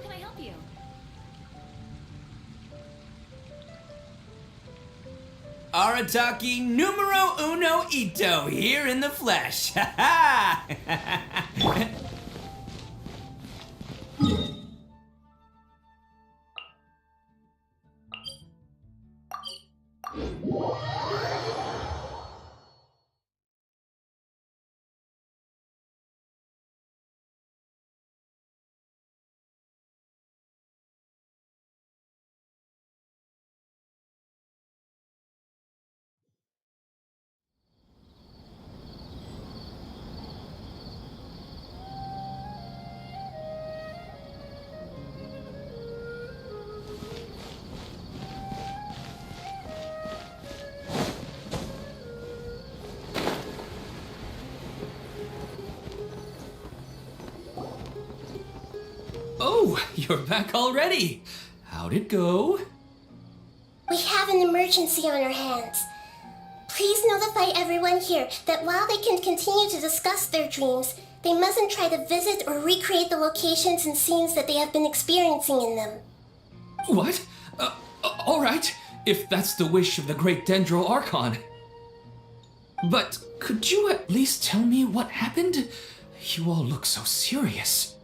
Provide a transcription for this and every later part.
can I help you? Arataki numero uno Ito here in the flesh. Ha ha! Oh, you're back already. How'd it go? We have an emergency on our hands. Please notify everyone here that while they can continue to discuss their dreams, they mustn't try to visit or recreate the locations and scenes that they have been experiencing in them. What? All right, if that's the wish of the great Dendro Archon. But could you at least tell me what happened? You all look so serious.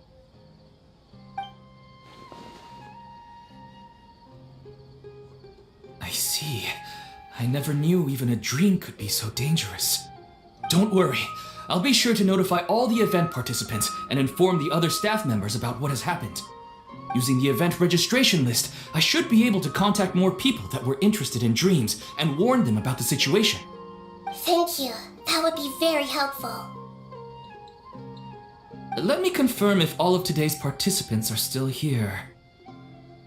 I see. I never knew even a dream could be so dangerous. Don't worry. I'll be sure to notify all the event participants and inform the other staff members about what has happened. Using the event registration list, I should be able to contact more people that were interested in dreams and warn them about the situation. Thank you. That would be very helpful. Let me confirm if all of today's participants are still here.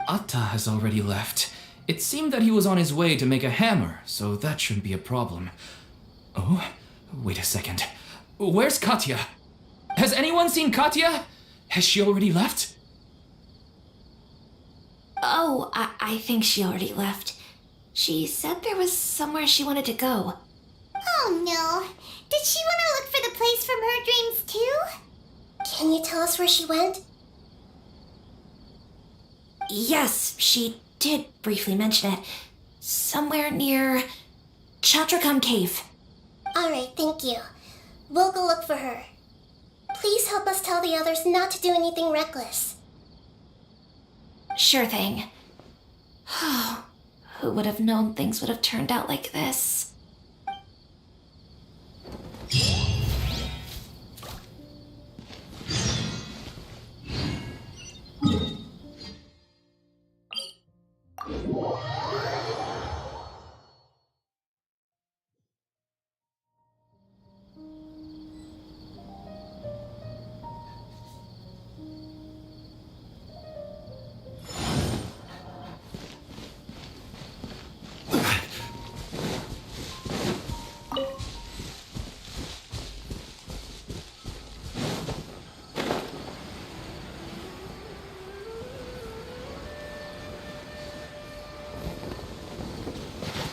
Atta has already left. It seemed that he was on his way to make a hammer, so that shouldn't be a problem. Oh, wait a second. Where's Katya? Has anyone seen Katya? Has she already left? Oh, I think she already left. She said there was somewhere she wanted to go. Oh no. Did she want to look for the place from her dreams too? Can you tell us where she went? Yes, she did briefly mention it. Somewhere near Chatrakam Cave. Alright, thank you. We'll go look for her. Please help us tell the others not to do anything reckless. Sure thing. Who would have known things would have turned out like this?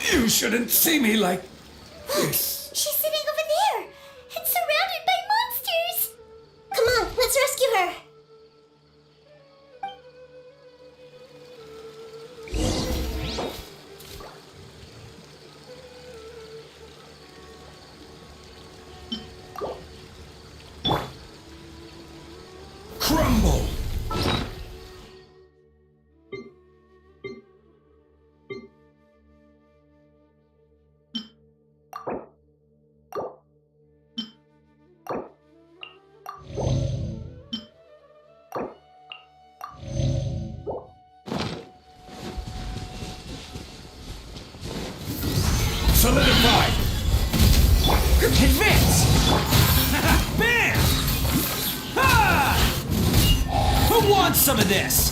You shouldn't see me like this. She's sitting over there and surrounded by monsters. Come on, let's rescue her. Crumble! Solidify! Advance! Bam! Ha! Who wants some of this?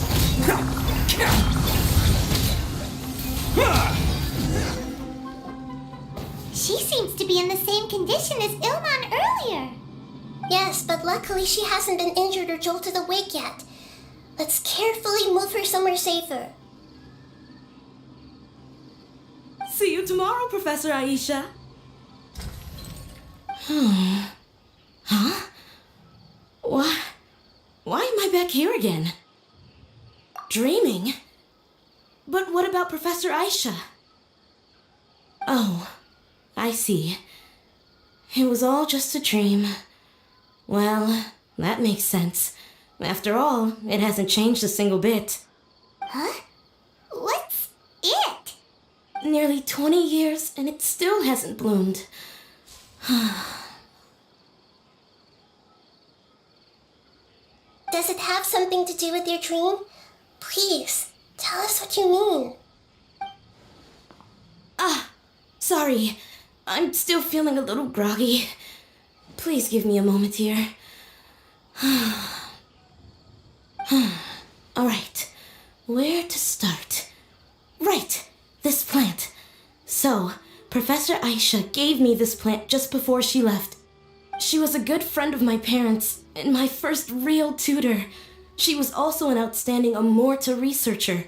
She seems to be in the same condition as Ilman earlier. Yes, but luckily she hasn't been injured or jolted awake yet. Let's carefully move her somewhere safer. See you tomorrow, Professor Aisha. Huh? Why am I back here again? Dreaming? But what about Professor Aisha? Oh, I see. It was all just a dream. Well, that makes sense. After all, it hasn't changed a single bit. Huh? What's it? Nearly 20 years and it still hasn't bloomed. Does it have something to do with your dream? Please, tell us what you mean. Sorry, I'm still feeling a little groggy. Please give me a moment here. Alright, where to start? Right, this plant. So, Professor Aisha gave me this plant just before she left. She was a good friend of my parents and my first real tutor. She was also an outstanding Amorta researcher.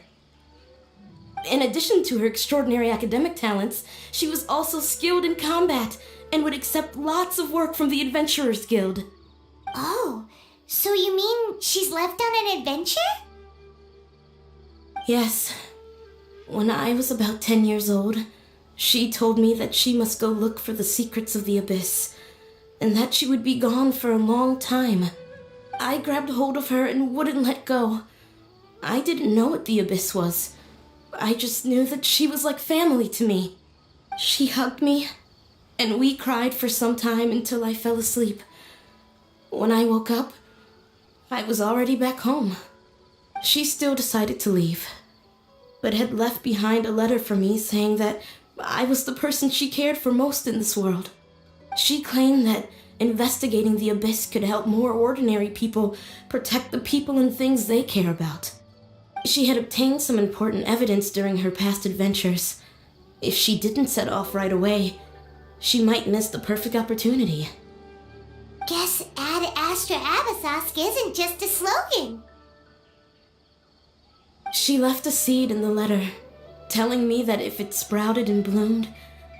In addition to her extraordinary academic talents, she was also skilled in combat and would accept lots of work from the Adventurers Guild. Oh, so you mean she's left on an adventure? Yes. When I was about 10 years old, she told me that she must go look for the secrets of the Abyss, and that she would be gone for a long time. I grabbed hold of her and wouldn't let go. I didn't know what the Abyss was. I just knew that she was like family to me. She hugged me, and we cried for some time until I fell asleep. When I woke up, I was already back home. She still decided to leave, but had left behind a letter for me saying that I was the person she cared for most in this world. She claimed that investigating the Abyss could help more ordinary people protect the people and things they care about. She had obtained some important evidence during her past adventures. If she didn't set off right away, she might miss the perfect opportunity. Guess Ad Astra Abyssosque isn't just a slogan. She left a seed in the letter, telling me that if it sprouted and bloomed,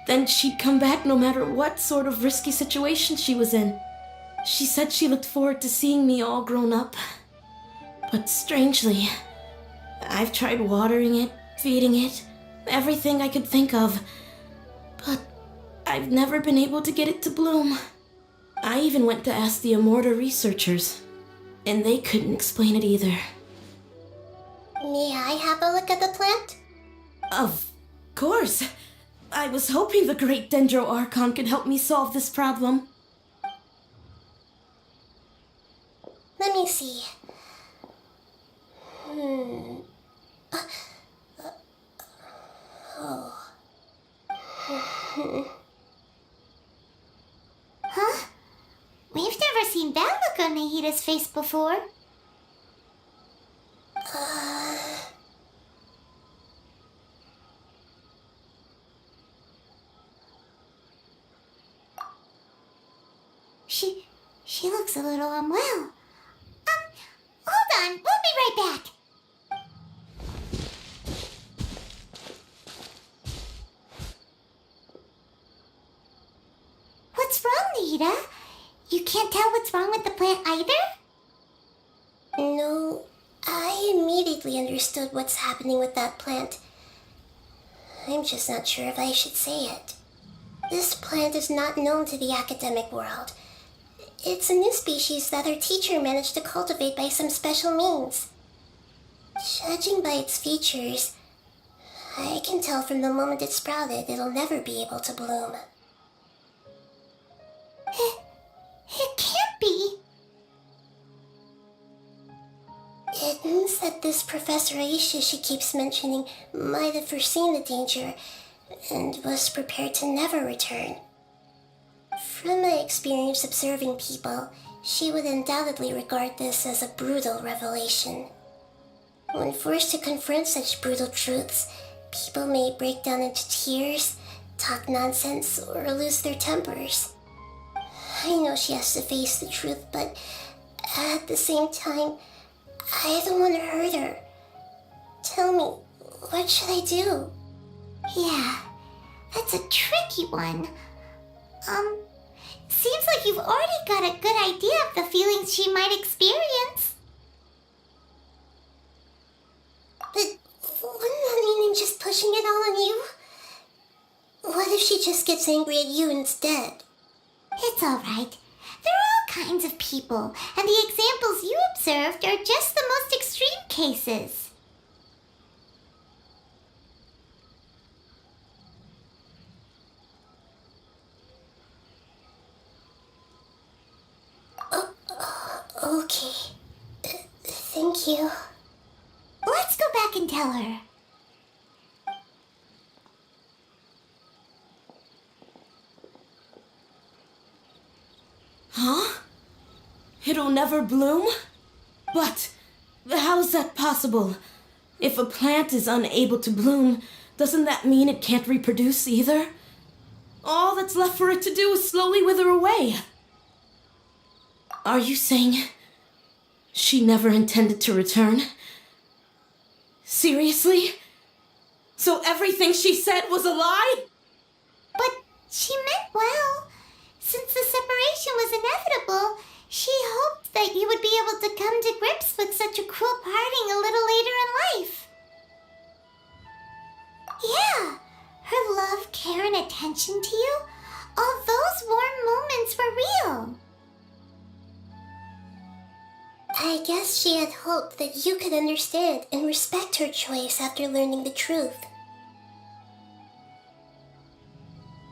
then she'd come back no matter what sort of risky situation she was in. She said she looked forward to seeing me all grown up. But strangely, I've tried watering it, feeding it, everything I could think of, but I've never been able to get it to bloom. I even went to ask the Amorta researchers, and they couldn't explain it either. May I have a look at the plant? Of course. I was hoping the great Dendro Archon could help me solve this problem. Let me see. Huh? We've never seen that look on Nahida's face before. She looks a little unwell. Hold on, we'll be right back. What's wrong, Nahida? You can't tell what's wrong with the plant either? No, I immediately understood what's happening with that plant. I'm just not sure if I should say it. This plant is not known to the academic world. It's a new species that our teacher managed to cultivate by some special means. Judging by its features, I can tell from the moment it sprouted it'll never be able to bloom. It can't be. It means that this Professor Aisha she keeps mentioning might have foreseen the danger and was prepared to never return. From my experience observing people, she would undoubtedly regard this as a brutal revelation. When forced to confront such brutal truths, people may break down into tears, talk nonsense, or lose their tempers. I know she has to face the truth, but at the same time, I don't want to hurt her. Tell me, what should I do? Yeah, that's a tricky one. Seems like you've already got a good idea of the feelings she might experience. wishing it all on you? What if she just gets angry at you instead? It's alright. There are all kinds of people, and the examples you observed are just the most extreme cases. Okay. Thank you. Let's go back and tell her. Huh? It'll never bloom? But how's that possible? If a plant is unable to bloom, doesn't that mean it can't reproduce either? All that's left for it to do is slowly wither away. Are you saying she never intended to return? Seriously? So everything she said was a lie? But she meant well. Since the separation was inevitable, she hoped that you would be able to come to grips with such a cruel parting a little later in life. Yeah, her love, care, and attention to you, all those warm moments were real. I guess she had hoped that you could understand and respect her choice after learning the truth.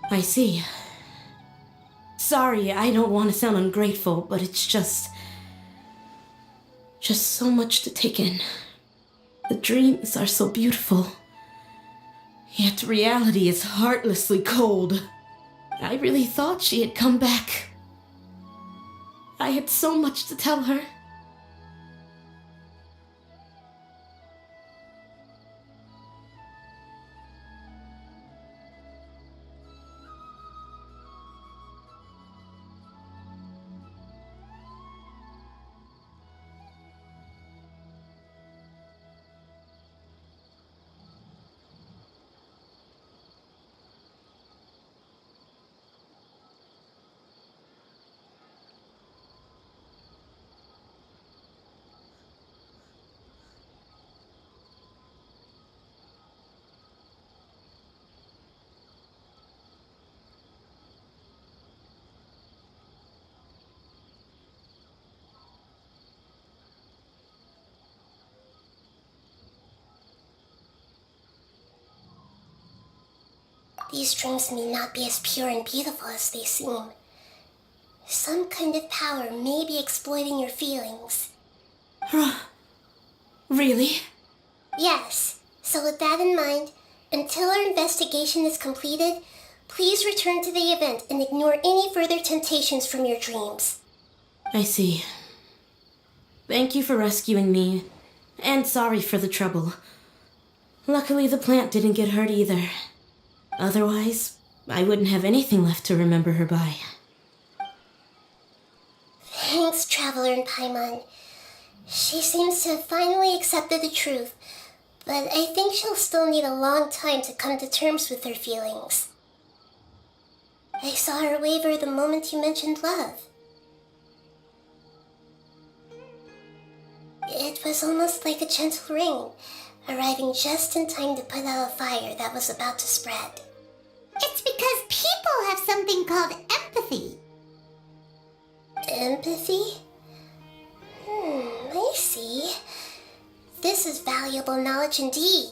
I see. Sorry, I don't want to sound ungrateful, but it's just so much to take in. The dreams are so beautiful, yet reality is heartlessly cold. I really thought she had come back. I had so much to tell her. These dreams may not be as pure and beautiful as they seem. Some kind of power may be exploiting your feelings. Really? Yes, so with that in mind, until our investigation is completed, please return to the event and ignore any further temptations from your dreams. I see. Thank you for rescuing me, and sorry for the trouble. Luckily, the plant didn't get hurt either. Otherwise, I wouldn't have anything left to remember her by. Thanks, Traveler and Paimon. She seems to have finally accepted the truth, but I think she'll still need a long time to come to terms with her feelings. I saw her waver the moment you mentioned love. It was almost like a gentle rain, arriving just in time to put out a fire that was about to spread. It's because people have something called empathy. Empathy? I see. This is valuable knowledge indeed.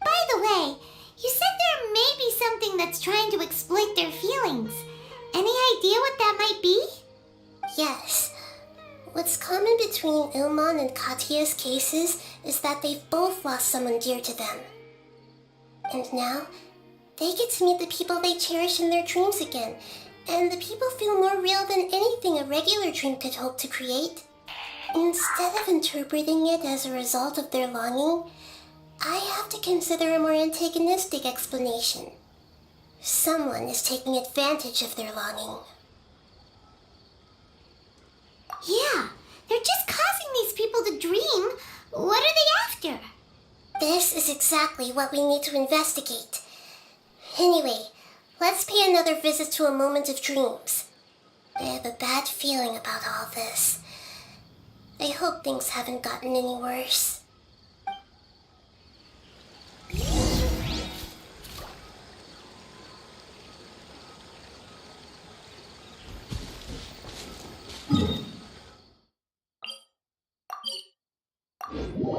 By the way, you said there may be something that's trying to exploit their feelings. Any idea what that might be? Yes. What's common between Ilmon and Katya's cases is that they've both lost someone dear to them. And now, they get to meet the people they cherish in their dreams again, and the people feel more real than anything a regular dream could hope to create. Instead of interpreting it as a result of their longing, I have to consider a more antagonistic explanation. Someone is taking advantage of their longing. Yeah, they're just causing these people to dream. What are they after? This is exactly what we need to investigate. Anyway, let's pay another visit to a moment of dreams. I have a bad feeling about all this. I hope things haven't gotten any worse. We're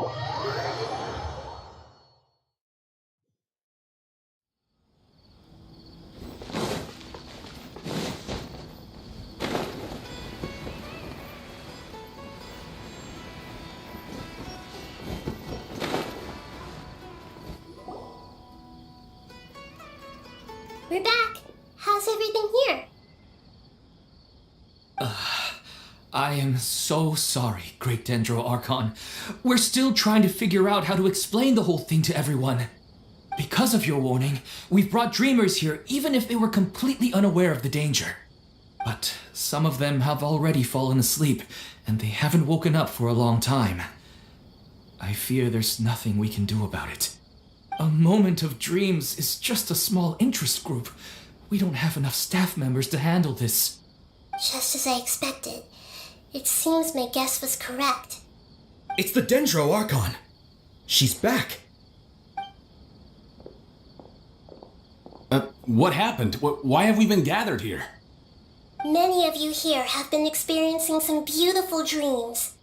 back. How's everything here? I am so sorry, Great Dendro Archon. We're still trying to figure out how to explain the whole thing to everyone. Because of your warning, we've brought dreamers here even if they were completely unaware of the danger. But some of them have already fallen asleep, and they haven't woken up for a long time. I fear there's nothing we can do about it. A moment of dreams is just a small interest group. We don't have enough staff members to handle this. Just as I expected. It seems my guess was correct. It's the Dendro Archon. She's back. What happened? Why have we been gathered here? Many of you here have been experiencing some beautiful dreams.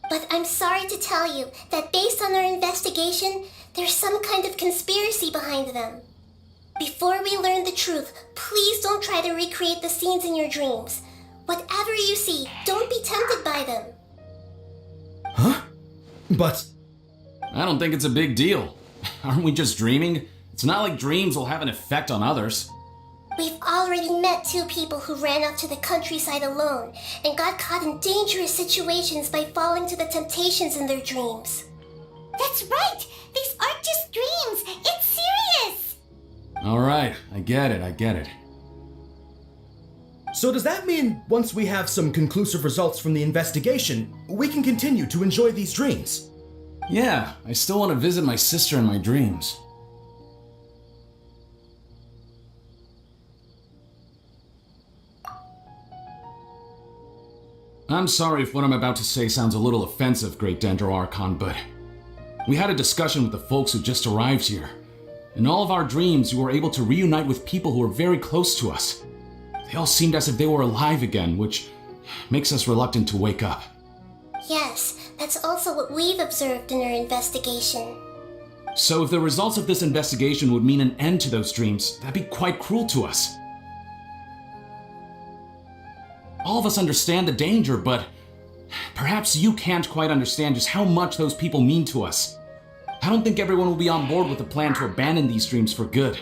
But I'm sorry to tell you that based on our investigation, there's some kind of conspiracy behind them. Before we learn the truth, please don't try to recreate the scenes in your dreams. Whatever you see, don't be tempted by them. Huh? But... I don't think it's a big deal. Aren't we just dreaming? It's not like dreams will have an effect on others. We've already met 2 people who ran off to the countryside alone and got caught in dangerous situations by falling to the temptations in their dreams. That's right! These aren't just dreams! It's serious! Alright, I get it. So does that mean once we have some conclusive results from the investigation, we can continue to enjoy these dreams? Yeah, I still want to visit my sister in my dreams. I'm sorry if what I'm about to say sounds a little offensive, Great Dendro Archon, but we had a discussion with the folks who just arrived here. In all of our dreams, we were able to reunite with people who were very close to us. They all seemed as if they were alive again, which makes us reluctant to wake up. Yes, that's also what we've observed in our investigation. So if the results of this investigation would mean an end to those dreams, that'd be quite cruel to us. All of us understand the danger, but perhaps you can't quite understand just how much those people mean to us. I don't think everyone will be on board with the plan to abandon these dreams for good.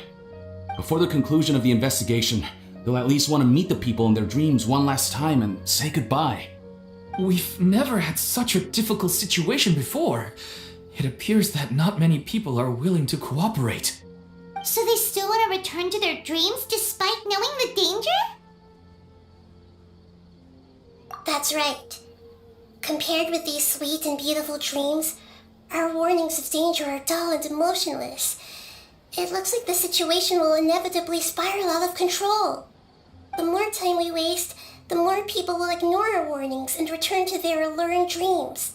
Before the conclusion of the investigation, they'll at least want to meet the people in their dreams one last time and say goodbye. We've never had such a difficult situation before. It appears that not many people are willing to cooperate. So they still want to return to their dreams despite knowing the danger? That's right. Compared with these sweet and beautiful dreams, our warnings of danger are dull and emotionless. It looks like the situation will inevitably spiral out of control. The more time we waste, the more people will ignore our warnings and return to their alluring dreams.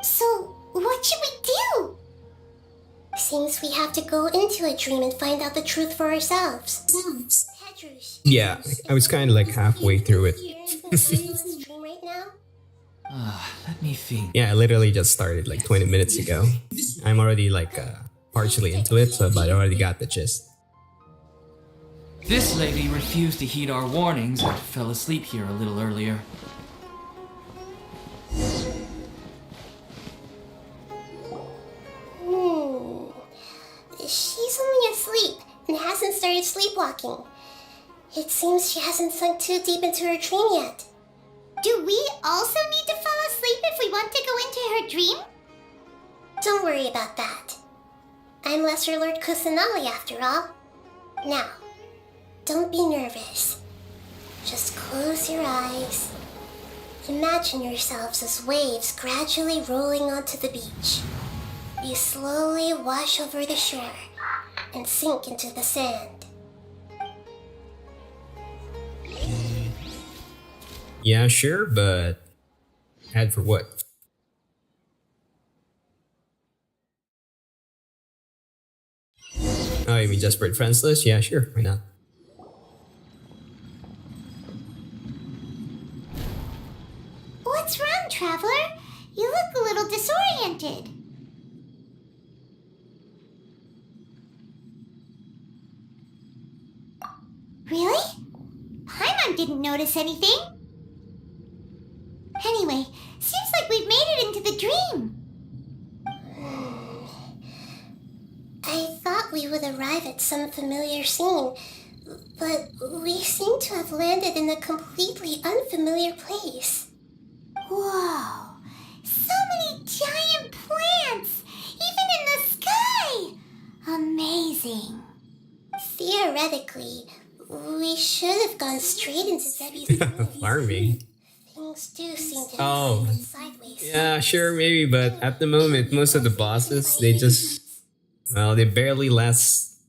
So, what should we do? Seems we have to go into a dream and find out the truth for ourselves. Pedrush, Yeah, I was kind of like halfway through it. you're in someone's dream right now? Let me think. Yeah, I literally just started like 20 minutes ago. I'm already like partially into it, so but I already got the gist. This lady refused to heed our warnings and fell asleep here a little earlier. She's only asleep and hasn't started sleepwalking. It seems she hasn't sunk too deep into her dream yet. Do we also need to fall asleep if we want to go into her dream? Don't worry about that. I'm Lesser Lord Kusanali after all. Now, don't be nervous. Just close your eyes. Imagine yourselves as waves gradually rolling onto the beach. You slowly wash over the shore and sink into the sand. Yeah, sure, but ad for what? Oh, you mean Desperate Friends list? Yeah, sure, why not? What's wrong, Traveler? You look a little disoriented. didn't notice anything. Anyway, seems like we've made it into the dream. I thought we would arrive at some familiar scene, but we seem to have landed in a completely unfamiliar place. Whoa! So many giant plants! Even in the sky! Amazing. Theoretically, we should have gone straight into Zebby's Farming. Things do seem to Oh. have gone sideways. Yeah, sure, maybe, but at the moment, most of the bosses, they just... Well, they barely last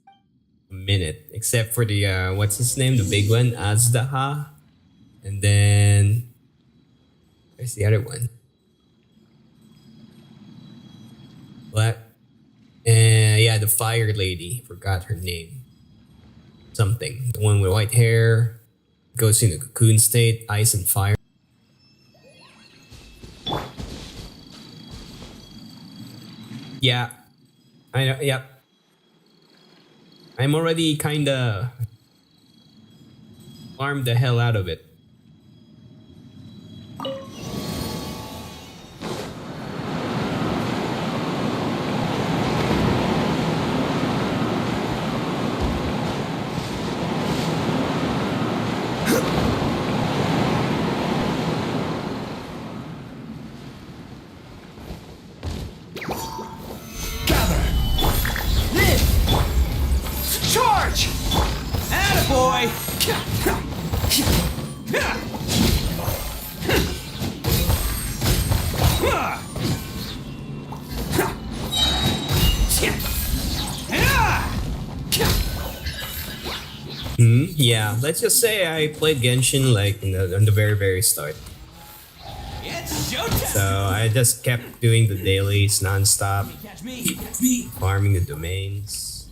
a minute. Except for the, what's his name? The big one, Azdaha. And then... Where's the other one? What? Yeah, the fire lady. Forgot her name. Something. The one with white hair. Goes in a cocoon state. Ice and fire. Yeah. I know, yeah. I'm already kinda farmed the hell out of it. Gather! Live! Charge! Attaboy! Yeah, let's just say I played Genshin like on the very start. It's showtime! So I just kept doing the dailies non-stop, Catch me! farming the domains.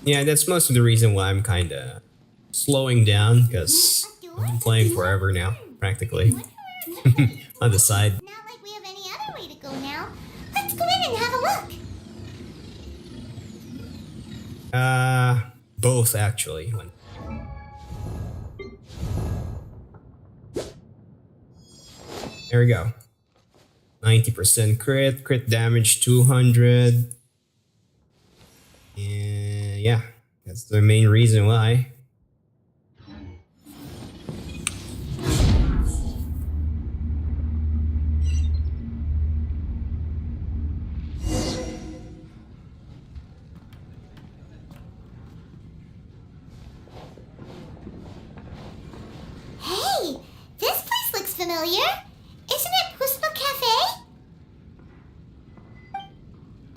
Yeah, that's most of the reason why I'm kinda slowing down, because I've been playing forever now, practically. On the side. Not like we have any other way to go now. Let's go in and have a look. Both actually. There we go. 90% crit damage 200. And yeah, that's the main reason why. Hey, this place looks familiar. Isn't it Puspa Cafe?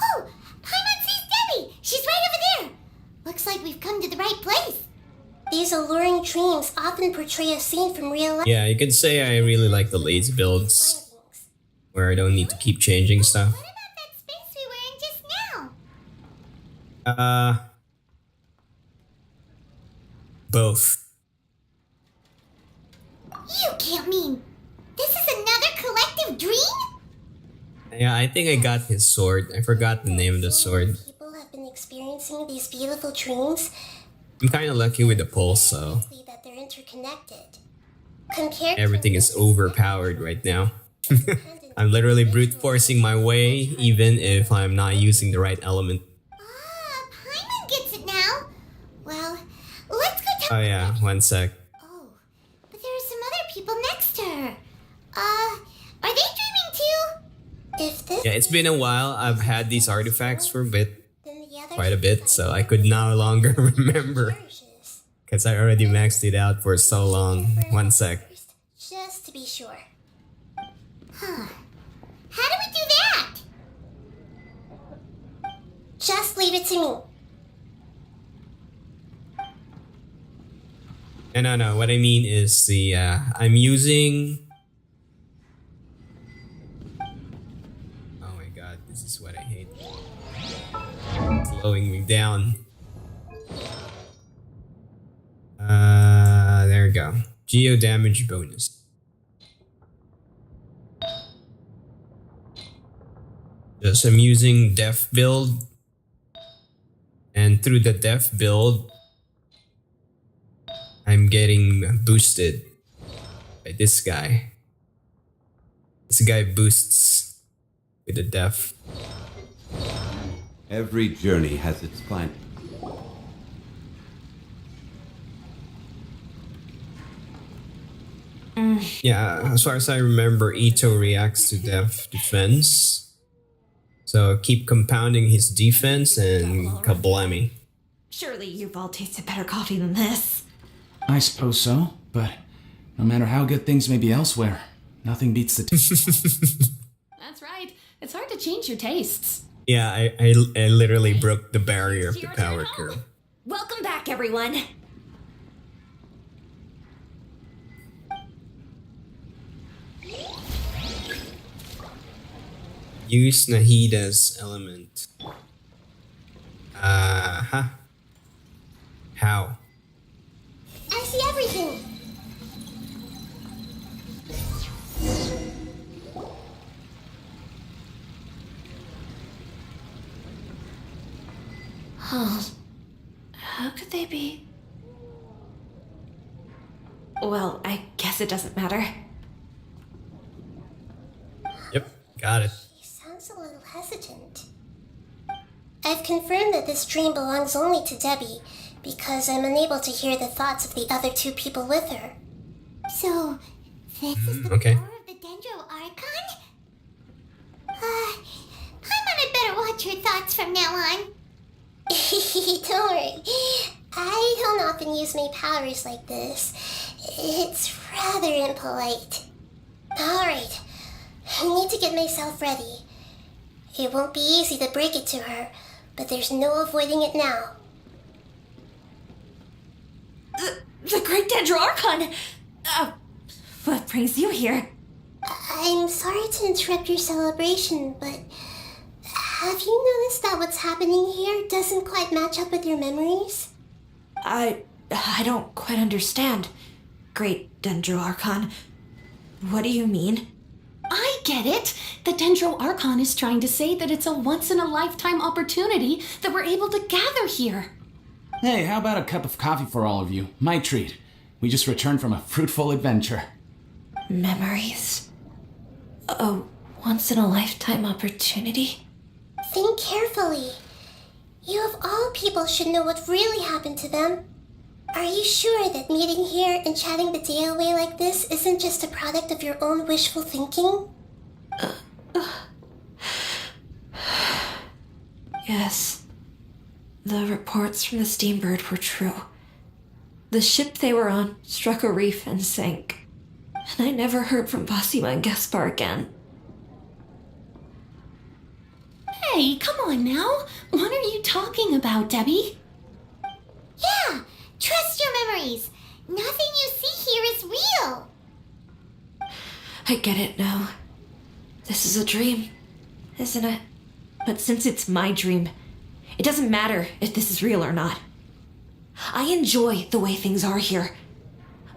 Oh, Paimon sees Debbie. She's right over there. Looks like we've come to the right place. These alluring dreams often portray a scene from real life. Yeah, you could say I really like the lazy builds where I don't need to keep changing stuff. What about that space we were in just now? Both. You can't mean this is another collective dream? Yeah, I think I got his sword. I forgot the name of the sword. People have been experiencing these beautiful dreams. I'm kind of lucky with the pulse, so That they're interconnected. Compared to everything is overpowered right now. I'm literally brute forcing my way, even if I'm not using the right element. Ah, Paimon gets it now. Well, let's go talk. Oh yeah, one sec. Oh, but there are some other people next to her. Are they dreaming too? If this Yeah, it's been a while. I've had these artifacts for a bit, then the other quite a bit, so I could no longer remember. perishes. Because I already maxed it out for so long. One sec. Just to be sure. Huh. How do we do that? Just leave it to me. No. What I mean is the I'm using. Oh my god, this is what I hate. Slowing me down. There we go. Geo damage bonus. Just I'm using def build. And through the def build, I'm getting boosted by this guy. This guy boosts with the def. Every journey has its climb. Yeah, as far as I remember, Ito reacts to def defense. So keep compounding his defense and kablammy. Surely you've all tasted better coffee than this. I suppose so, but no matter how good things may be elsewhere, nothing beats the That's right. It's hard to change your tastes. Yeah, I literally broke the barrier of the power curve. Welcome back, everyone. Use Nahida's element. How? I see everything. Huh. How could they be? Well, I guess it doesn't matter. Yep, got it. He sounds a little hesitant. I've confirmed that this dream belongs only to Debbie, because I'm unable to hear the thoughts of the other two people with her. So, this is the okay. power of the Dendro Archon? Paimon, better watch your thoughts from now on. Don't worry. I don't often use my powers like this. It's rather impolite. Alright, I need to get myself ready. It won't be easy to break it to her, but there's no avoiding it now. The Great Dendro Archon! What brings you here? I'm sorry to interrupt your celebration, but have you noticed that what's happening here doesn't quite match up with your memories? I don't quite understand. Great Dendro Archon. What do you mean? I get it. The Dendro Archon is trying to say that it's a once-in-a-lifetime opportunity that we're able to gather here. Hey, how about a cup of coffee for all of you? My treat. We just returned from a fruitful adventure. Memories. A once-in-a-lifetime opportunity? Think carefully. You of all people should know what really happened to them. Are you sure that meeting here and chatting the day away like this isn't just a product of your own wishful thinking? Yes. The reports from the Steambird were true. The ship they were on struck a reef and sank. And I never heard from Basima and Gaspar again. Hey, come on now. What are you talking about, Debbie? Yeah, trust your memories. Nothing you see here is real. I get it now. This is a dream, isn't it? But since it's my dream, it doesn't matter if this is real or not. I enjoy the way things are here.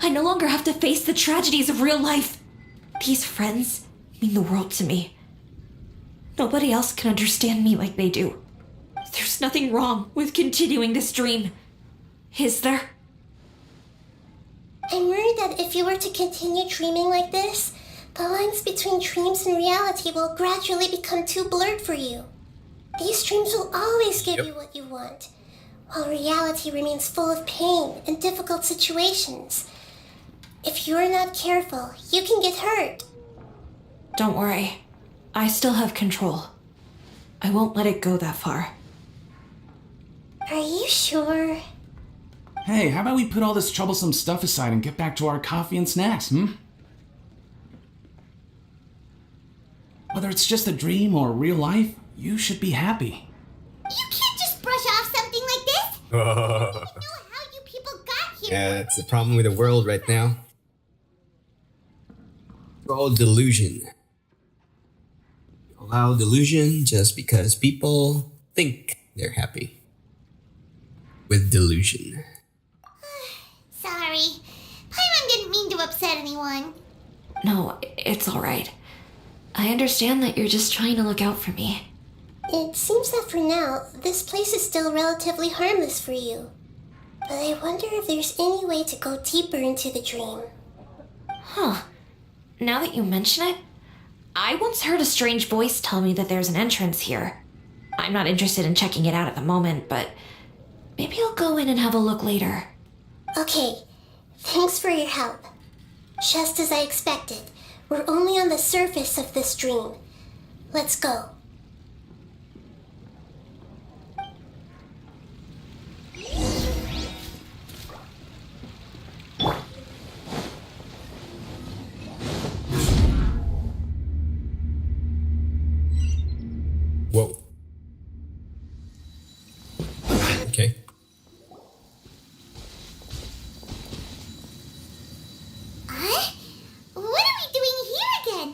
I no longer have to face the tragedies of real life. These friends mean the world to me. Nobody else can understand me like they do. There's nothing wrong with continuing this dream. Is there? I'm worried that if you were to continue dreaming like this, the lines between dreams and reality will gradually become too blurred for you. These dreams will always give you what you want, while reality remains full of pain and difficult situations. If you're not careful, you can get hurt. Don't worry. I still have control. I won't let it go that far. Are you sure? Hey, how about we put all this troublesome stuff aside and get back to our coffee and snacks, Whether it's just a dream or real life, you should be happy. You can't just brush off something like this. I don't know how you people got here. Yeah, that's the problem with the world right now. It's all delusion. Allow delusion just because people think they're happy. With delusion. Sorry. Paimon didn't mean to upset anyone. No, it's alright. I understand that you're just trying to look out for me. It seems that for now, this place is still relatively harmless for you. But I wonder if there's any way to go deeper into the dream. Huh. Now that you mention it, I once heard a strange voice tell me that there's an entrance here. I'm not interested in checking it out at the moment, but maybe I'll go in and have a look later. Okay, thanks for your help. Just as I expected, we're only on the surface of this dream. Let's go. Whoa. Okay. Huh? What are we doing here again?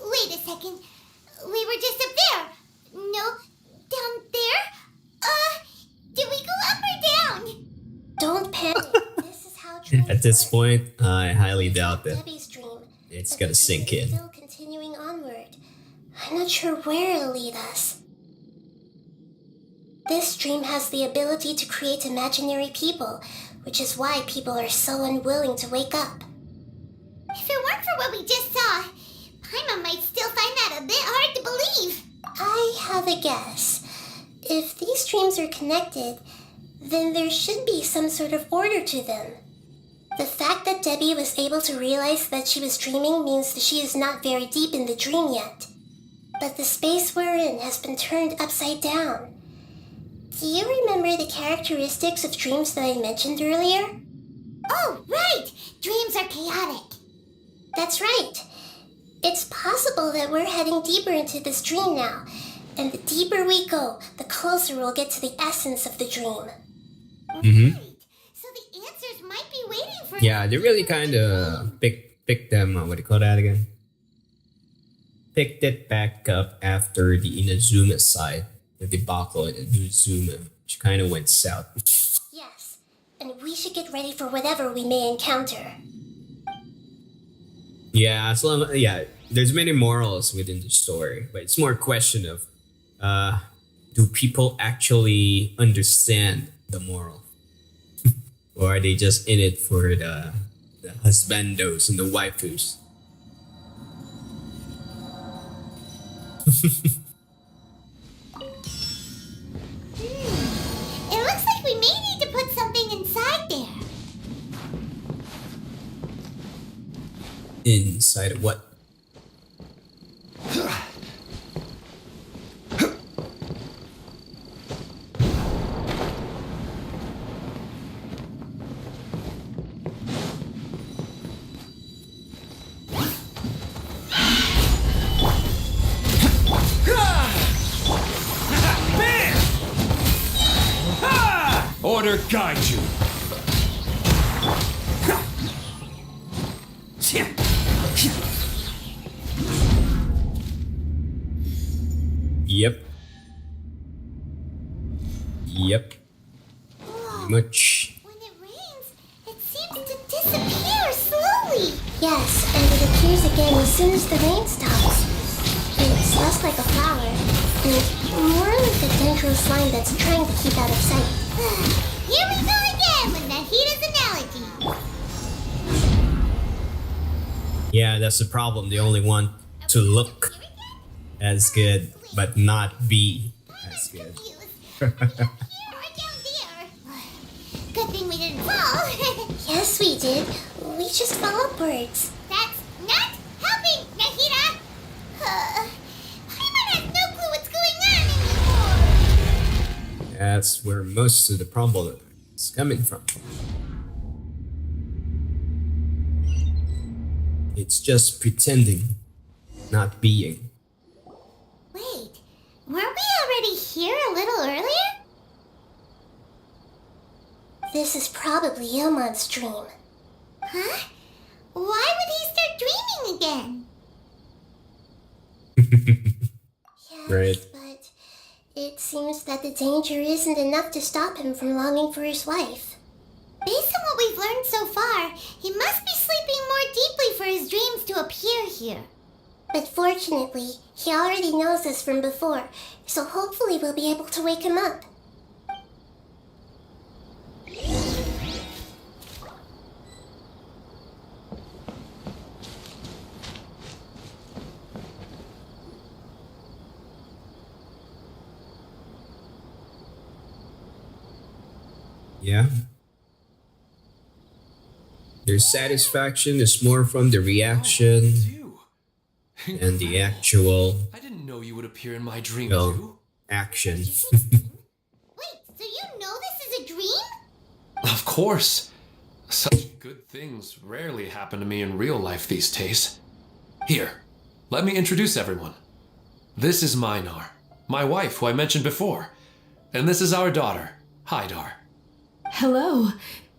Wait a second. We were just up there. No, down there? Did we go up or down? Don't panic. This is how dreams At this work. point, I highly doubt that Debbie's dream. it's but gonna the sink dream is in. Still continuing onward. I'm not sure where it'll lead us. This dream has the ability to create imaginary people, which is why people are so unwilling to wake up. If it weren't for what we just saw, Paimon might still find that a bit hard to believe. I have a guess. If these dreams are connected, then there should be some sort of order to them. The fact that Debbie was able to realize that she was dreaming means that she is not very deep in the dream yet. But the space we're in has been turned upside down. Do you remember the characteristics of dreams that I mentioned earlier? Oh, right! Dreams are chaotic. That's right. It's possible that we're heading deeper into this dream now, and the deeper we go, the closer we'll get to the essence of the dream. Mm-hmm. Right. So the answers might be waiting for Yeah, they really kind of picked them. What do you call that again? Picked it back up after the Inazuma side, the debacle in Inazuma, which kind of went south. Yes, and we should get ready for whatever we may encounter. Yeah, there's many morals within the story, but it's more a question of, do people actually understand the moral, or are they just in it for the husbandos and the waifus? It looks like we may need to put something inside there. Inside of what? Order guide you. Yep. Pretty much. When it rains, it seems to disappear slowly. Yes, and it appears again as soon as the rain stops. It's less like a flower, and more like a dendral slime that's trying to keep out of sight. Here we go again with Nahida's analogy. Yeah, that's the problem. They only want to look as good, but not be as good. Here or down there? Good thing we didn't fall. Yes, we did. We just fell upwards. That's not helping, Nahida. Paimon has no clue what's going on anymore. That's where most of the problem is coming from. It's just pretending, not being. Wait, weren't we already here a little earlier? This is probably Ilmon's dream. Huh? Why would he start dreaming again? Yes, Right. but it seems that the danger isn't enough to stop him from longing for his wife. Based on what we've learned so far, he must be sleeping more deeply for his dreams to appear here. But fortunately, he already knows us from before, so hopefully we'll be able to wake him up. Yeah. Their satisfaction is more from the reaction You. and the actual, I didn't know you would appear in my dream well, too. action. Wait, so you know this is a dream? Of course. Such good things rarely happen to me in real life these days. Here, let me introduce everyone. This is Minar, my wife who I mentioned before. And this is our daughter, Hydar. Hello.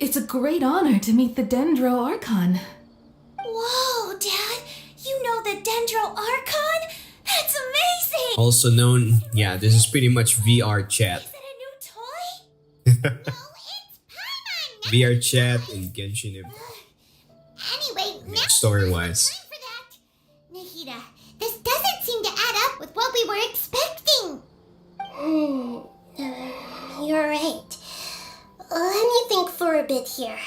It's a great honor to meet the Dendro Archon. Whoa, Dad! You know the Dendro Archon? That's amazing! Also known, yeah, this is pretty much VR chat. Is it a new toy? No, it's Paimon! VR chat and Genshin Impact, Anyway, now story-wise. time for that. Nahida, this doesn't seem to add up with what we were expecting. You're right. Let me think for a bit here.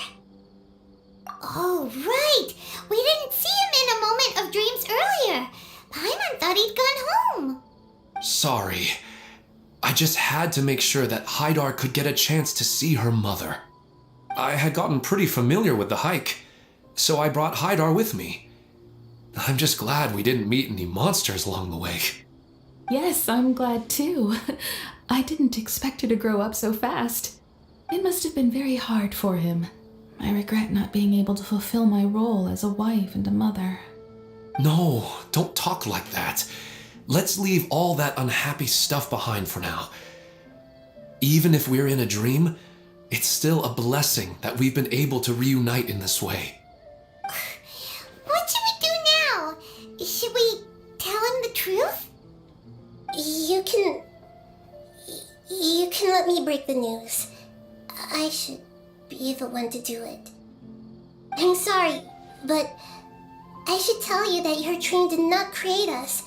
Oh, right! We didn't see him in a moment of dreams earlier. Paimon thought he'd gone home. Sorry. I just had to make sure that Hydar could get a chance to see her mother. I had gotten pretty familiar with the hike, so I brought Hydar with me. I'm just glad we didn't meet any monsters along the way. Yes, I'm glad too. I didn't expect her to grow up so fast. It must have been very hard for him. I regret not being able to fulfill my role as a wife and a mother. No, don't talk like that. Let's leave all that unhappy stuff behind for now. Even if we're in a dream, it's still a blessing that we've been able to reunite in this way. What should we do now? Should we tell him the truth? You can let me break the news. I should be the one to do it. I'm sorry, but I should tell you that your dream did not create us.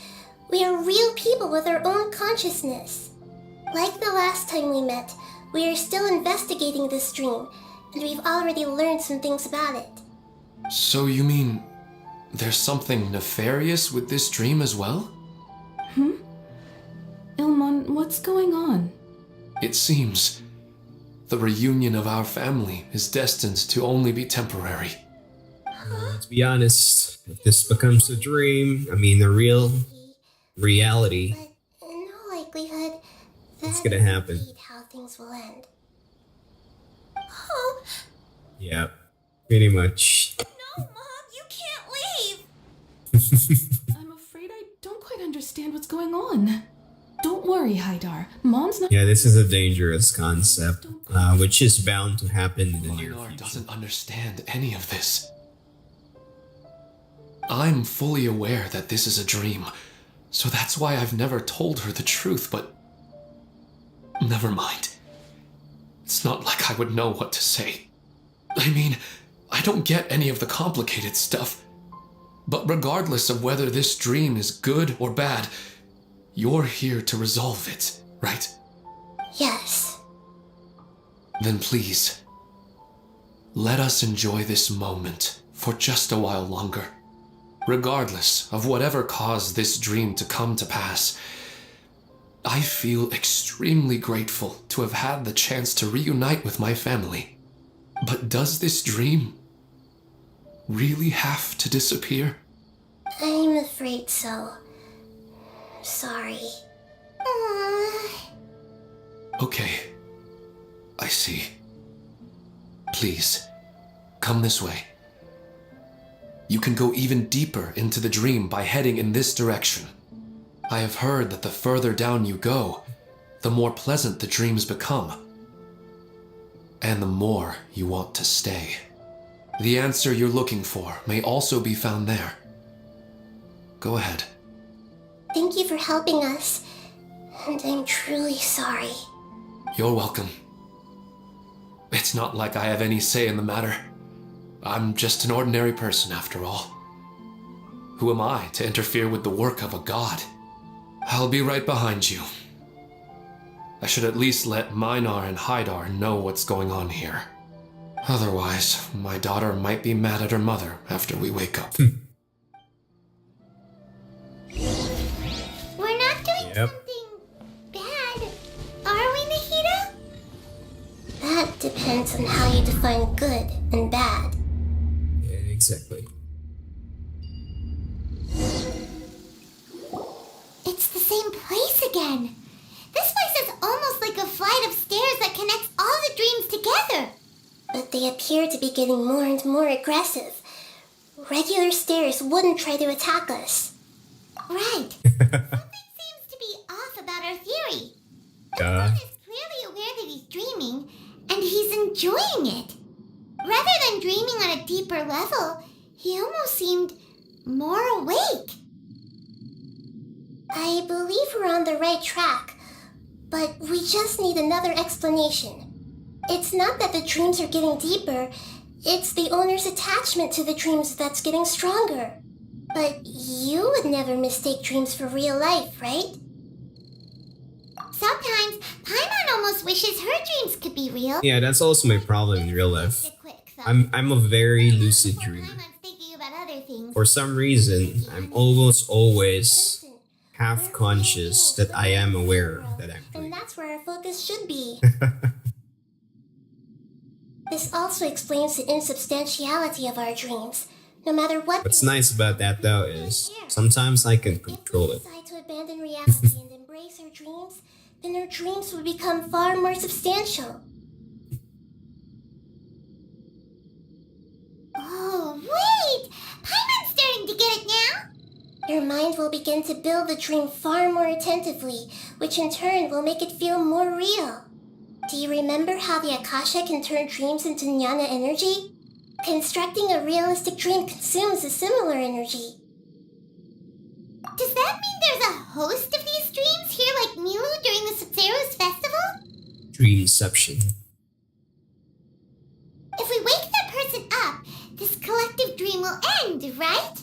We are real people with our own consciousness. Like the last time we met, we are still investigating this dream, and we've already learned some things about it. So you mean there's something nefarious with this dream as well? Ilmon, what's going on? It seems the reunion of our family is destined to only be temporary. To be honest, if this becomes a dream, I mean a real reality, But in all likelihood, it's that's gonna happen. indeed how things will end. Oh, Yeah, pretty much. no, Mom, you can't leave. I'm afraid I don't quite understand what's going on. Don't worry, Hydar. Mom's not. Yeah, this is a dangerous concept, which is bound to happen in the near Minar future. doesn't understand any of this. I'm fully aware that this is a dream, so that's why I've never told her the truth, but never mind. It's not like I would know what to say. I mean, I don't get any of the complicated stuff. But regardless of whether this dream is good or bad, you're here to resolve it, right? Yes. Then please, let us enjoy this moment for just a while longer. Regardless of whatever caused this dream to come to pass, I feel extremely grateful to have had the chance to reunite with my family. But does this dream really have to disappear? I'm afraid so. Sorry. Okay, I see. Please, come this way. You can go even deeper into the dream by heading in this direction. I have heard that the further down you go, the more pleasant the dreams become, and the more you want to stay. The answer you're looking for may also be found there. Go ahead. Thank you for helping us, and I'm truly sorry. You're welcome. It's not like I have any say in the matter. I'm just an ordinary person after all. Who am I to interfere with the work of a god? I'll be right behind you. I should at least let Minar and Haidar know what's going on here. Otherwise, my daughter might be mad at her mother after we wake up. We're not doing something bad, are we, Nahida? That depends on how you define good and bad. Yeah, exactly. It's the same place again. This place is almost like a flight of stairs that connects all the dreams together. But they appear to be getting more and more aggressive. Regular stairs wouldn't try to attack us. Right. Something seems to be off about our theory. The one is clearly aware that he's dreaming, and he's enjoying it. Rather than dreaming on a deeper level, he almost seemed more awake. I believe we're on the right track, but we just need another explanation. It's not that the dreams are getting deeper, it's the owner's attachment to the dreams that's getting stronger. But you would never mistake dreams for real life, right? Sometimes, Paimon almost wishes her dreams could be real. Yeah, that's also my problem in real life. I'm a very lucid dreamer. Paimon's thinking about other things. For some reason, I'm almost always half conscious that I am aware that I'm dreaming. And that's where our focus should be. This also explains the insubstantiality of our dreams. No matter what. What's nice about that though is sometimes I can control it. If we decide to abandon reality and embrace our dreams, then our dreams will become far more substantial. Oh, wait! Paimon's starting to get it now! Your mind will begin to build the dream far more attentively, which in turn will make it feel more real. Do you remember how the Akasha can turn dreams into jnana energy? Constructing a realistic dream consumes a similar energy. Does that mean there's a host of these dreams here like Milu during the Setsuro's festival? Dreamception. If we wake that person up, this collective dream will end, right?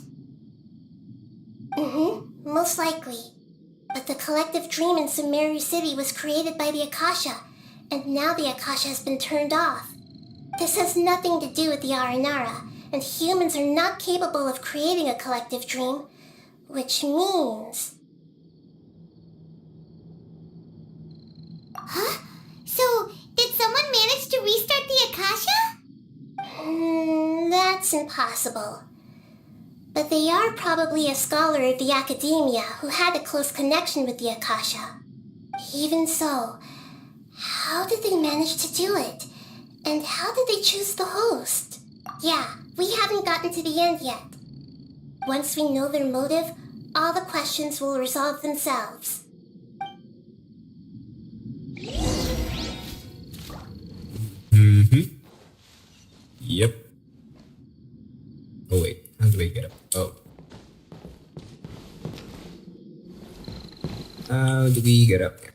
Most likely. But the collective dream in Sumeru City was created by the Akasha, and now the Akasha has been turned off. This has nothing to do with the Aranara, and humans are not capable of creating a collective dream, which means... Huh? So, did someone manage to restart the Akasha? That's impossible. But they are probably a scholar of the academia who had a close connection with the Akasha. Even so, how did they manage to do it? And how did they choose the host? Yeah, we haven't gotten to the end yet. Once we know their motive, all the questions will resolve themselves. Yep. Oh wait, how do I get up? Oh. How do we get up there?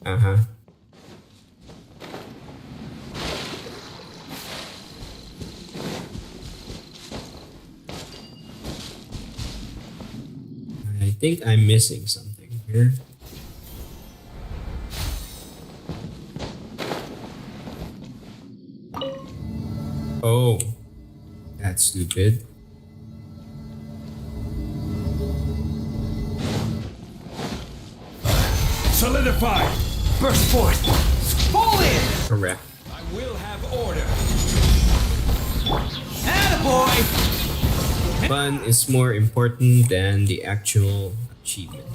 Uh-huh. I think I'm missing something here. Oh, that's stupid. Solidify! Burst forth! Fall in! Correct. I will have order! Attaboy! Fun is more important than the actual achievement.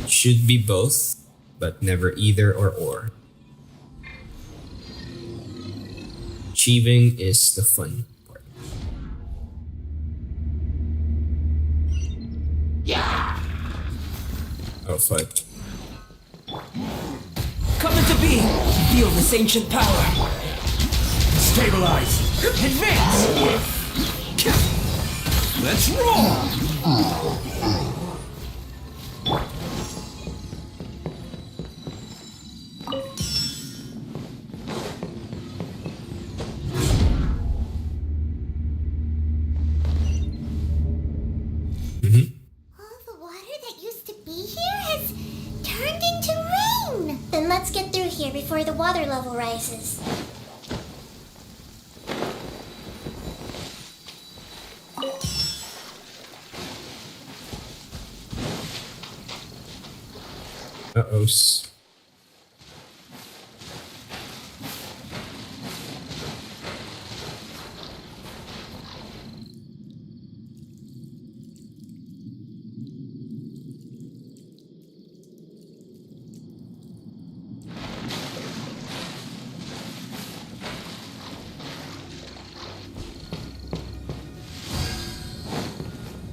It should be both, but never either or. Achieving is the fun part. Yeah! Oh fuck. Come into being! Feel this ancient power! Stabilize! Advance! Let's roll! All the water that used to be here has turned into rain. Then let's get through here before the water level rises. Uh-oh.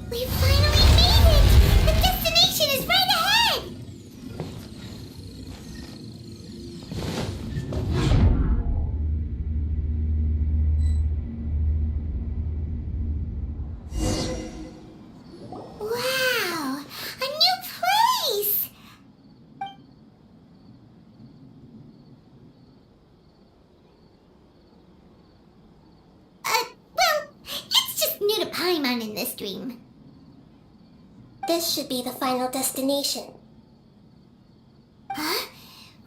We finally made it! The destination is right ahead! Wow! A new place! Well, it's just new to Paimon in this dream. This should be the final destination. Huh?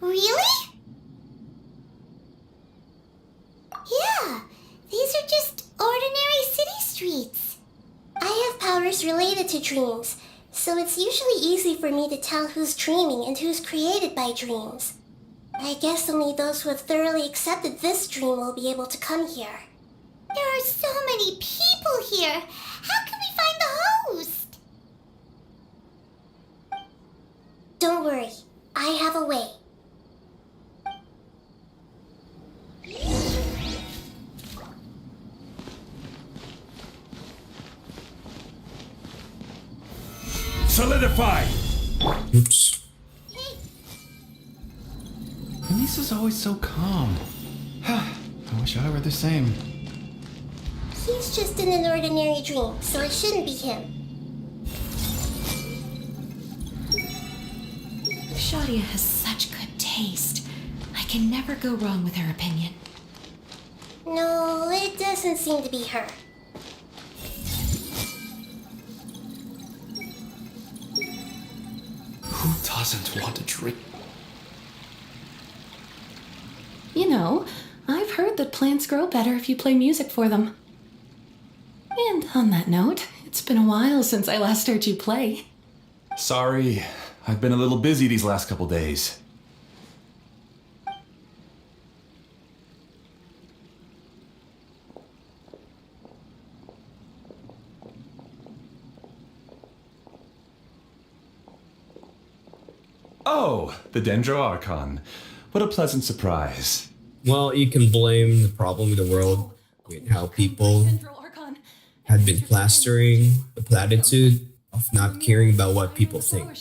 Really? Yeah, these are just ordinary city streets. I have powers related to dreams, so it's usually easy for me to tell who's dreaming and who's created by dreams. I guess only those who have thoroughly accepted this dream will be able to come here. There are so many people here. How can we find the host? Don't worry, I have a way. Solidify! Oops. Lisa's always so calm. I wish I were the same. He's just in an ordinary dream, so it shouldn't be him. Shadia has such good taste. I can never go wrong with her opinion. No, it doesn't seem to be her. Who doesn't want to drink? You know, I've heard that plants grow better if you play music for them. And on that note, it's been a while since I last heard you play. Sorry, I've been a little busy these last couple days. Oh, the Dendro Archon. What a pleasant surprise. Well, you can blame the problem with the world with how people had been plastering the platitude of not caring about what people think.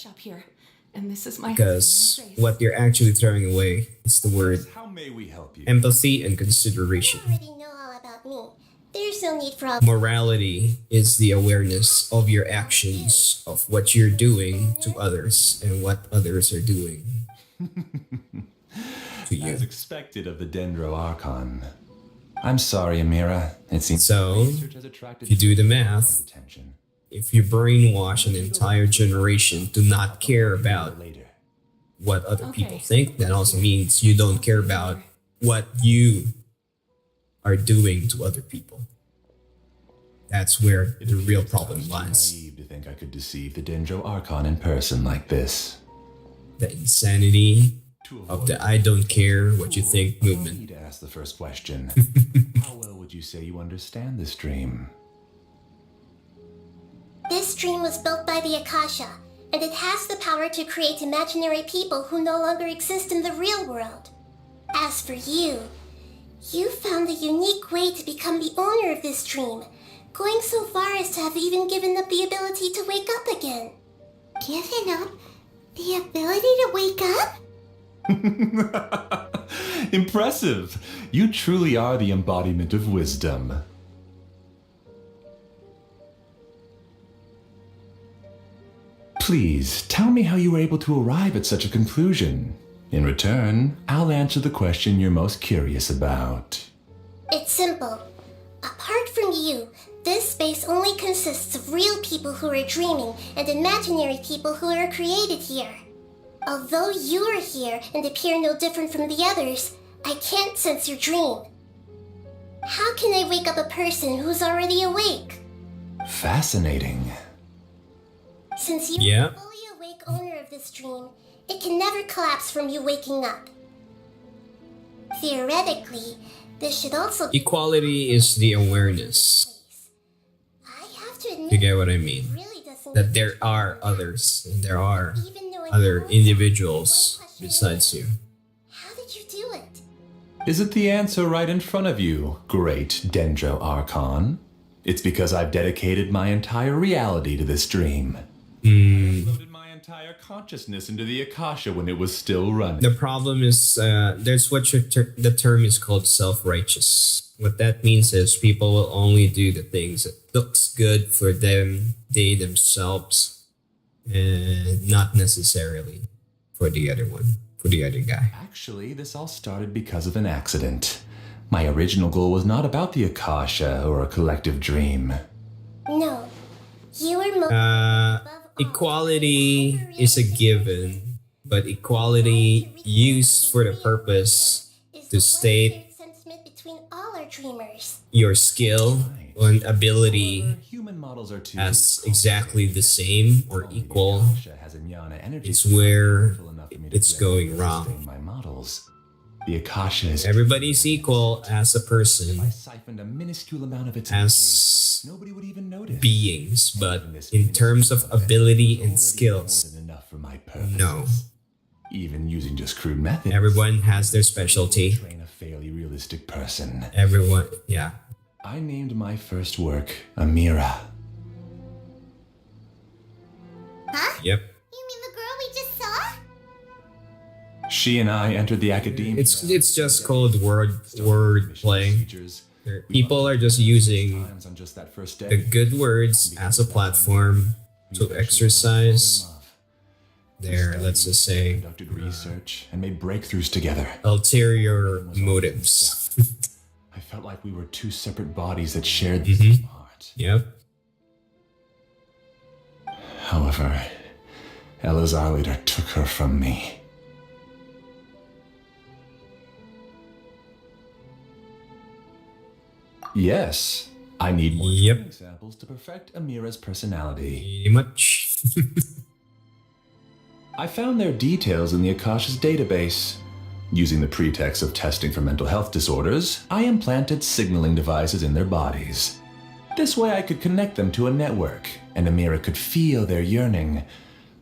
And this is my Because what you're actually throwing away is the word How may we help you? empathy and consideration. You already know all about me. There's no need for all... Morality is the awareness of your actions, of what you're doing to others and what others are doing to you. As expected of the Dendro Archon. I'm sorry, Amira. It seems So, research has attracted if you do the math, attention. if you brainwash an entire generation to not care about Later. what other people think, that also means you don't care about what you are doing to other people. That's where the real problem lies. Naive to think I could deceive the Dendro Archon in person like this. The insanity of the I don't care what you think I movement. need to ask the first question. How well would you say you understand this dream? This dream was built by the Akasha, and it has the power to create imaginary people who no longer exist in the real world. As for you, you found a unique way to become the owner of this dream, going so far as to have even given up the ability to wake up again. Given up the ability to wake up? Impressive. You truly are the embodiment of wisdom. Please, tell me how you were able to arrive at such a conclusion. In return, I'll answer the question you're most curious about. It's simple. Apart from you, this space only consists of real people who are dreaming and imaginary people who are created here. Although you are here and appear no different from the others, I can't sense your dream. How can I wake up a person who's already awake? Fascinating. Since you Yeah. are the fully awake owner of this dream, it can never collapse from you waking up. Theoretically, this should also be Equality is the awareness. I have to admit, You get what I mean? it really doesn't That there are others, and there are even knowing other how to individuals one question besides you. How did you do it? Is it the answer right in front of you, great Dendro Archon? It's because I've dedicated my entire reality to this dream. I loaded my entire consciousness into the Akasha when it was still running. The problem is, there's what the term is called self-righteous. What that means is people will only do the things that looks good for them, they themselves, and not necessarily for the other one, for the other guy. Actually, this all started because of an accident. My original goal was not about the Akasha or a collective dream. No, you are most above all. Equality is a given, but equality used for the purpose Is to the state one shared sentiment between all our dreamers. your skill and ability Human models are too as exactly the same or equal Akasha has a jnana energy is where powerful enough for me to it's directly going wrong. sustain my models. The Akasha is Everybody's equal as a If I person, siphoned a minuscule amount of its as energy, nobody would even notice. beings, but in terms of ability and skills, More than enough for my purpose. no. Even using just crude methods. Everyone has their specialty. Train a fairly realistic person. Everyone, yeah. I named my first work Amira. Huh? Yep. You mean the girl we just saw? She and I entered the academia. It's just called word play. People are just using Times on just that first the day. good words as a platform to exercise their, let's just say, Conducted research and made breakthroughs together. ulterior motives. I felt like we were two separate bodies that shared the same heart. Yep. However, Elazar later took her from me. Yes, I need more Yep. training samples to perfect Amira's personality. Pretty much. I found their details in the Akasha's database. Using the pretext of testing for mental health disorders, I implanted signaling devices in their bodies. This way I could connect them to a network, and Amira could feel their yearning.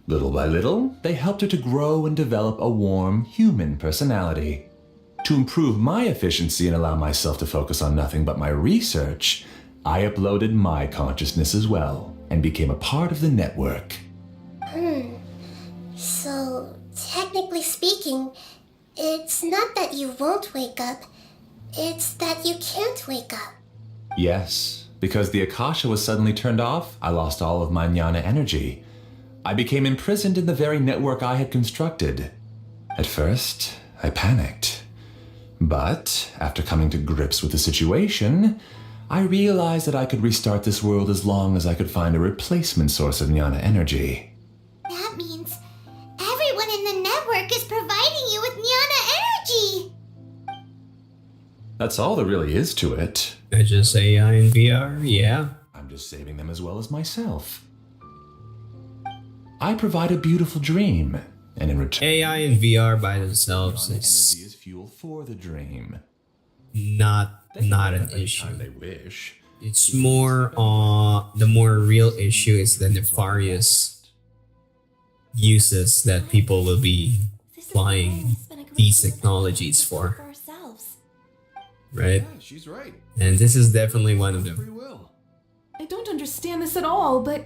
Little by little, they helped her to grow and develop a warm, human personality. To improve my efficiency and allow myself to focus on nothing but my research, I uploaded my consciousness as well, and became a part of the network. So, technically speaking, it's not that you won't wake up, it's that you can't wake up. Yes, because the Akasha was suddenly turned off, I lost all of my jnana energy. I became imprisoned in the very network I had constructed. At first, I panicked. But, after coming to grips with the situation, I realized that I could restart this world as long as I could find a replacement source of jnana energy. That means everyone in the network is providing you with jnana energy! That's all there really is to it. I just AI and VR, yeah. I'm just saving them as well as myself. I provide a beautiful dream, and in return, AI and VR by themselves jnana is energy is fuel for the dream. not They can an have any issue. time they wish. It's more the more real issue is the nefarious uses that people will be applying these technologies for, ourselves. right? Yeah, she's right. And this is definitely one of them. Free will. I don't understand this at all, but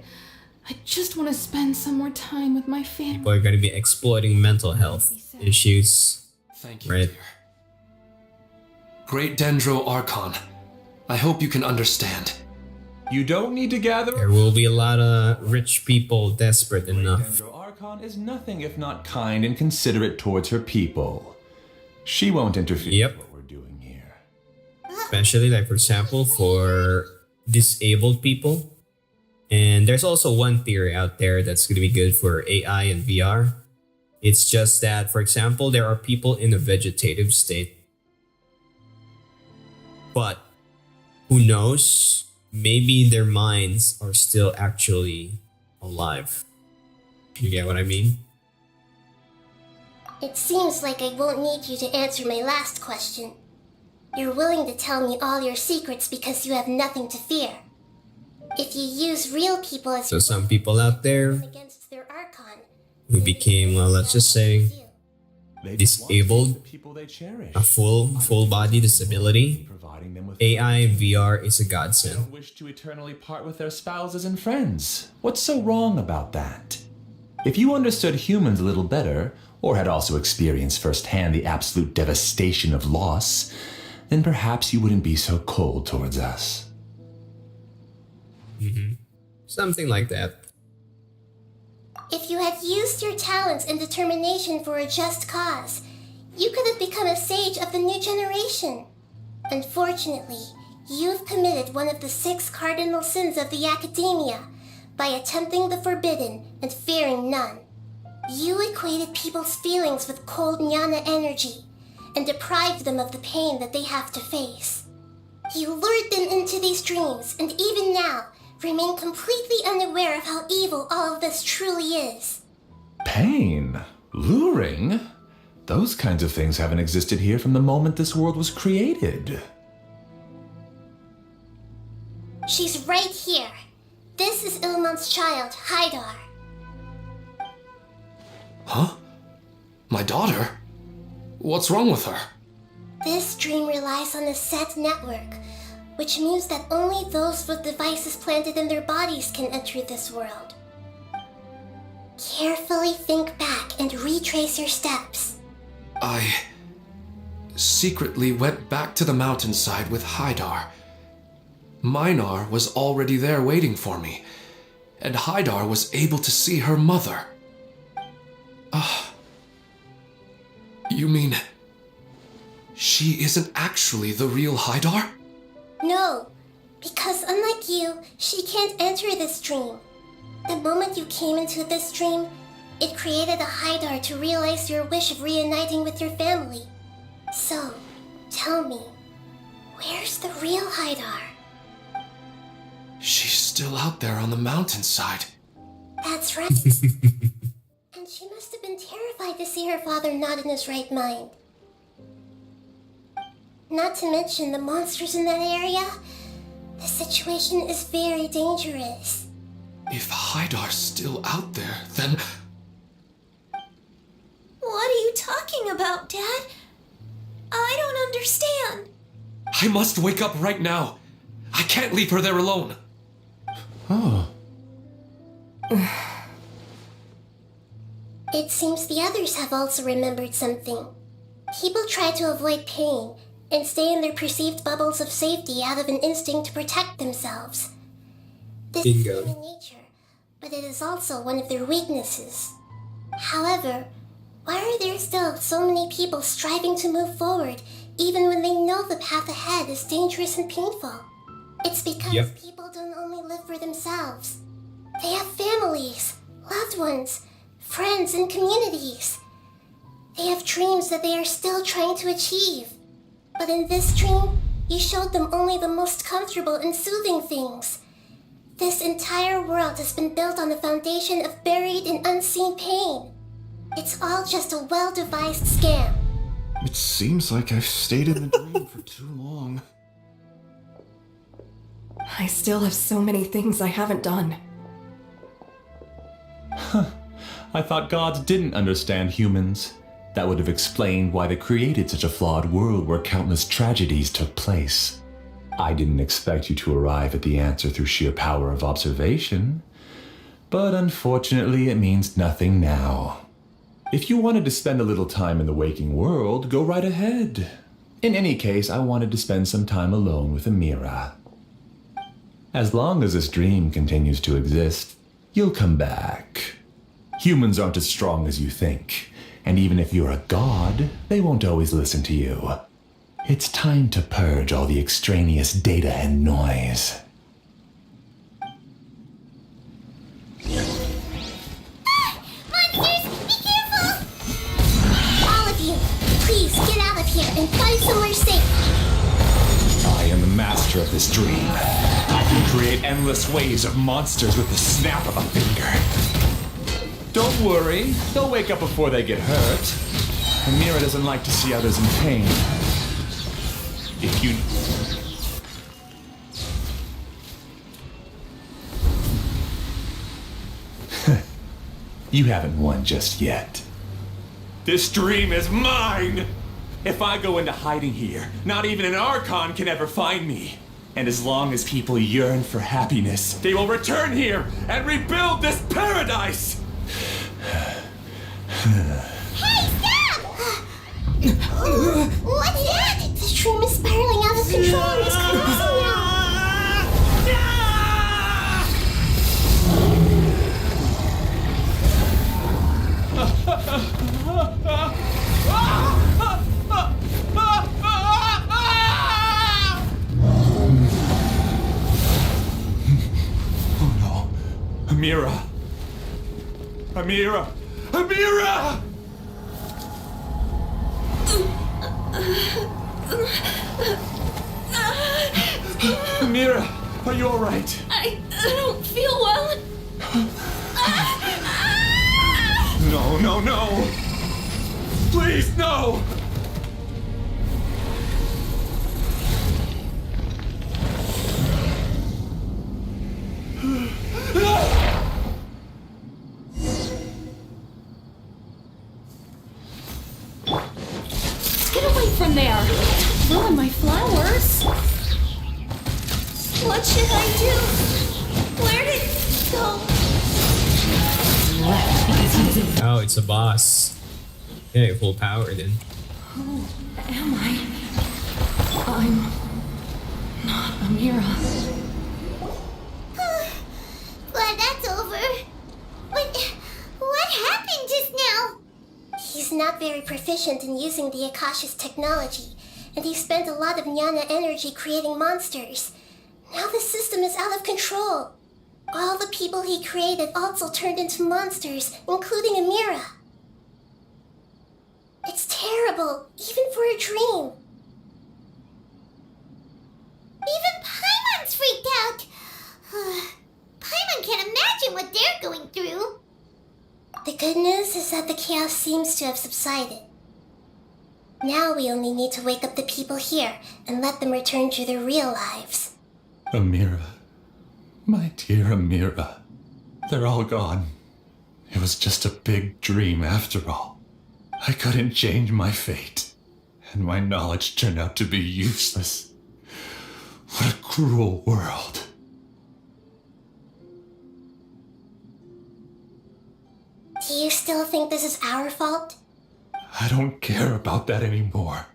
I just want to spend some more time with my family. People are going to be exploiting mental health issues. Thank you, Right. dear. Great Dendro Archon, I hope you can understand. You don't need to gather. There will be a lot of rich people desperate enough. Dendro Archon is nothing if not kind and considerate towards her people. She won't interfere with what we're doing here. Especially, like, for example, for disabled people. And there's also one theory out there that's going to be good for AI and VR. It's just that, for example, there are people in a vegetative state. But who knows? Maybe their minds are still actually alive. You get what I mean? It seems like I won't need you to answer my last question. You're willing to tell me all your secrets because you have nothing to fear. If you use real people as So some people out there against their Archon, who became, well, let's just say, disabled, a full body disability, AI and VR is a godsend. Wish to eternally part with their spouses and friends. What's so wrong about that? If you understood humans a little better, or had also experienced firsthand the absolute devastation of loss, then perhaps you wouldn't be so cold towards us. Something like that. if you had used your talents and determination for a just cause, you could have become a sage of the new generation. Unfortunately, you've committed one of the 6 cardinal sins of the academia by attempting the forbidden and fearing none. You equated people's feelings with cold jnana energy and deprived them of the pain that they have to face. You lured them into these dreams and even now remain completely unaware of how evil all of this truly is. Pain? Luring? Those kinds of things haven't existed here from the moment this world was created. She's right here. This is Ilmon's child, Haidar. Huh? My daughter? What's wrong with her? This dream relies on a set network, which means that only those with devices planted in their bodies can enter this world. Carefully think back and retrace your steps. I secretly went back to the mountainside with Haidar. Minar was already there waiting for me, and Haidar was able to see her mother. You mean she isn't actually the real Haidar? No, because unlike you, she can't enter this dream. The moment you came into this dream, it created a Haidar to realize your wish of reuniting with your family. So, tell me, where's the real Haidar? She's still out there on the mountainside. That's right. And she must have been terrified to see her father not in his right mind. Not to mention the monsters in that area. The situation is very dangerous. If Haidar's still out there, then... What are you talking about, Dad? I don't understand. I must wake up right now. I can't leave her there alone. Oh. It seems the others have also remembered something. People try to avoid pain and stay in their perceived bubbles of safety out of an instinct to protect themselves. This is human nature, but it is also one of their weaknesses. However, why are there still so many people striving to move forward even when they know the path ahead is dangerous and painful? It's because people don't only live for themselves. They have families, loved ones, friends, and communities. They have dreams that they are still trying to achieve. But in this dream, you showed them only the most comfortable and soothing things. This entire world has been built on the foundation of buried and unseen pain. It's all just a well-devised scam. It seems like I've stayed in the dream for too long. I still have so many things I haven't done. I thought gods didn't understand humans. That would have explained why they created such a flawed world where countless tragedies took place. I didn't expect you to arrive at the answer through sheer power of observation. But unfortunately, it means nothing now. If you wanted to spend a little time in the waking world, go right ahead. In any case, I wanted to spend some time alone with Amira. As long as this dream continues to exist, you'll come back. Humans aren't as strong as you think, and even if you're a god, they won't always listen to you. It's time to purge all the extraneous data and noise. Monsters, be careful! All of you, please get out of here and find somewhere safe. I am the master of this dream. I can create endless waves of monsters with the snap of a finger. Don't worry, they'll wake up before they get hurt. Amira doesn't like to see others in pain. If you... You haven't won just yet. This dream is mine! If I go into hiding here, not even an Archon can ever find me. And as long as people yearn for happiness, they will return here and rebuild this paradise! Hey, stop! What's that? This dream is spiraling out of control and is collapsing now. Oh no. Amira! Amira! Amira! Amira, are you alright? I don't feel well. No, no, no! Please, no! Get away from there! Ruin my flowers! What should I do? Where did it go? Left because he doesn't. Oh, it's a boss. Okay, full power then. Who am I? I'm not Amira. Glad that's over. What happened just now? He's not very proficient in using the Akasha's technology, and he spent a lot of Jnana energy creating monsters. Now the system is out of control. All the people he created also turned into monsters, including Amira. It's terrible, even for a dream. Even Paimon's freaked out. Paimon can't imagine what they're going through. The good news is that the chaos seems to have subsided. Now we only need to wake up the people here and let them return to their real lives. Amira. My dear Amira. They're all gone. It was just a big dream after all. I couldn't change my fate, and my knowledge turned out to be useless. What a cruel world. Do you still think this is our fault? I don't care about that anymore.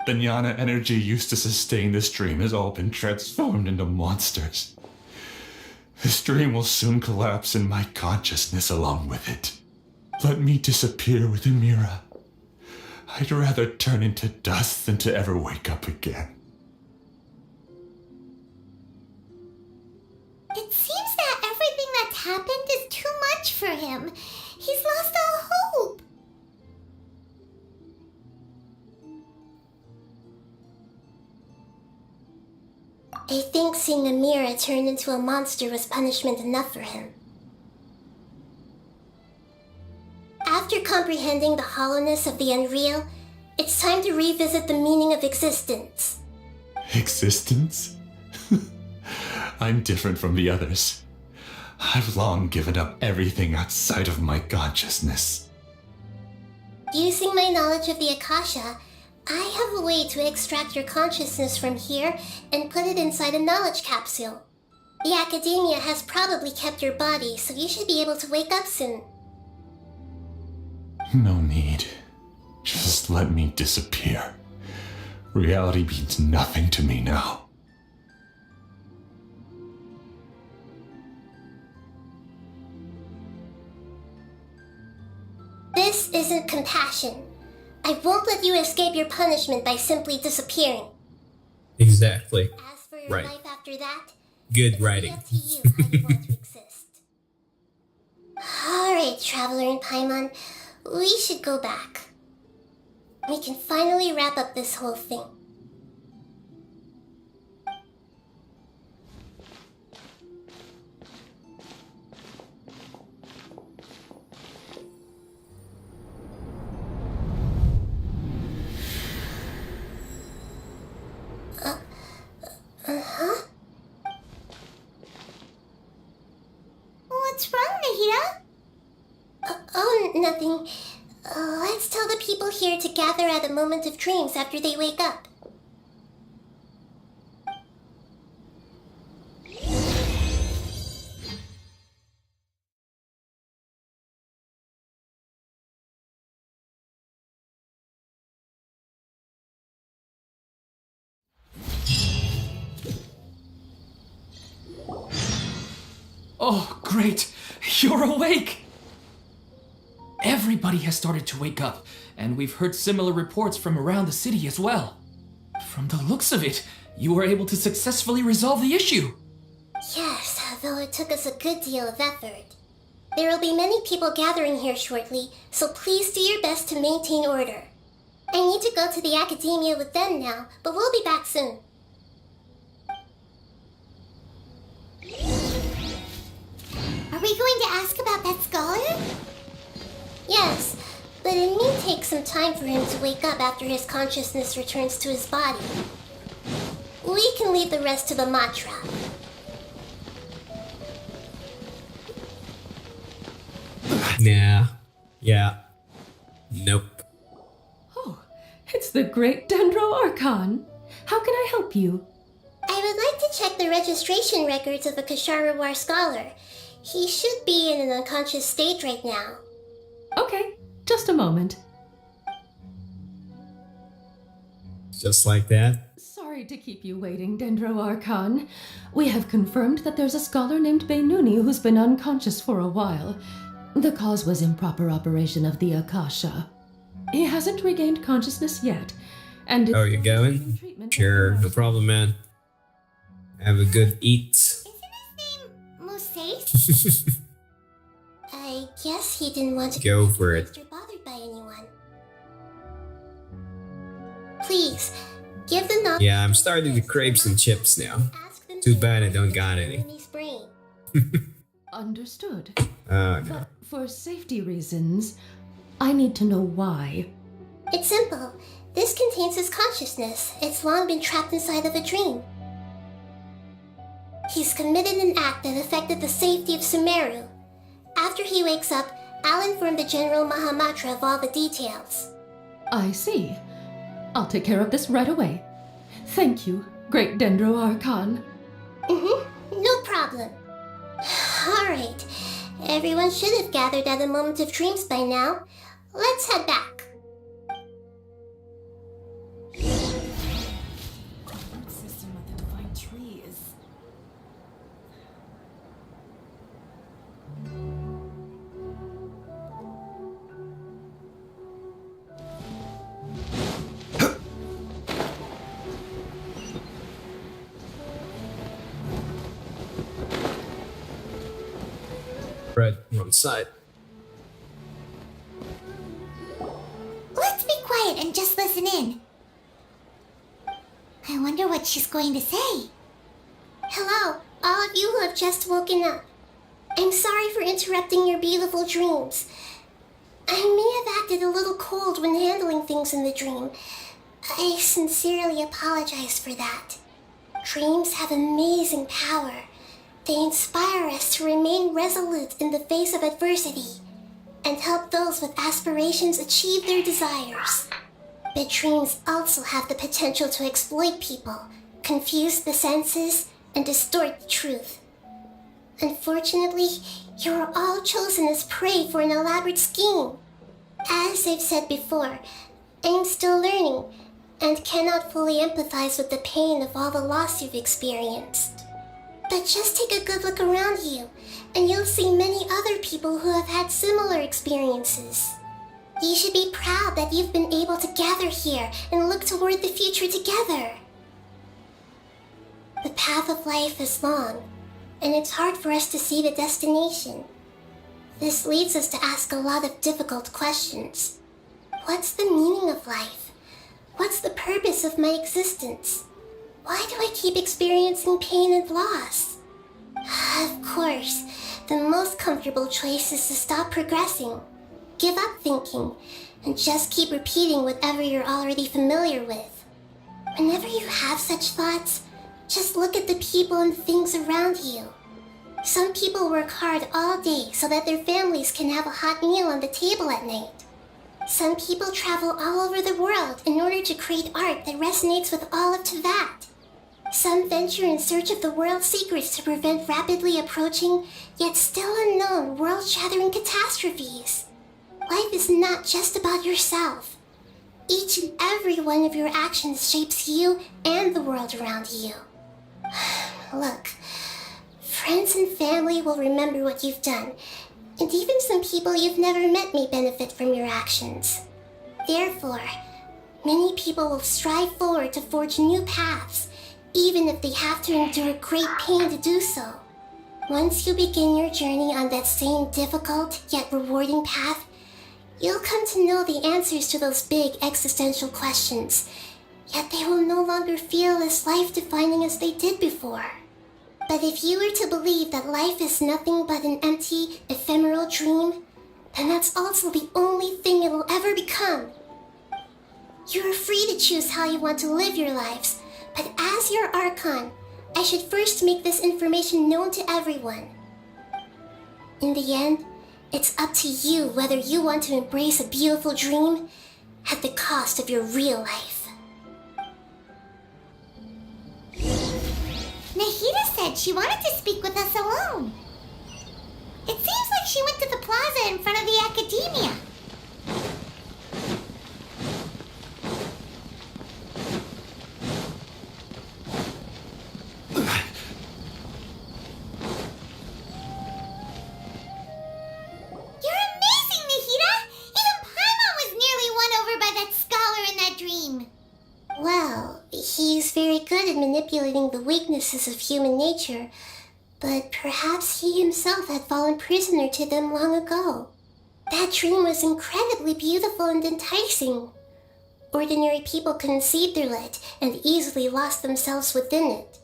The Jnana energy used to sustain this dream has all been transformed into monsters. This dream will soon collapse and my consciousness along with it. Let me disappear with Amira. I'd rather turn into dust than to ever wake up again. It seems that everything that's happened is too much for him. He's lost all hope. I think seeing Amira turn into a monster was punishment enough for him. After comprehending the hollowness of the unreal, it's time to revisit the meaning of existence. Existence? I'm different from the others. I've long given up everything outside of my consciousness. Using my knowledge of the Akasha, I have a way to extract your consciousness from here and put it inside a knowledge capsule. The Academia has probably kept your body, so you should be able to wake up soon. No need. Just let me disappear. Reality means nothing to me now. This isn't compassion. I won't let you escape your punishment by simply disappearing. Exactly. As for your Right. life after that, Good it'll be writing. up to you how you want to exist. Alright, Traveler and Paimon, we should go back. We can finally wrap up this whole thing. What's wrong, Nahida? Oh, nothing. Let's tell the people here to gather at a moment of dreams after they wake up. Oh, great! You're awake! Everybody has started to wake up, and we've heard similar reports from around the city as well. From the looks of it, you were able to successfully resolve the issue. Yes, though it took us a good deal of effort. There will be many people gathering here shortly, so please do your best to maintain order. I need to go to the academia with them now, but we'll be back soon. Are we going to ask about that scholar? Yes, but it may take some time for him to wake up after his consciousness returns to his body. We can leave the rest to the Matra. Nah. Yeah. Nope. Oh, it's the great Dendro Archon. How can I help you? I would like to check the registration records of a Kasharawar scholar. He should be in an unconscious state right now. Okay, just a moment. Just like that. Sorry to keep you waiting, Dendro Archon. We have confirmed that there's a scholar named Beinuni who's been unconscious for a while. The cause was improper operation of the Akasha. He hasn't regained consciousness yet, and... Oh, you going? Sure, no problem, man. Have a good eat. Isn't his name Musace? I guess he didn't want to Go be for it. or bothered by anyone. Please, give the knock. Yeah, I'm starting to crave some chips now. Too bad I don't got any. Understood. Oh, no. But for safety reasons, I need to know why. It's simple. This contains his consciousness. It's long been trapped inside of a dream. He's committed an act that affected the safety of Sumeru. After he wakes up, I'll inform the General Mahamatra of all the details. I see. I'll take care of this right away. Thank you, great Dendro Archon. No problem. Alright. Everyone should have gathered at a moment of dreams by now. Let's head back. System of the divine tree is... Right, wrong side. Let's be quiet and just listen in. I wonder what she's going to say. Hello, all of you who have just woken up. I'm sorry for interrupting your beautiful dreams. I may have acted a little cold when handling things in the dream. I sincerely apologize for that. Dreams have amazing power. They inspire us to remain resolute in the face of adversity and help those with aspirations achieve their desires. But dreams also have the potential to exploit people, confuse the senses, and distort the truth. Unfortunately, you are all chosen as prey for an elaborate scheme. As I've said before, I'm still learning, and cannot fully empathize with the pain of all the loss you've experienced. But just take a good look around you, and you'll see many other people who have had similar experiences. You should be proud that you've been able to gather here and look toward the future together. The path of life is long, and it's hard for us to see the destination. This leads us to ask a lot of difficult questions. What's the meaning of life? What's the purpose of my existence? Why do I keep experiencing pain and loss? Of course, the most comfortable choice is to stop progressing, give up thinking, and just keep repeating whatever you're already familiar with. Whenever you have such thoughts, just look at the people and things around you. Some people work hard all day so that their families can have a hot meal on the table at night. Some people travel all over the world in order to create art that resonates with all of Teyvat. Some venture in search of the world's secrets to prevent rapidly approaching, yet still unknown, world-shattering catastrophes. Life is not just about yourself. Each and every one of your actions shapes you and the world around you. Look, friends and family will remember what you've done, and even some people you've never met may benefit from your actions. Therefore, many people will strive forward to forge new paths, even if they have to endure great pain to do so. Once you begin your journey on that same difficult yet rewarding path, you'll come to know the answers to those big existential questions, yet they will no longer feel as life-defining as they did before. But if you were to believe that life is nothing but an empty, ephemeral dream, then that's also the only thing it will ever become. You are free to choose how you want to live your lives, but as your Archon, I should first make this information known to everyone. In the end, it's up to you whether you want to embrace a beautiful dream at the cost of your real life. Nahida said she wanted to speak with us alone. It seems like she went to the plaza in front of the academia. You're amazing, Nahida! Even Paimon was nearly won over by that scholar in that dream. Well, he's very good at manipulating the weaknesses of human nature, but perhaps he himself had fallen prisoner to them long ago. That dream was incredibly beautiful and enticing. Ordinary people couldn't see through it and easily lost themselves within it.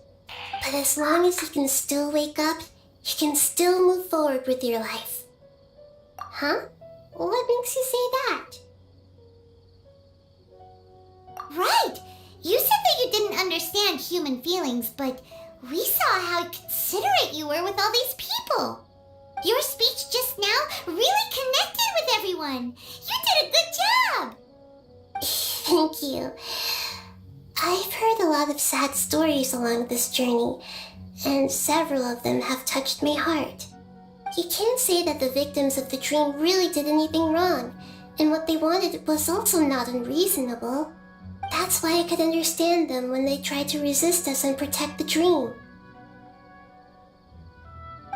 But as long as you can still wake up, you can still move forward with your life. Huh? What makes you say that? Right! You said that you didn't understand human feelings, but we saw how considerate you were with all these people. Your speech just now really connected with everyone. You did a good job. Thank you. I've heard a lot of sad stories along this journey, and several of them have touched my heart. You can't say that the victims of the dream really did anything wrong, and what they wanted was also not unreasonable. That's why I could understand them when they tried to resist us and protect the dream.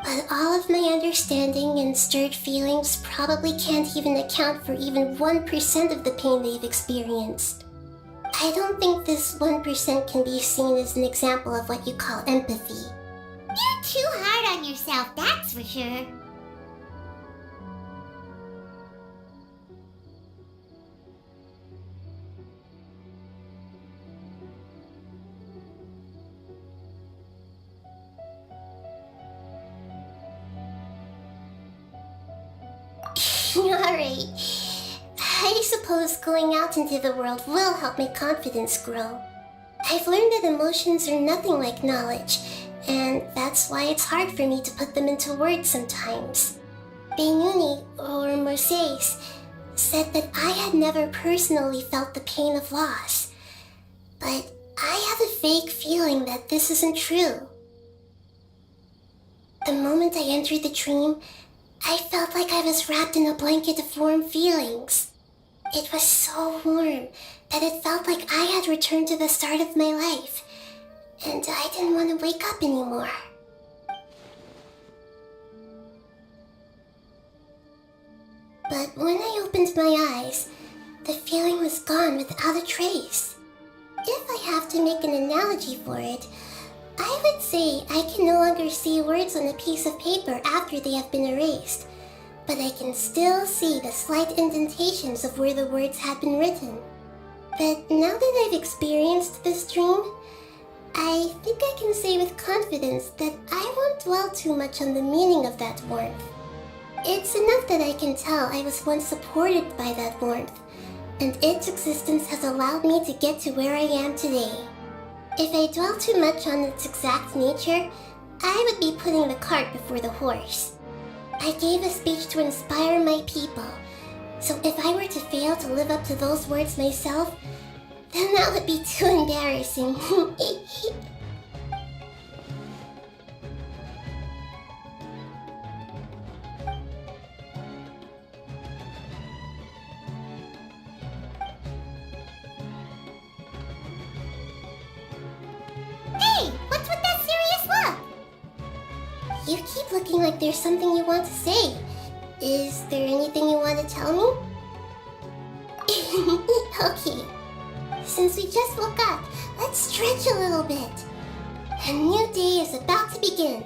But all of my understanding and stirred feelings probably can't even account for even 1% of the pain they've experienced. I don't think this 1% can be seen as an example of what you call empathy. You're too hard on yourself, that's for sure. Alright. I suppose going out into the world will help my confidence grow. I've learned that emotions are nothing like knowledge, and that's why it's hard for me to put them into words sometimes. Benuni, or Mercedes, said that I had never personally felt the pain of loss, but I have a vague feeling that this isn't true. The moment I entered the dream, I felt like I was wrapped in a blanket of warm feelings. It was so warm that it felt like I had returned to the start of my life, and I didn't want to wake up anymore. But when I opened my eyes, the feeling was gone without a trace. If I have to make an analogy for it, I would say I can no longer see words on a piece of paper after they have been erased, but I can still see the slight indentations of where the words had been written. But now that I've experienced this dream, I think I can say with confidence that I won't dwell too much on the meaning of that warmth. It's enough that I can tell I was once supported by that warmth, and its existence has allowed me to get to where I am today. If I dwell too much on its exact nature, I would be putting the cart before the horse. I gave a speech to inspire my people, so if I were to fail to live up to those words myself, then that would be too embarrassing. Hey, what's with that serious look? You keep looking like there's something you want to say. Is there anything you want to tell me? Okay. Since we just woke up, let's stretch a little bit. A new day is about to begin.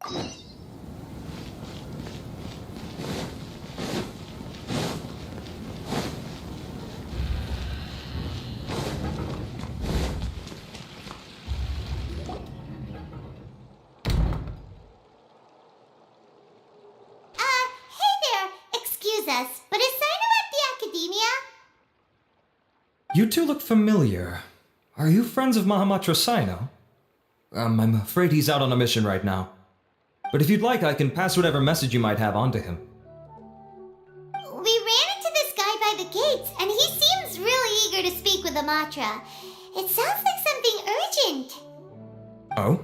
Hey there! Excuse us, but is Sino at the Academia? You two look familiar. Are you friends of Mahamatra Sino? I'm afraid he's out on a mission right now. But if you'd like, I can pass whatever message you might have on to him. We ran into this guy by the gates, and he seems really eager to speak with Amatra. It sounds like something urgent. Oh?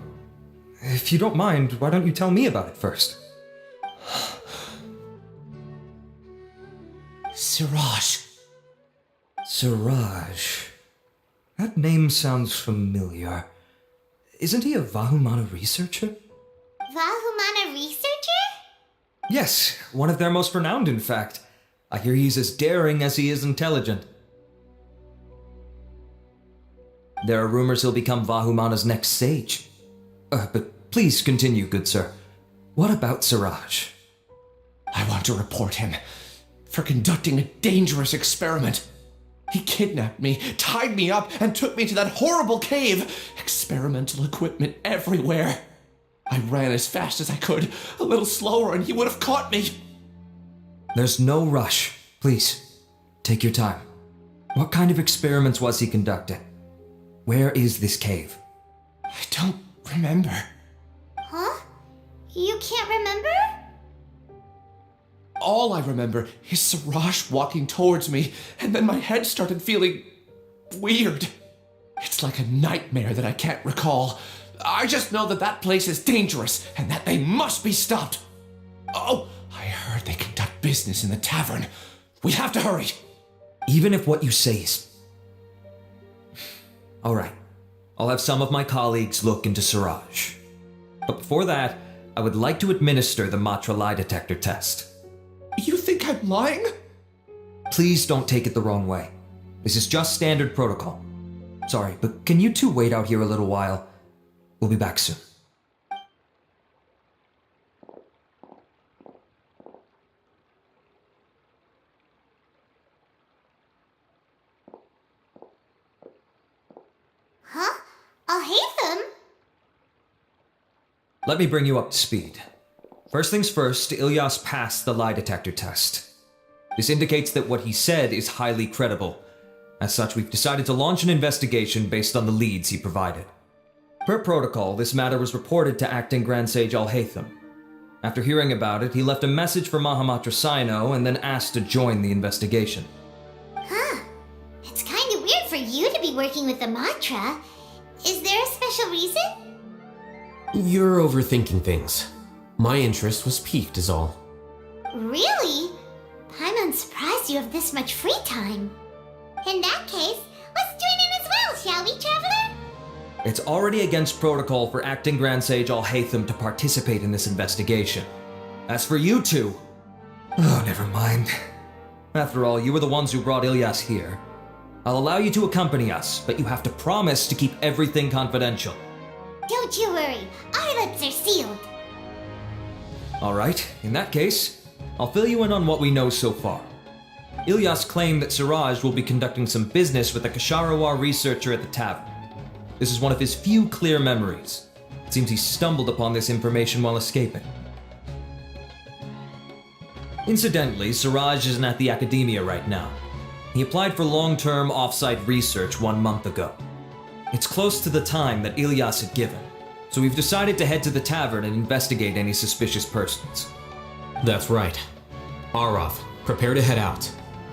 If you don't mind, why don't you tell me about it first? Siraj. Siraj. That name sounds familiar. Isn't he a Vahumana researcher? Vahumana researcher? Yes, one of their most renowned, in fact. I hear he's as daring as he is intelligent. There are rumors he'll become Vahumana's next sage. But please continue, good sir. What about Siraj? I want to report him for conducting a dangerous experiment. He kidnapped me, tied me up, and took me to that horrible cave. Experimental equipment everywhere. I ran as fast as I could, a little slower, and he would have caught me. There's no rush. Please, take your time. What kind of experiments was he conducting? Where is this cave? I don't remember. Huh? You can't remember? All I remember is Siraj walking towards me, and then my head started feeling weird. It's like a nightmare that I can't recall. I just know that that place is dangerous, and that they must be stopped. Oh, I heard they conduct business in the tavern. We have to hurry. Even if what you say is... All right. I'll have some of my colleagues look into Siraj. But before that, I would like to administer the Matra lie detector test. You think I'm lying? Please don't take it the wrong way. This is just standard protocol. Sorry, but can you two wait out here a little while? We'll be back soon. Huh? I'll hate them. Let me bring you up to speed. First things first, Ilyas passed the lie detector test. This indicates that what he said is highly credible. As such, we've decided to launch an investigation based on the leads he provided. Per protocol, this matter was reported to Acting Grand Sage Al-Haytham. After hearing about it, he left a message for Mahamatra Sino and then asked to join the investigation. Huh. It's kind of weird for you to be working with the Matra. Is there a special reason? You're overthinking things. My interest was piqued is all. Really? I'm unsurprised you have this much free time. In that case, let's join in as well, shall we, Traveler? It's already against protocol for Acting Grand Sage Al-Haytham to participate in this investigation. As for you two... Oh, never mind. After all, you were the ones who brought Ilyas here. I'll allow you to accompany us, but you have to promise to keep everything confidential. Don't you worry, our lips are sealed. Alright, in that case, I'll fill you in on what we know so far. Ilyas claimed that Siraj will be conducting some business with a Kasharawar researcher at the tavern. This is one of his few clear memories. It seems he stumbled upon this information while escaping. Incidentally, Siraj isn't at the Academia right now. He applied for long-term off-site research 1 month ago. It's close to the time that Ilyas had given, so we've decided to head to the tavern and investigate any suspicious persons. That's right. Arav, prepare to head out.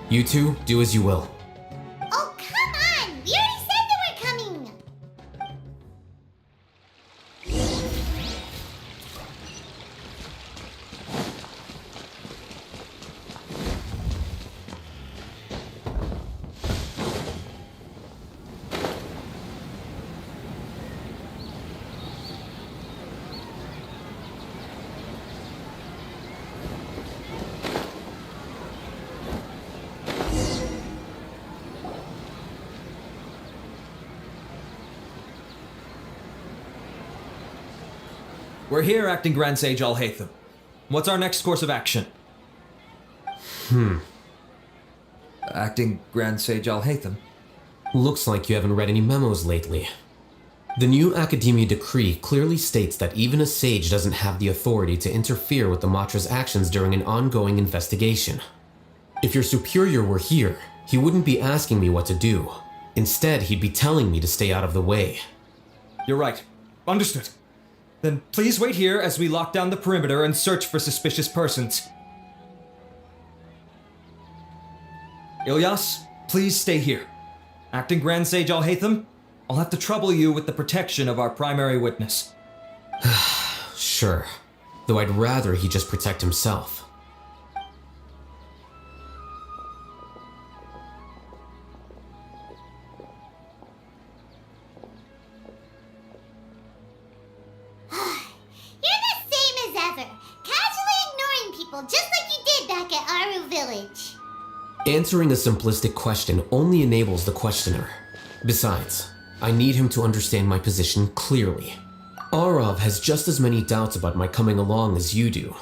You two, do as you will. Oh, come on! We already said that we're coming! We're here, Acting Grand Sage Alhaitham. What's our next course of action? Acting Grand Sage Alhaitham? Looks like you haven't read any memos lately. The new Academia decree clearly states that even a sage doesn't have the authority to interfere with the Matra's actions during an ongoing investigation. If your superior were here, he wouldn't be asking me what to do. Instead, he'd be telling me to stay out of the way. You're right. Understood. Then please wait here as we lock down the perimeter and search for suspicious persons. Ilyas, please stay here. Acting Grand Sage Alhaitham, I'll have to trouble you with the protection of our primary witness. Sure, though I'd rather he just protect himself. You're the same as ever, casually ignoring people just like you did back at Aru Village. Answering a simplistic question only enables the questioner. Besides, I need him to understand my position clearly. Arav has just as many doubts about my coming along as you do.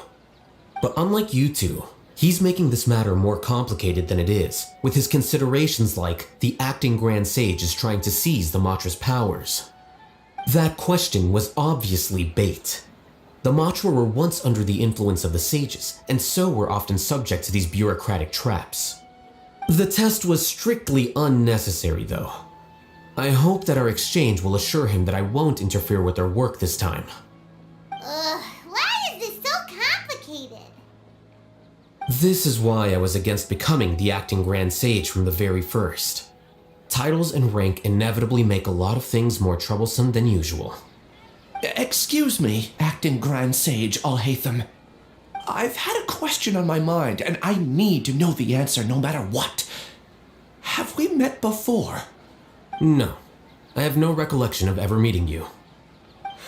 But unlike you two, he's making this matter more complicated than it is, with his considerations like the acting Grand Sage is trying to seize the Matra's powers. That question was obviously bait. The Matra were once under the influence of the sages, and so were often subject to these bureaucratic traps. The test was strictly unnecessary, though. I hope that our exchange will assure him that I won't interfere with their work this time. Why is this so complicated? This is why I was against becoming the acting Grand Sage from the very first. Titles and rank inevitably make a lot of things more troublesome than usual. Excuse me, Acting Grand Sage Alhaitham. I've had a question on my mind, and I need to know the answer no matter what. Have we met before? No. I have no recollection of ever meeting you.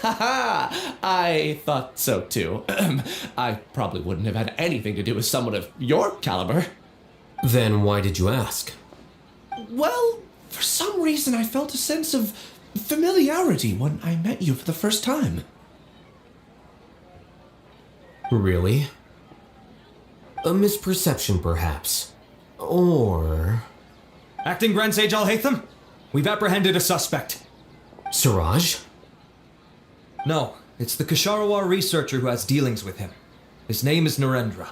Haha, I thought so too. I probably wouldn't have had anything to do with someone of your caliber. Then why did you ask? Well, for some reason I felt a sense of familiarity when I met you for the first time. Really? A misperception, perhaps. Or... Acting Grand Sage Alhaitham, we've apprehended a suspect. Siraj? No, it's the Kasharawar researcher who has dealings with him. His name is Narendra.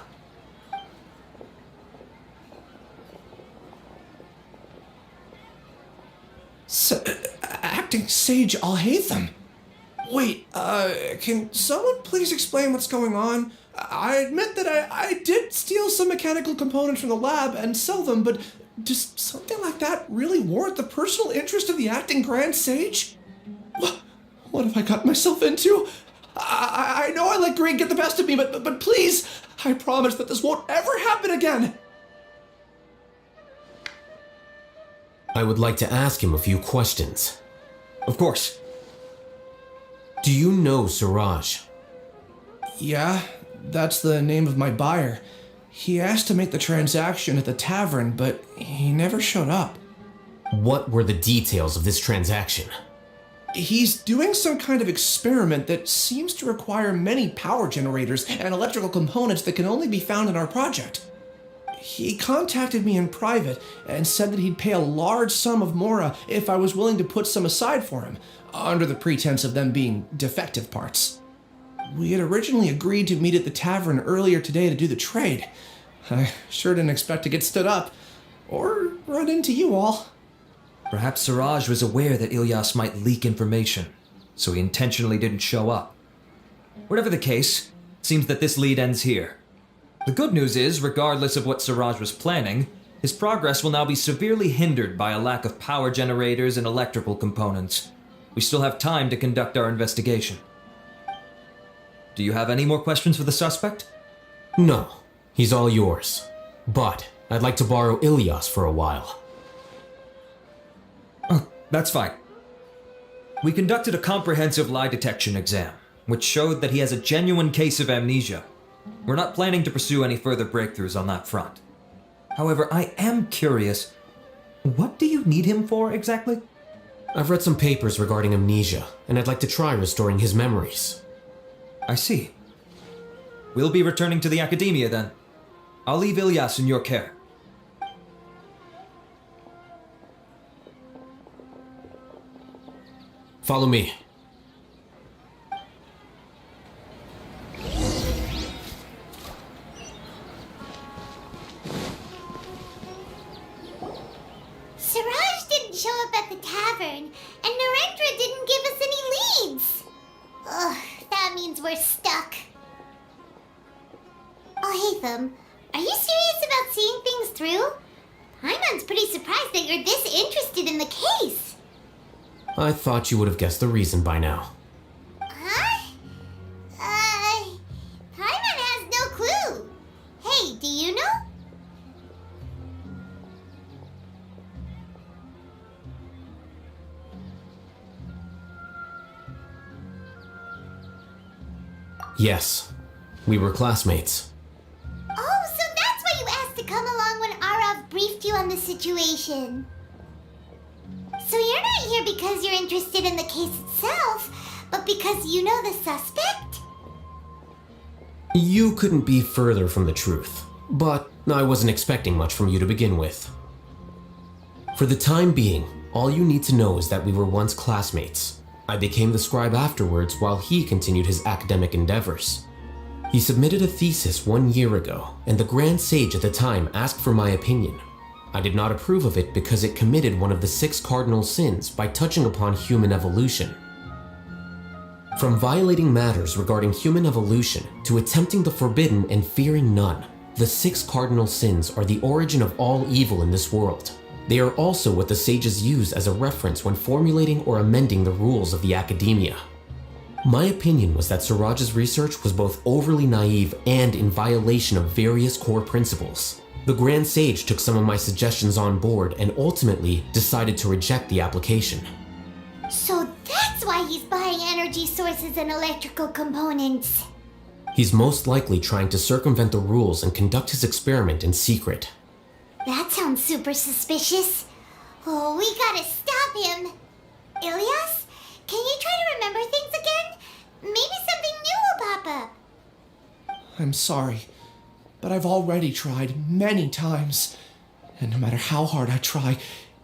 Acting Sage Alhaitham? Wait, can someone please explain what's going on? I admit that I did steal some mechanical components from the lab and sell them, but does something like that really warrant the personal interest of the Acting Grand Sage? What have I got myself into? I know I let greed get the best of me, but please, I promise that this won't ever happen again. I would like to ask him a few questions. Of course. Do you know Siraj? Yeah, that's the name of my buyer. He asked to make the transaction at the tavern, but he never showed up. What were the details of this transaction? He's doing some kind of experiment that seems to require many power generators and electrical components that can only be found in our project. He contacted me in private and said that he'd pay a large sum of Mora if I was willing to put some aside for him, under the pretense of them being defective parts. We had originally agreed to meet at the tavern earlier today to do the trade. I sure didn't expect to get stood up, or run into you all. Perhaps Siraj was aware that Ilyas might leak information, so he intentionally didn't show up. Whatever the case, it seems that this lead ends here. The good news is, regardless of what Siraj was planning, his progress will now be severely hindered by a lack of power generators and electrical components. We still have time to conduct our investigation. Do you have any more questions for the suspect? No, he's all yours. But I'd like to borrow Ilyas for a while. Oh, that's fine. We conducted a comprehensive lie detection exam, which showed that he has a genuine case of amnesia. We're not planning to pursue any further breakthroughs on that front. However, I am curious, what do you need him for exactly? I've read some papers regarding amnesia, and I'd like to try restoring his memories. I see. We'll be returning to the academia then. I'll leave Ilyas in your care. Follow me. Siraj didn't show up at the tavern, and Narendra didn't give us any leads. Ugh, that means we're stuck. Oh, Hatham, are you serious about seeing things through? Paimon's pretty surprised that you're this interested in the case. I thought you would have guessed the reason by now. Huh? Paimon has no clue. Hey, do you know? Yes, we were classmates. Oh, so that's why you asked to come along when Arav briefed you on the situation. So you're not here because you're interested in the case itself, but because you know the suspect? You couldn't be further from the truth, but I wasn't expecting much from you to begin with. For the time being, all you need to know is that we were once classmates. I became the scribe afterwards while he continued his academic endeavors. He submitted a thesis 1 year ago, and the Grand Sage at the time asked for my opinion. I did not approve of it because it committed one of the 6 cardinal sins by touching upon human evolution. From violating matters regarding human evolution to attempting the forbidden and fearing none, the 6 cardinal sins are the origin of all evil in this world. They are also what the sages use as a reference when formulating or amending the rules of the academia. My opinion was that Siraj's research was both overly naive and in violation of various core principles. The Grand Sage took some of my suggestions on board and ultimately decided to reject the application. So that's why he's buying energy sources and electrical components. He's most likely trying to circumvent the rules and conduct his experiment in secret. That sounds super suspicious. Oh, we gotta stop him. Ilyas, can you try to remember things again? Maybe something new will pop up. I'm sorry, but I've already tried many times. And no matter how hard I try,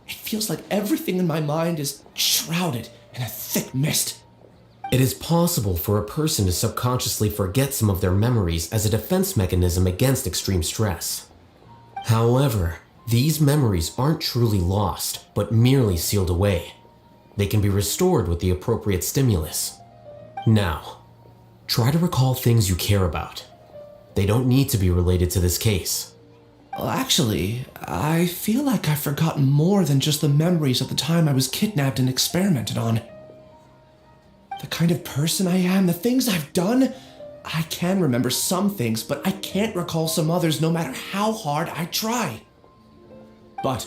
it feels like everything in my mind is shrouded in a thick mist. It is possible for a person to subconsciously forget some of their memories as a defense mechanism against extreme stress. However, these memories aren't truly lost, but merely sealed away. They can be restored with the appropriate stimulus. Now, try to recall things you care about. They don't need to be related to this case. Well, actually, I feel like I've forgotten more than just the memories of the time I was kidnapped and experimented on. The kind of person I am, the things I've done, I can remember some things, but I can't recall some others no matter how hard I try. But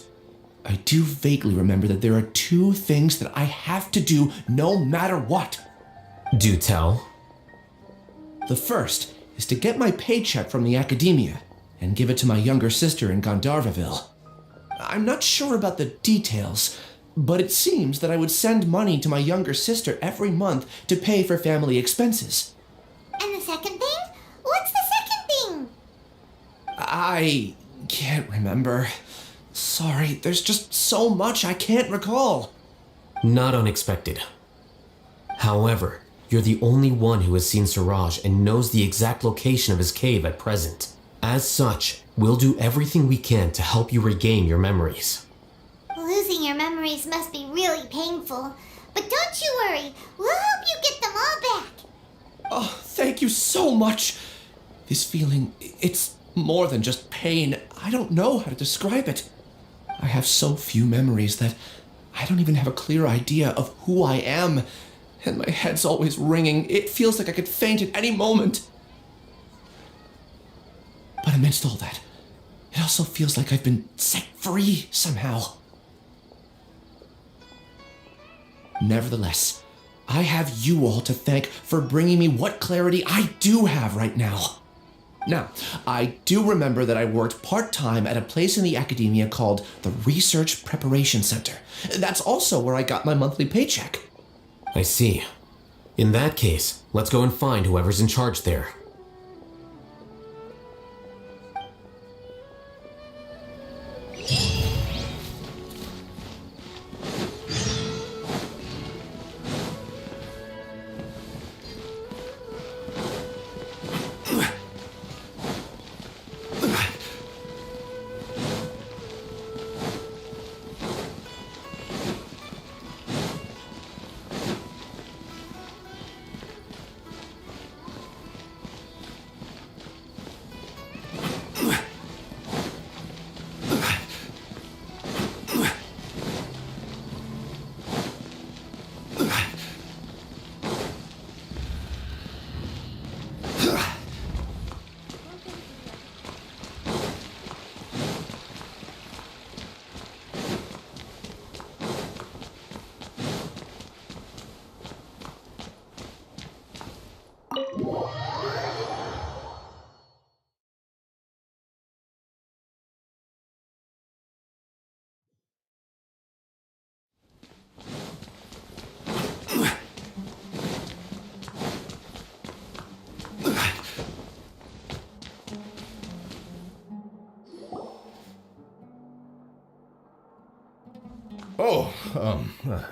I do vaguely remember that there are 2 things that I have to do no matter what. Do tell. The first is to get my paycheck from the academia and give it to my younger sister in Gandharvaville. I'm not sure about the details, but it seems that I would send money to my younger sister every month to pay for family expenses. And the second thing? What's the second thing? I can't remember. Sorry, there's just so much I can't recall. Not unexpected. However, you're the only one who has seen Siraj and knows the exact location of his cave at present. As such, we'll do everything we can to help you regain your memories. Losing your memories must be really painful. But don't you worry, we'll help you get them all back. Oh, thank you so much. This feeling, it's more than just pain. I don't know how to describe it. I have so few memories that I don't even have a clear idea of who I am. And my head's always ringing. It feels like I could faint at any moment. But amidst all that, it also feels like I've been set free somehow. Nevertheless, I have you all to thank for bringing me what clarity I do have right now. Now, I do remember that I worked part-time at a place in the academia called the Research Preparation Center. That's also where I got my monthly paycheck. I see. In that case, let's go and find whoever's in charge there.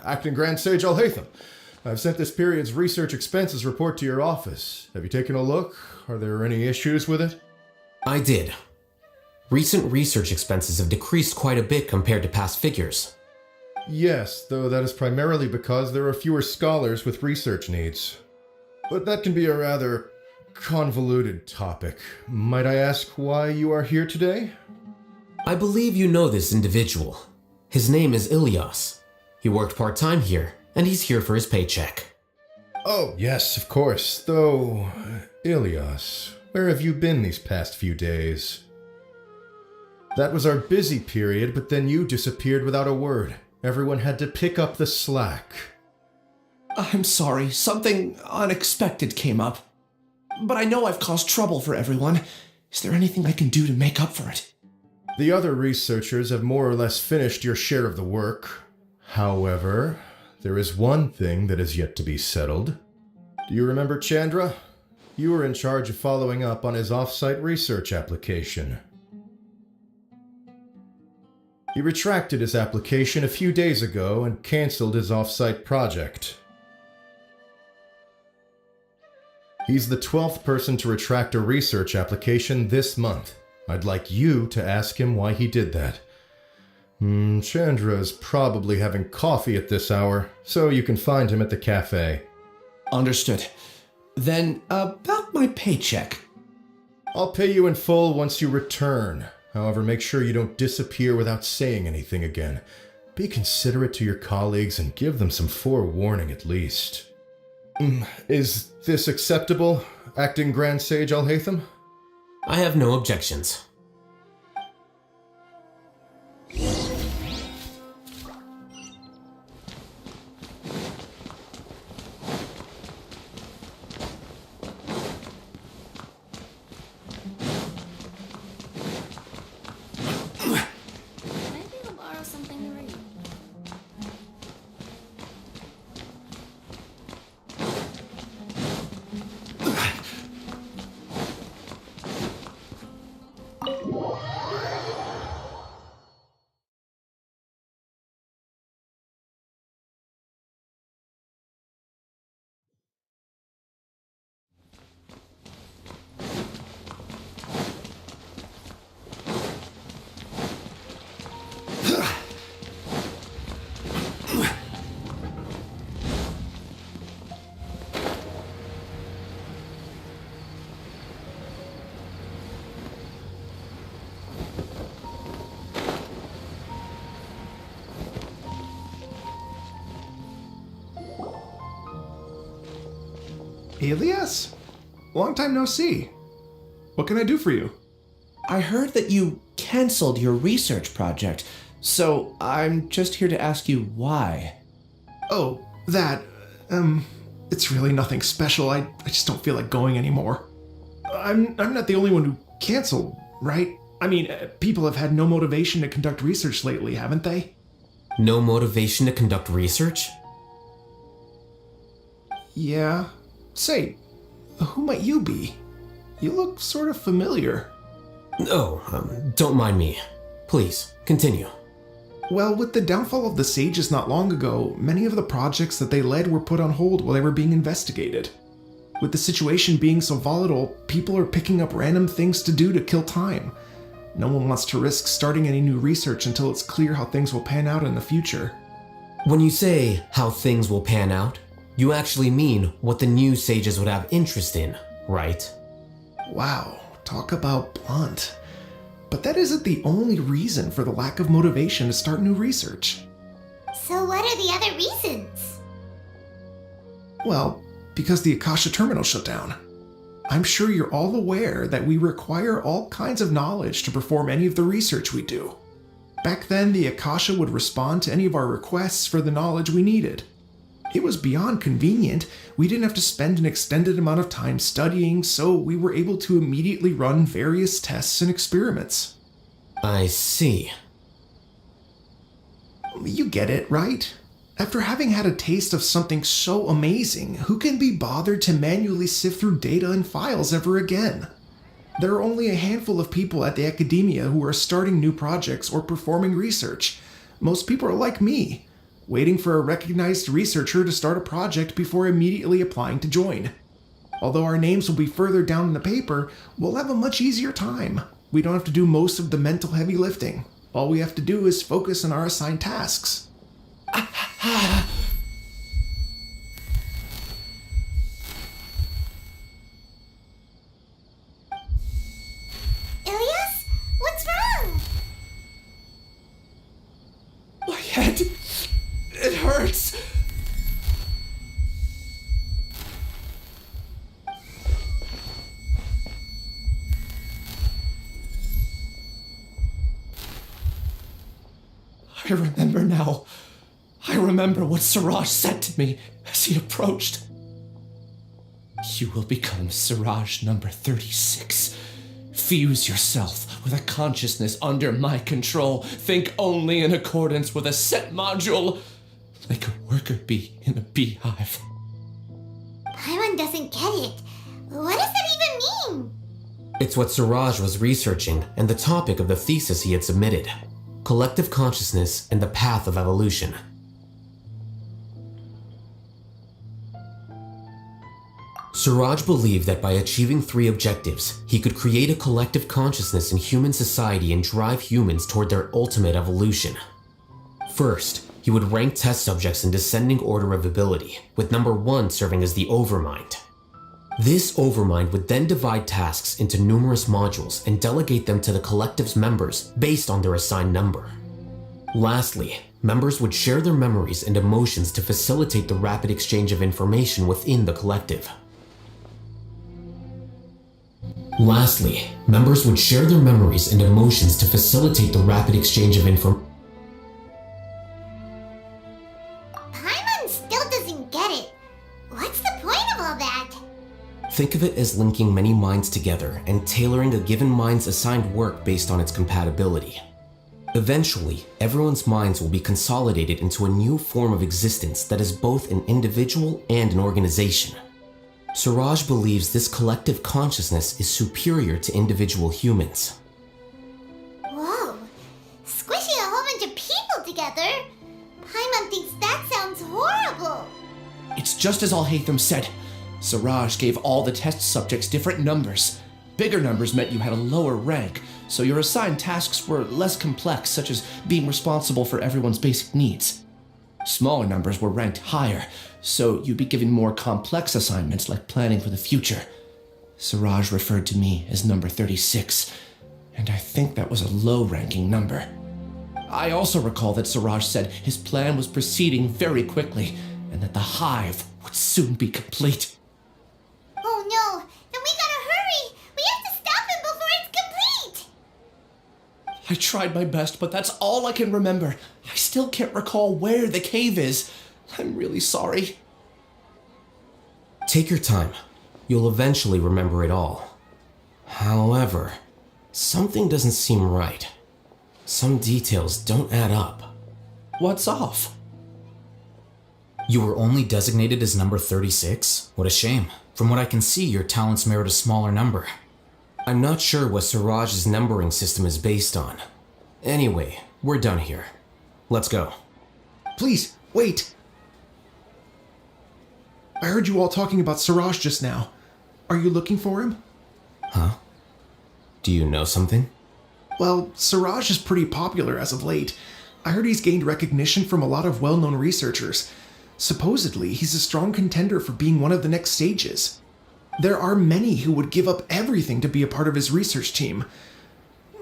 Acting Grand Sage Alhaitham. I've sent this period's research expenses report to your office. Have you taken a look? Are there any issues with it? I did. Recent research expenses have decreased quite a bit compared to past figures. Yes, though that is primarily because there are fewer scholars with research needs. But that can be a rather convoluted topic. Might I ask why you are here today? I believe you know this individual. His name is Ilias. He worked part-time here, and he's here for his paycheck. Oh, yes, of course. Though, Ilias, where have you been these past few days? That was our busy period, but then you disappeared without a word. Everyone had to pick up the slack. I'm sorry, something unexpected came up. But I know I've caused trouble for everyone. Is there anything I can do to make up for it? The other researchers have more or less finished your share of the work. However, there is one thing that is yet to be settled. Do you remember Chandra? You were in charge of following up on his off-site research application. He retracted his application a few days ago and canceled his off-site project. He's the 12th person to retract a research application this month. I'd like you to ask him why he did that. Chandra is probably having coffee at this hour, so you can find him at the cafe. Understood. Then, about my paycheck. I'll pay you in full once you return. However, make sure you don't disappear without saying anything again. Be considerate to your colleagues and give them some forewarning at least. Is this acceptable, Acting Grand Sage Alhaitham? I have no objections. Ilias? Long time no see. What can I do for you? I heard that you canceled your research project, so I'm just here to ask you why. Oh, that, it's really nothing special. I just don't feel like going anymore. I'm not the only one who canceled, right? I mean, people have had no motivation to conduct research lately, haven't they? No motivation to conduct research? Yeah? Say, who might you be? You look sort of familiar. Oh, don't mind me. Please, continue. Well, with the downfall of the Sages not long ago, many of the projects that they led were put on hold while they were being investigated. With the situation being so volatile, people are picking up random things to do to kill time. No one wants to risk starting any new research until it's clear how things will pan out in the future. When you say how things will pan out, you actually mean what the new Sages would have interest in, right? Wow, talk about blunt. But that isn't the only reason for the lack of motivation to start new research. So what are the other reasons? Well, because the Akasha terminal shut down. I'm sure you're all aware that we require all kinds of knowledge to perform any of the research we do. Back then, the Akasha would respond to any of our requests for the knowledge we needed. It was beyond convenient. We didn't have to spend an extended amount of time studying, so we were able to immediately run various tests and experiments. I see. You get it, right? After having had a taste of something so amazing, who can be bothered to manually sift through data and files ever again? There are only a handful of people at the academia who are starting new projects or performing research. Most people are like me, waiting for a recognized researcher to start a project before immediately applying to join. Although our names will be further down in the paper, we'll have a much easier time. We don't have to do most of the mental heavy lifting. All we have to do is focus on our assigned tasks. Ilias? What's wrong? My head, it hurts. I remember now. I remember what Siraj said to me as he approached. You will become Siraj number 36. Fuse yourself with a consciousness under my control. Think only in accordance with a set module, like a worker bee in a beehive. Paimon doesn't get it. What does that even mean? It's what Siraj was researching and the topic of the thesis he had submitted. Collective consciousness and the path of evolution. Siraj believed that by achieving 3 objectives, he could create a collective consciousness in human society and drive humans toward their ultimate evolution. First, he would rank test subjects in descending order of ability, with number 1 serving as the Overmind. This Overmind would then divide tasks into numerous modules and delegate them to the collective's members based on their assigned number. Lastly, members would share their memories and emotions to facilitate the rapid exchange of information within the collective. Paimon's still doesn't get it. What's the point of all that? Think of it as linking many minds together and tailoring a given mind's assigned work based on its compatibility. Eventually, everyone's minds will be consolidated into a new form of existence that is both an individual and an organization. Siraj believes this collective consciousness is superior to individual humans. Whoa, squishing a whole bunch of people together? Paimon thinks that sounds horrible. It's just as Al-Haytham said. Siraj gave all the test subjects different numbers. Bigger numbers meant you had a lower rank, so your assigned tasks were less complex, such as being responsible for everyone's basic needs. Smaller numbers were ranked higher, so you'd be given more complex assignments like planning for the future. Siraj referred to me as number 36, and I think that was a low-ranking number. I also recall that Siraj said his plan was proceeding very quickly, and that the hive would soon be complete. Oh no, then we gotta hurry! We have to stop him before it's complete! I tried my best, but that's all I can remember. I still can't recall where the cave is. I'm really sorry. Take your time. You'll eventually remember it all. However, something doesn't seem right. Some details don't add up. What's off? You were only designated as number 36? What a shame. From what I can see, your talents merit a smaller number. I'm not sure what Suraj's numbering system is based on. Anyway, we're done here. Let's go. Please, wait! I heard you all talking about Suraj just now. Are you looking for him? Huh? Do you know something? Well, Suraj is pretty popular as of late. I heard he's gained recognition from a lot of well-known researchers. Supposedly, he's a strong contender for being one of the next sages. There are many who would give up everything to be a part of his research team.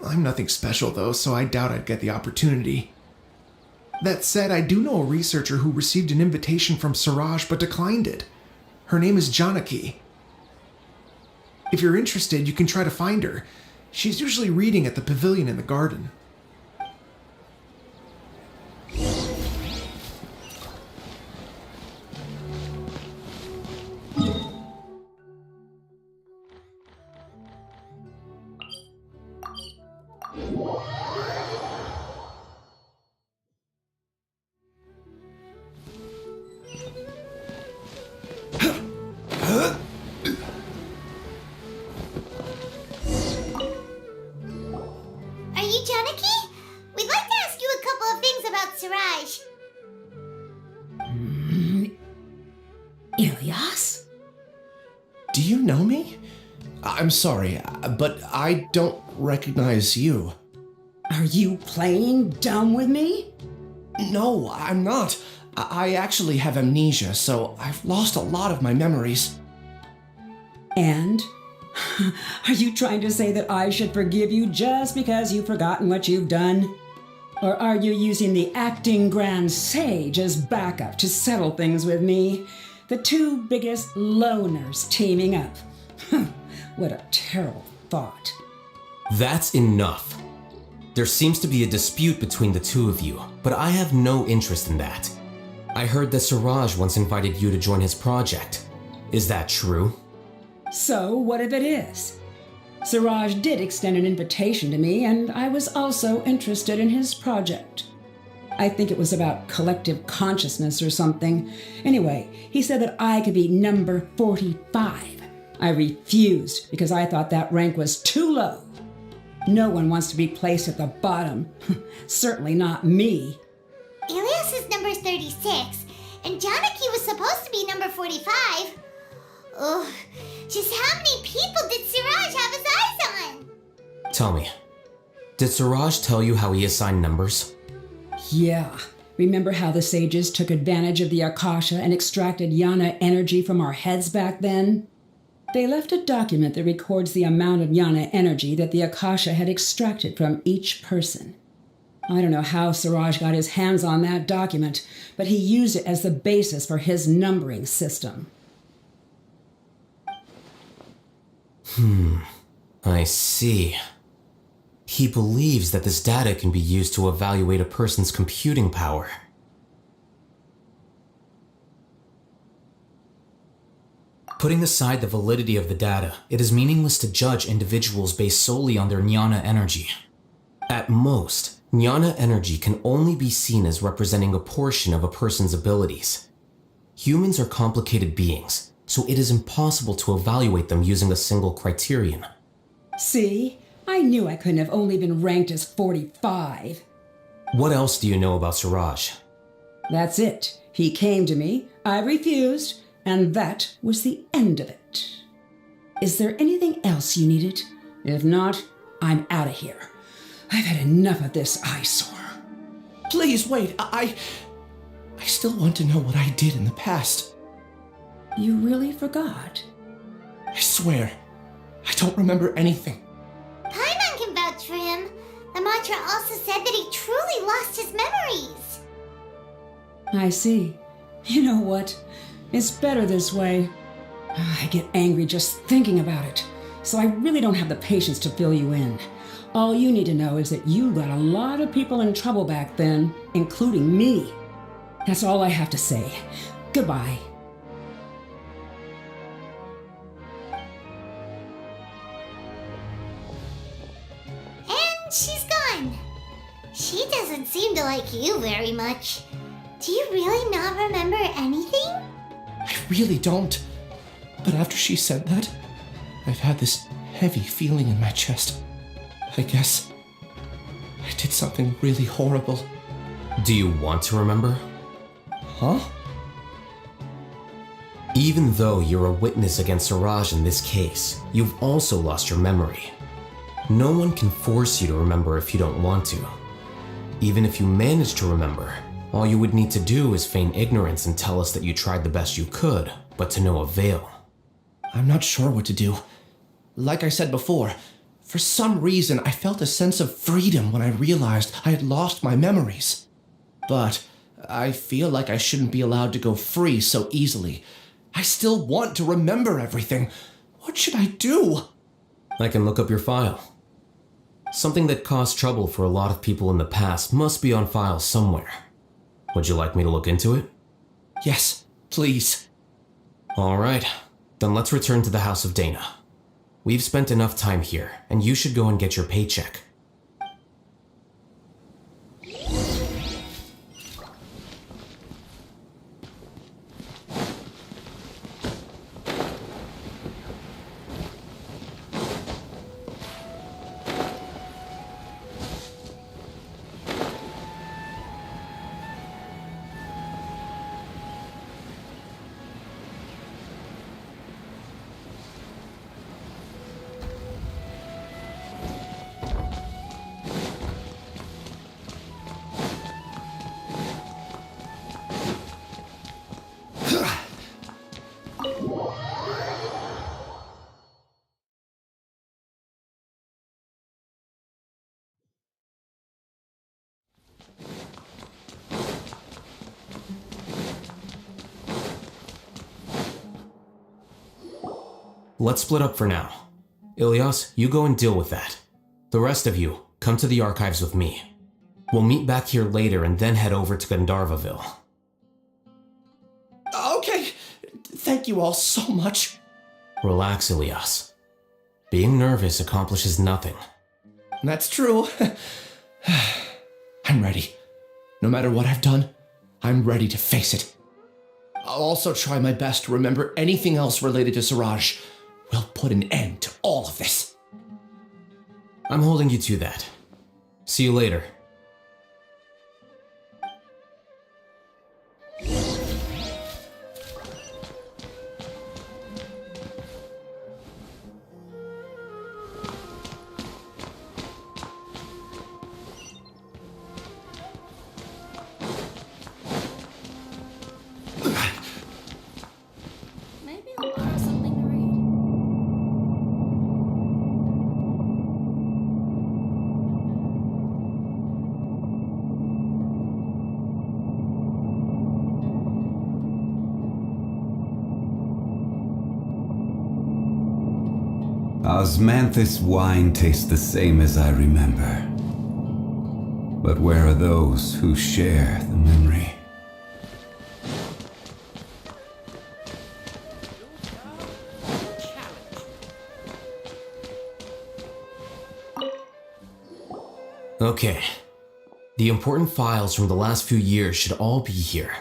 I'm nothing special though, so I doubt I'd get the opportunity. That said, I do know a researcher who received an invitation from Suraj but declined it. Her name is Janaki. If you're interested, you can try to find her. She's usually reading at the pavilion in the garden. Are you Janaki? We'd like to ask you a couple of things about Suraj. Ilyas? Do you know me? I'm sorry, but I don't recognize you. Are you playing dumb with me? No, I'm not. I actually have amnesia, so I've lost a lot of my memories. And? Are you trying to say that I should forgive you just because you've forgotten what you've done? Or are you using the acting grand sage as backup to settle things with me? The two biggest loners teaming up. What a terrible thought. That's enough. There seems to be a dispute between the two of you, but I have no interest in that. I heard that Suraj once invited you to join his project. Is that true? So, what if it is? Suraj did extend an invitation to me, and I was also interested in his project. I think it was about collective consciousness or something. Anyway, he said that I could be number 45. I refused because I thought that rank was too low. No one wants to be placed at the bottom. Certainly not me. Ilyas is number 36, and Janaki was supposed to be number 45. Ugh, just how many people did Suraj have his eyes on? Tell me, did Suraj tell you how he assigned numbers? Yeah. Remember how the sages took advantage of the Akasha and extracted Yana energy from our heads back then? They left a document that records the amount of Yana energy that the Akasha had extracted from each person. I don't know how Suraj got his hands on that document, but he used it as the basis for his numbering system. I see. He believes that this data can be used to evaluate a person's computing power. Putting aside the validity of the data, it is meaningless to judge individuals based solely on their jnana energy. At most, jnana energy can only be seen as representing a portion of a person's abilities. Humans are complicated beings, so it is impossible to evaluate them using a single criterion. See? I knew I couldn't have only been ranked as 45. What else do you know about Suraj? That's it. He came to me, I refused, and that was the end of it. Is there anything else you needed? If not, I'm out of here. I've had enough of this eyesore. Please wait, I still want to know what I did in the past. You really forgot? I swear, I don't remember anything. Paimon can vouch for him. The mantra also said that he truly lost his memories. I see. You know what? It's better this way. I get angry just thinking about it, so I really don't have the patience to fill you in. All you need to know is that you got a lot of people in trouble back then, including me. That's all I have to say. Goodbye. And she's gone. She doesn't seem to like you very much. Do you really not remember anything? I really don't. But after she said that, I've had this heavy feeling in my chest. I guess I did something really horrible. Do you want to remember? Huh? Even though you're a witness against Siraj in this case, you've also lost your memory. No one can force you to remember if you don't want to. Even if you manage to remember, all you would need to do is feign ignorance and tell us that you tried the best you could, but to no avail. I'm not sure what to do. Like I said before, for some reason I felt a sense of freedom when I realized I had lost my memories. But I feel like I shouldn't be allowed to go free so easily. I still want to remember everything. What should I do? I can look up your file. Something that caused trouble for a lot of people in the past must be on file somewhere. Would you like me to look into it? Yes, please. All right, then let's return to the House of Dana. We've spent enough time here, and you should go and get your paycheck. Let's split up for now. Ilyas, you go and deal with that. The rest of you, come to the archives with me. We'll meet back here later and then head over to Gandharvaville. Okay, thank you all so much. Relax, Ilyas. Being nervous accomplishes nothing. That's true. I'm ready. No matter what I've done, I'm ready to face it. I'll also try my best to remember anything else related to Siraj. We'll put an end to all of this. I'm holding you to that. See you later. Osmanthus wine tastes the same as I remember. But where are those who share the memory? Okay. The important files from the last few years should all be here.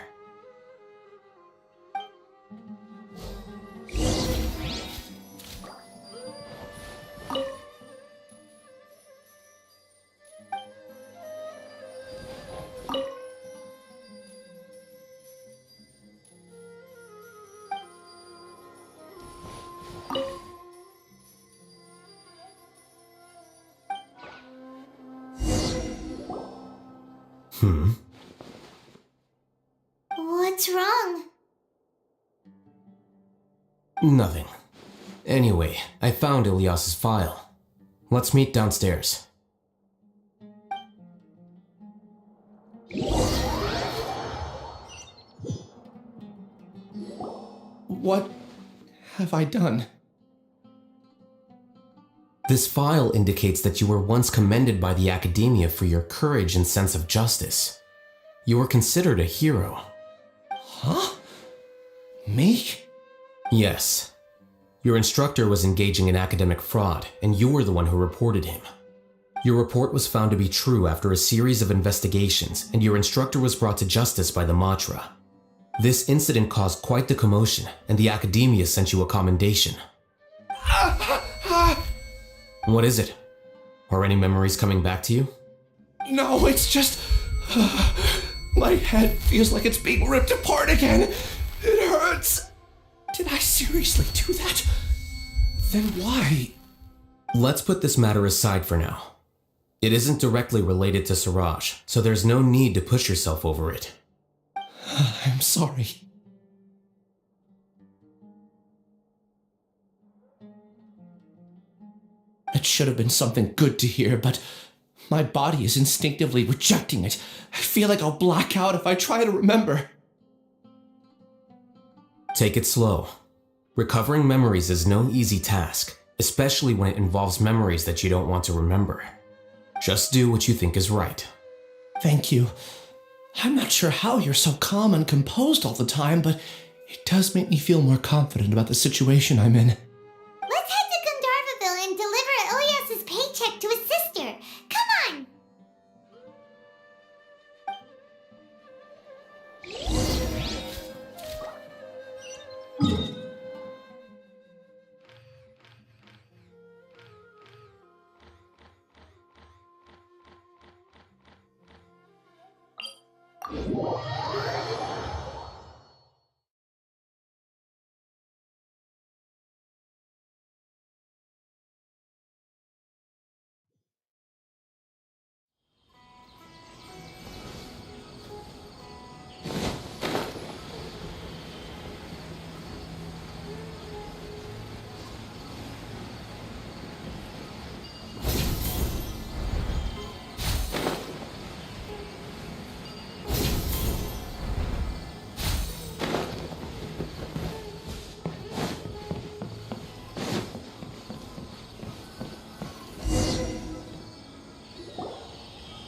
What's wrong? Nothing. Anyway, I found Ilyas's file. Let's meet downstairs. What have I done? This file indicates that you were once commended by the academia for your courage and sense of justice. You were considered a hero. Huh? Me? Yes. Your instructor was engaging in academic fraud, and you were the one who reported him. Your report was found to be true after a series of investigations, and your instructor was brought to justice by the Matra. This incident caused quite the commotion, and the Academia sent you a commendation. What is it? Are any memories coming back to you? No, it's just... my head feels like it's being ripped apart again. It hurts. Did I seriously do that? Then why? Let's put this matter aside for now. It isn't directly related to Siraj, so there's no need to push yourself over it. I'm sorry. It should have been something good to hear, but my body is instinctively rejecting it. I feel like I'll black out if I try to remember. Take it slow. Recovering memories is no easy task, especially when it involves memories that you don't want to remember. Just do what you think is right. Thank you. I'm not sure how you're so calm and composed all the time, but it does make me feel more confident about the situation I'm in. Let's head to Gandharvaville and deliver Ilyas's paycheck to his sister. Come on!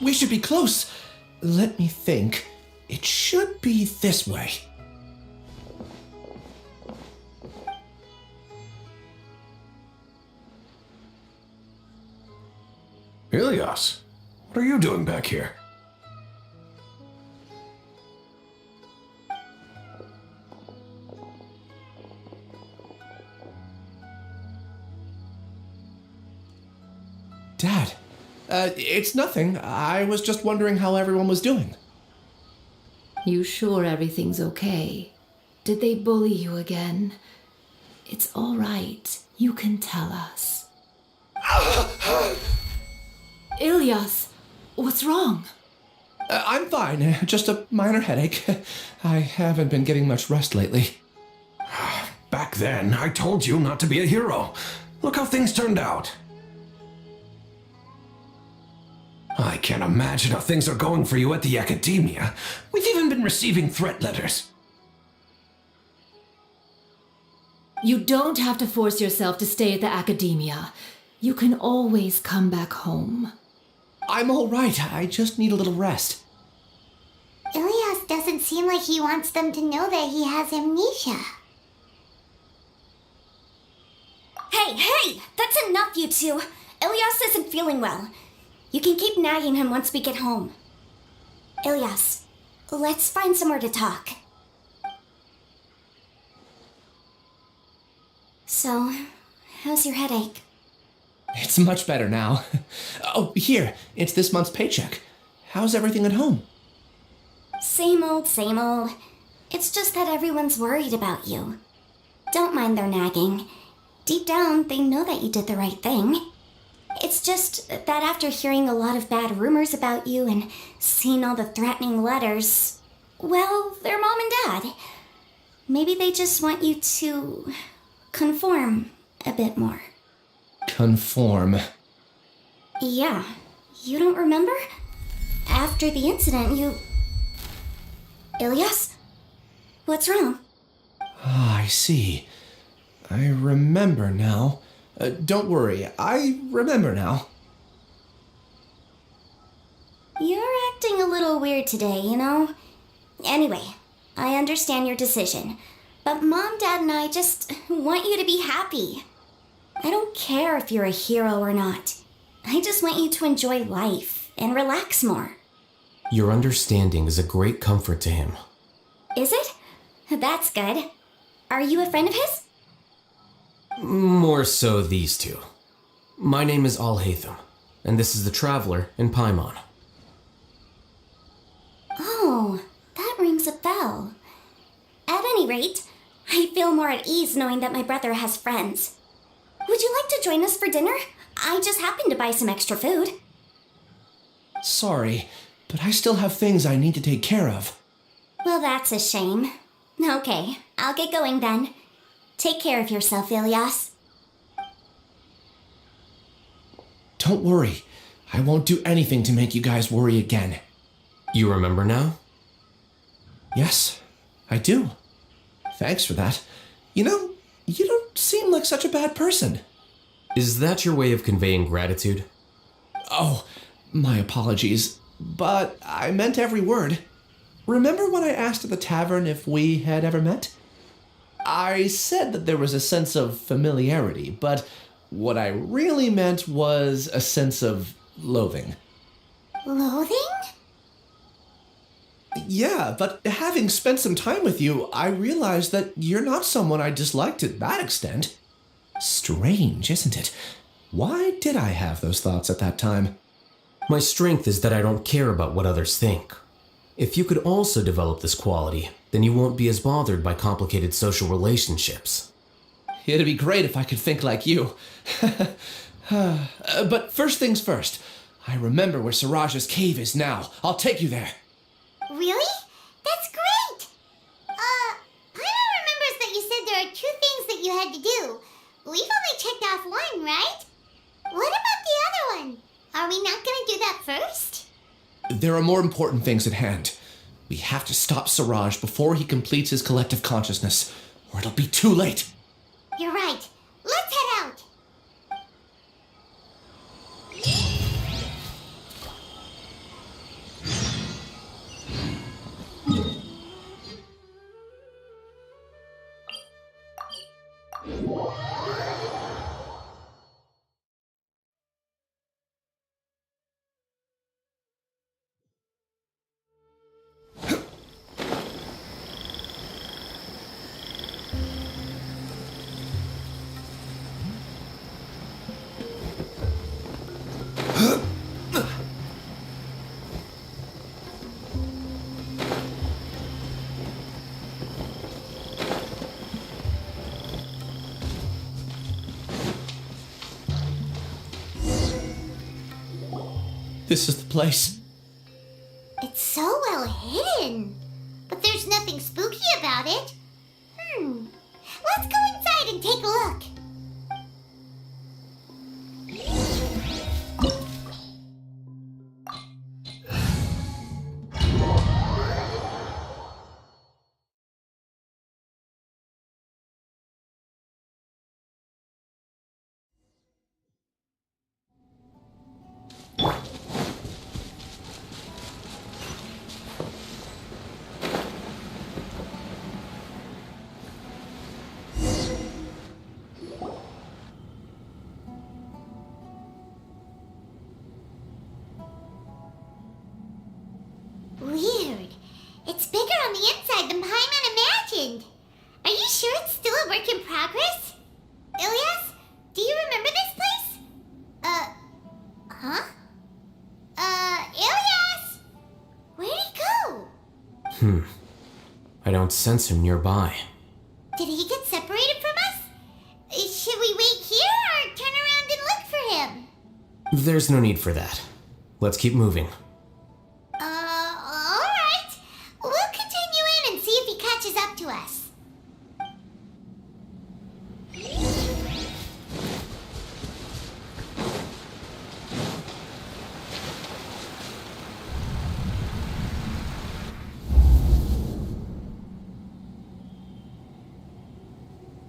We should be close. Let me think. It should be this way. Ilyas, what are you doing back here? Dad, it's nothing. I was just wondering how everyone was doing. You sure everything's okay? Did they bully you again? It's all right. You can tell us. Ilyas, what's wrong? I'm fine. Just a minor headache. I haven't been getting much rest lately. Back then, I told you not to be a hero. Look how things turned out. I can't imagine how things are going for you at the Academia. We've even been receiving threat letters. You don't have to force yourself to stay at the Academia. You can always come back home. I'm all right. I just need a little rest. Ilyas doesn't seem like he wants them to know that he has amnesia. Hey! That's enough, you two! Ilyas isn't feeling well. You can keep nagging him once we get home. Ilyas, let's find somewhere to talk. So, how's your headache? It's much better now. Oh, here. It's this month's paycheck. How's everything at home? Same old, same old. It's just that everyone's worried about you. Don't mind their nagging. Deep down, they know that you did the right thing. It's just that after hearing a lot of bad rumors about you and seeing all the threatening letters, well, they're mom and dad. Maybe they just want you to conform a bit more. Conform. Yeah, you don't remember? After the incident, you... Ilyas? What's wrong? Ah, I see. I remember now. Don't worry, I remember now. You're acting a little weird today, you know? Anyway, I understand your decision, but Mom, Dad, and I just want you to be happy. I don't care if you're a hero or not. I just want you to enjoy life and relax more. Your understanding is a great comfort to him. Is it? That's good. Are you a friend of his? More so these two. My name is Al-Haytham, and this is the Traveler in Paimon. Oh, that rings a bell. At any rate, I feel more at ease knowing that my brother has friends. Would you like to join us for dinner? I just happened to buy some extra food. Sorry, but I still have things I need to take care of. Well, that's a shame. Okay, I'll get going then. Take care of yourself, Ilyas. Don't worry. I won't do anything to make you guys worry again. You remember now? Yes, I do. Thanks for that. You know, you don't seem like such a bad person. Is that your way of conveying gratitude? Oh, my apologies, but I meant every word. Remember when I asked at the tavern if we had ever met? I said that there was a sense of familiarity, but what I really meant was a sense of loathing. Loathing? Yeah, but having spent some time with you, I realized that you're not someone I dislike to that extent. Strange, isn't it? Why did I have those thoughts at that time? My strength is that I don't care about what others think. If you could also develop this quality, then you won't be as bothered by complicated social relationships. It'd be great if I could think like you. But first things first, I remember where Siraj's cave is now. I'll take you there. Really? That's great! Paimon remembers that you said there are 2 things that you had to do. We've only checked off one, right? What about the other one? Are we not gonna do that first? There are more important things at hand. We have to stop Siraj before he completes his collective consciousness, or it'll be too late. You're right. Let's head out. This is the place. It's so well hidden. But there's nothing spooky about it. Let's go inside and take a look. Weird. It's bigger on the inside than Paimon imagined. Are you sure it's still a work in progress? Ilyas, do you remember this place? Huh? Ilyas! Where'd he go? I don't sense him nearby. Did he get separated from us? Should we wait here or turn around and look for him? There's no need for that. Let's keep moving. Alright. We'll continue in and see if he catches up to us.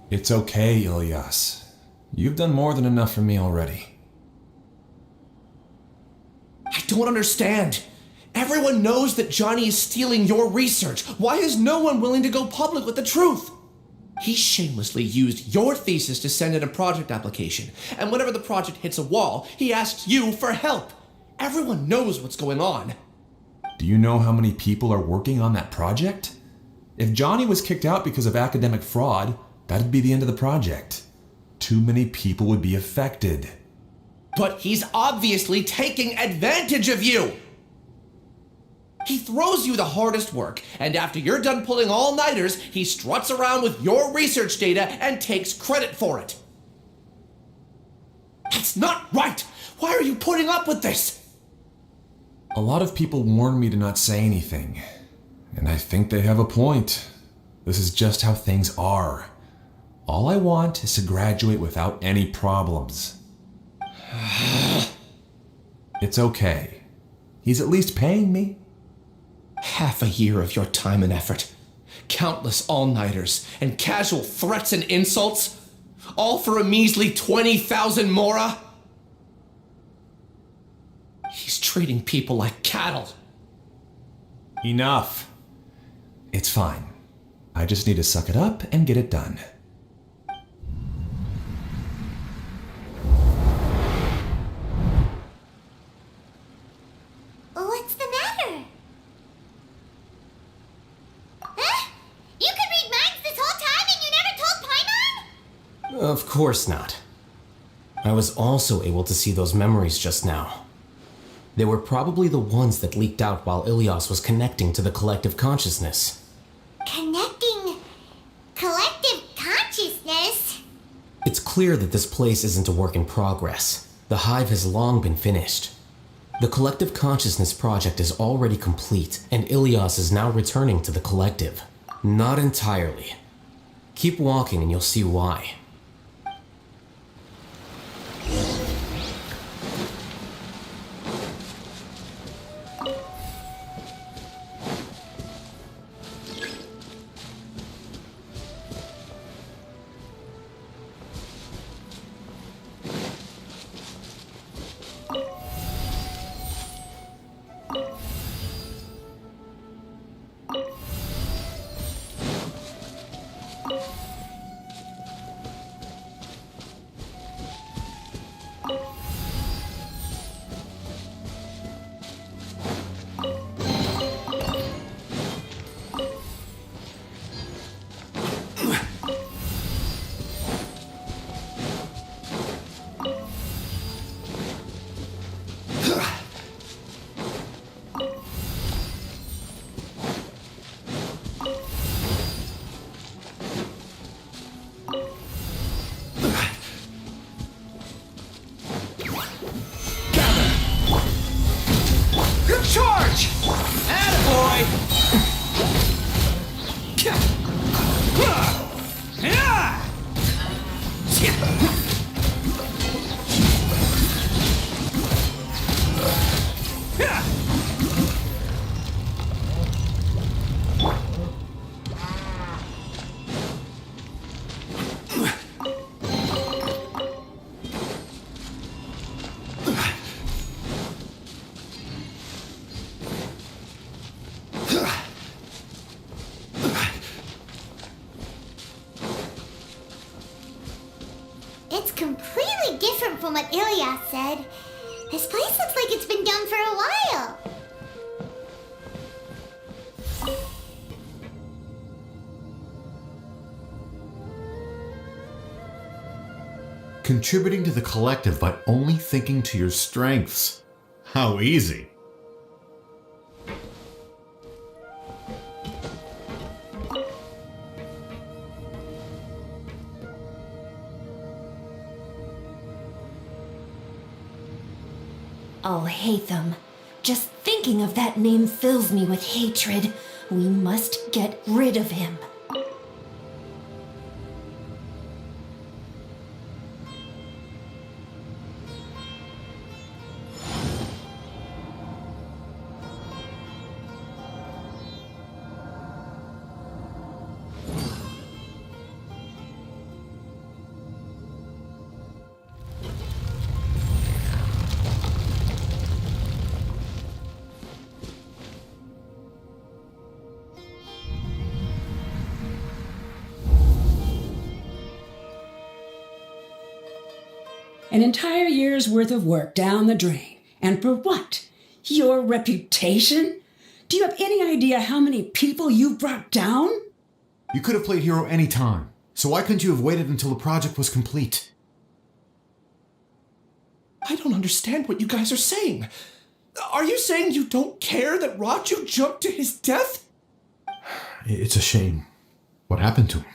It's okay, Ilyas. You've done more than enough for me already. I don't understand. Everyone knows that Johnny is stealing your research. Why is no one willing to go public with the truth? He shamelessly used your thesis to send in a project application, and whenever the project hits a wall, he asks you for help. Everyone knows what's going on. Do you know how many people are working on that project? If Johnny was kicked out because of academic fraud, that'd be the end of the project. Too many people would be affected. But he's obviously taking advantage of you! He throws you the hardest work, and after you're done pulling all-nighters, he struts around with your research data and takes credit for it. That's not right! Why are you putting up with this? A lot of people warn me to not say anything, and I think they have a point. This is just how things are. All I want is to graduate without any problems. It's okay. He's at least paying me. Half a year of your time and effort, countless all-nighters, and casual threats and insults, all for a measly 20,000 mora? He's treating people like cattle. Enough. It's fine. I just need to suck it up and get it done. What's the matter? Huh? You could read minds this whole time and you never told Paimon? Of course not. I was also able to see those memories just now. They were probably the ones that leaked out while Ilias was connecting to the collective consciousness. Connecting collective consciousness? It's clear that this place isn't a work in progress. The hive has long been finished. The collective consciousness project is already complete, and Ilias is now returning to the collective. Not entirely. Keep walking and you'll see why. Charge! Attaboy! It's completely different from what Ilias said. This place looks like it's been done for a while. Contributing to the collective by only thinking to your strengths. How easy. I'll hate them. Just thinking of that name fills me with hatred. We must get rid of him. An entire year's worth of work down the drain. And for what? Your reputation? Do you have any idea how many people you brought down? You could have played hero any time, so why couldn't you have waited until the project was complete? I don't understand what you guys are saying. Are you saying you don't care that Raju jumped to his death? It's a shame. What happened to him?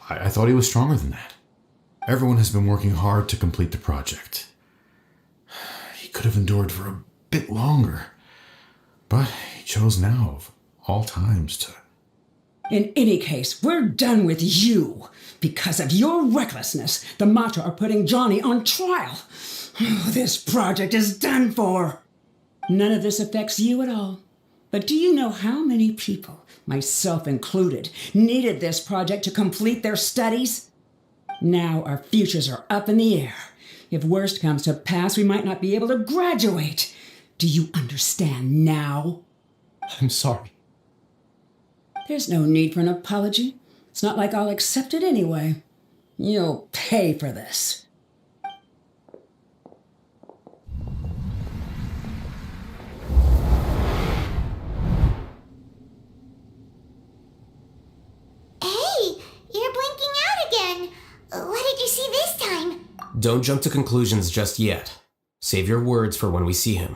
I thought he was stronger than that. Everyone has been working hard to complete the project. He could have endured for a bit longer, but he chose now, of all times, to... In any case, we're done with you. Because of your recklessness, the Matra are putting Johnny on trial. This project is done for. None of this affects you at all. But do you know how many people, myself included, needed this project to complete their studies? Now our futures are up in the air. If worst comes to pass, we might not be able to graduate. Do you understand now? I'm sorry. There's no need for an apology. It's not like I'll accept it anyway. You'll pay for this. Hey, you're blinking out again. What did you see this time? Don't jump to conclusions just yet. Save your words for when we see him.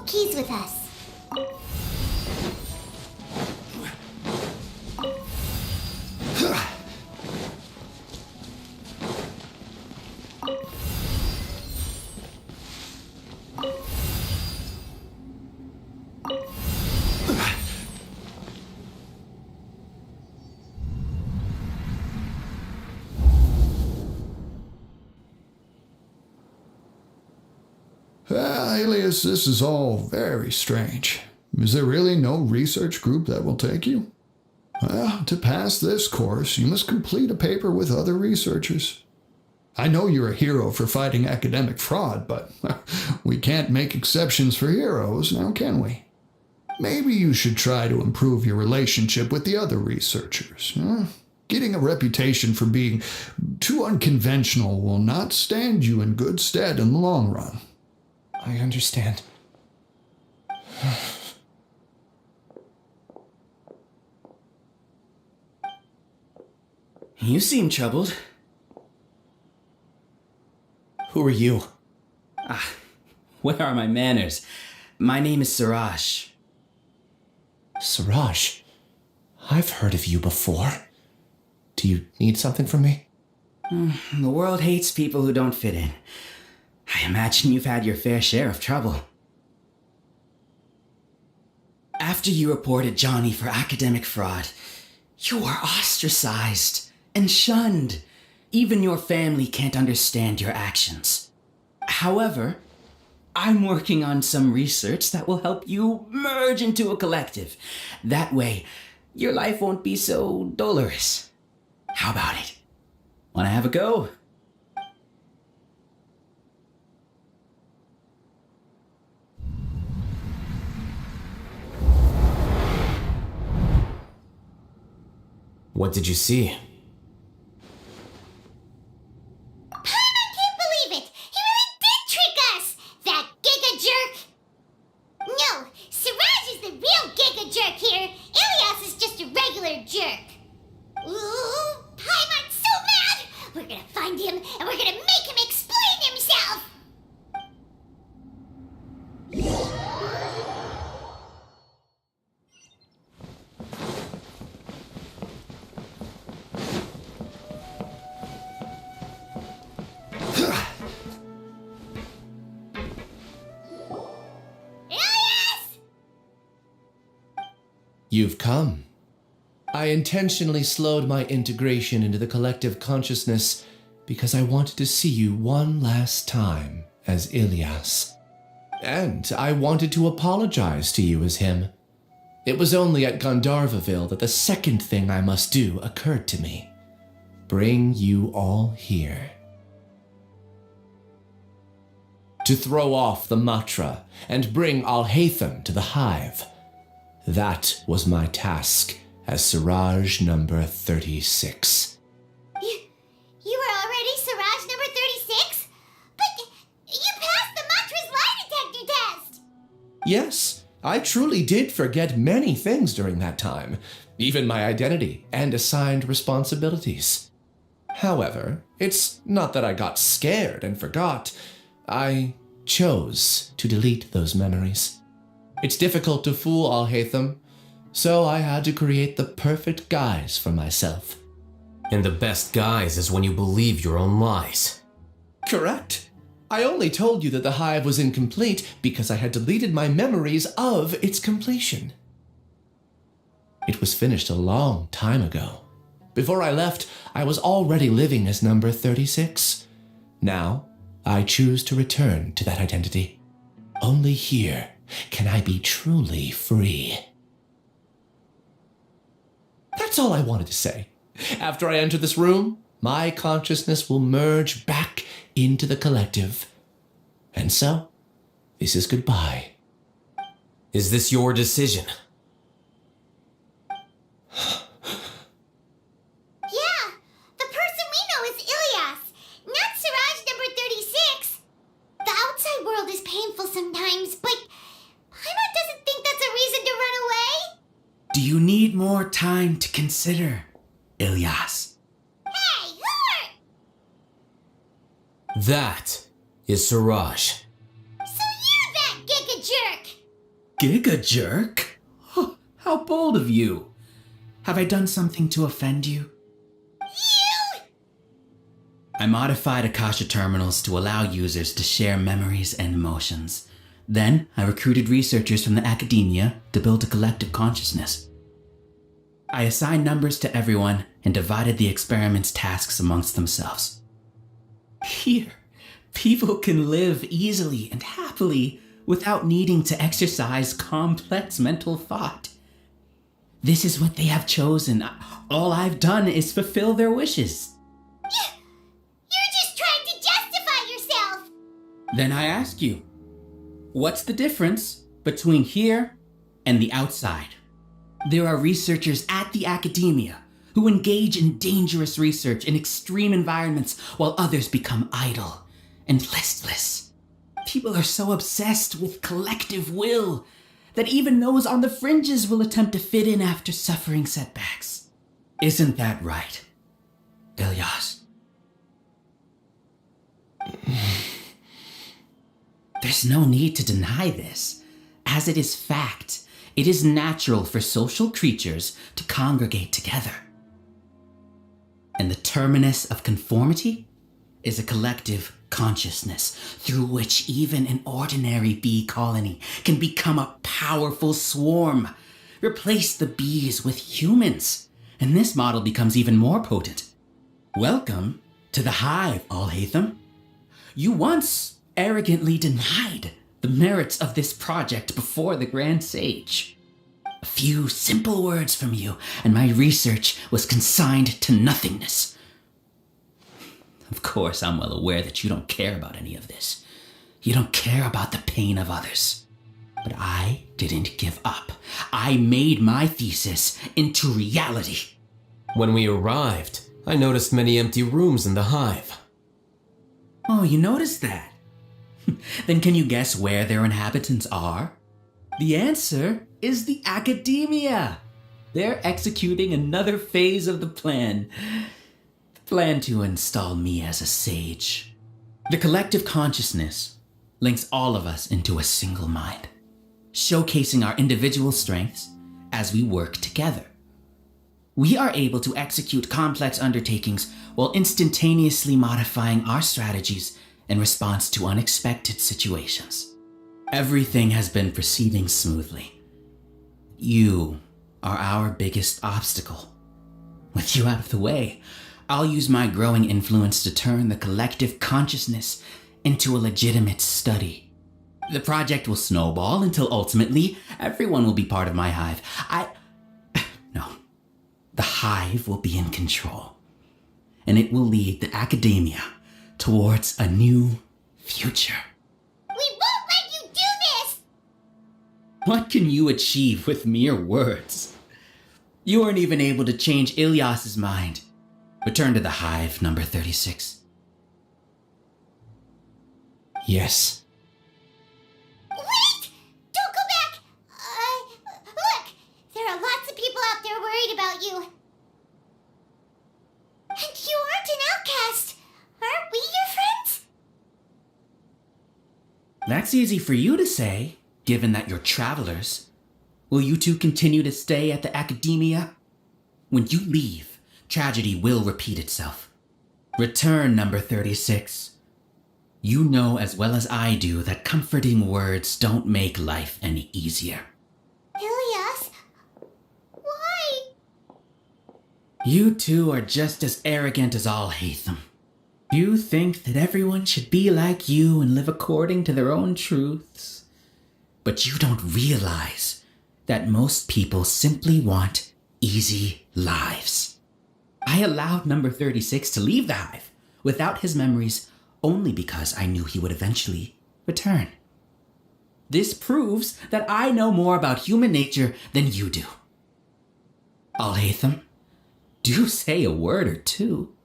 Keys with us. Alias, this is all very strange. Is there really no research group that will take you? Well, to pass this course, you must complete a paper with other researchers. I know you're a hero for fighting academic fraud, but we can't make exceptions for heroes, now can we? Maybe you should try to improve your relationship with the other researchers. Getting a reputation for being too unconventional will not stand you in good stead in the long run. I understand. You seem troubled. Who are you? Where are my manners? My name is Suraj. Suraj? I've heard of you before. Do you need something from me? The world hates people who don't fit in. I imagine you've had your fair share of trouble. After you reported Johnny for academic fraud, you were ostracized and shunned. Even your family can't understand your actions. However, I'm working on some research that will help you merge into a collective. That way, your life won't be so dolorous. How about it? Wanna have a go? What did you see? I can't believe it! He really did trick us! That giga jerk! No, Siraj is the real giga jerk here. Ilyas is just a regular jerk. Ooh, Paimon's so mad! We're gonna find him and we're gonna make him explain himself! You've come. I intentionally slowed my integration into the collective consciousness because I wanted to see you one last time as Ilyas. And I wanted to apologize to you as him. It was only at Gandharvaville that the second thing I must do occurred to me. Bring you all here. To throw off the Matra and bring Alhaitham to the hive. That was my task as Siraj number 36. You were already Siraj number 36? But you passed the Matra's lie detector test! Yes, I truly did forget many things during that time, even my identity and assigned responsibilities. However, it's not that I got scared and forgot. I chose to delete those memories. It's difficult to fool Alhaitham, so I had to create the perfect guise for myself. And the best guise is when you believe your own lies. Correct. I only told you that the hive was incomplete because I had deleted my memories of its completion. It was finished a long time ago. Before I left, I was already living as number 36. Now, I choose to return to that identity. Only here can I be truly free. That's all I wanted to say. After I enter this room, my consciousness will merge back into the collective. And so, this is goodbye. Is this your decision? Yeah, the person we know is Ilyas, not Siraj number 36. The outside world is painful sometimes, but Paimon doesn't think that's a reason to run away. Do you need more time to consider, Ilyas? Hey, who are... That is Siraj. So you're that giga jerk! Giga jerk? Oh, how bold of you. Have I done something to offend you? You! I modified Akasha terminals to allow users to share memories and emotions. Then, I recruited researchers from the academia to build a collective consciousness. I assigned numbers to everyone and divided the experiment's tasks amongst themselves. Here, people can live easily and happily without needing to exercise complex mental thought. This is what they have chosen. All I've done is fulfill their wishes. You're just trying to justify yourself! Then I ask you, what's the difference between here and the outside? There are researchers at the academia who engage in dangerous research in extreme environments while others become idle and listless. People are so obsessed with collective will that even those on the fringes will attempt to fit in after suffering setbacks. Isn't that right, Ilyas? There's no need to deny this, as it is fact. It is natural for social creatures to congregate together. And the terminus of conformity is a collective consciousness through which even an ordinary bee colony can become a powerful swarm. Replace the bees with humans, and this model becomes even more potent. Welcome to the hive, Alhaitham. You once arrogantly denied the merits of this project before the Grand Sage. A few simple words from you, and my research was consigned to nothingness. Of course, I'm well aware that you don't care about any of this. You don't care about the pain of others. But I didn't give up. I made my thesis into reality. When we arrived, I noticed many empty rooms in the hive. Oh, you noticed that? Then can you guess where their inhabitants are? The answer is the academia. They're executing another phase of the plan. The plan to install me as a sage. The collective consciousness links all of us into a single mind, showcasing our individual strengths as we work together. We are able to execute complex undertakings while instantaneously modifying our strategies in response to unexpected situations. Everything has been proceeding smoothly. You are our biggest obstacle. With you out of the way, I'll use my growing influence to turn the collective consciousness into a legitimate study. The project will snowball until ultimately everyone will be part of my hive. No. The hive will be in control. And it will lead the academia towards a new future. We won't let you do this! What can you achieve with mere words? You weren't even able to change Ilyas's mind. Return to the hive, number 36. Yes. Wait! Don't go back! Look! There are lots of people out there worried about you. And you aren't an outcast. Aren't we your friends? That's easy for you to say, given that you're travelers. Will you two continue to stay at the academia? When you leave, tragedy will repeat itself. Return, number 36. You know as well as I do that comforting words don't make life any easier. Ilyas? Why? You two are just as arrogant as all Hatham. You think that everyone should be like you and live according to their own truths. But you don't realize that most people simply want easy lives. I allowed number 36 to leave the hive without his memories only because I knew he would eventually return. This proves that I know more about human nature than you do. Al-Haytham, do say a word or two.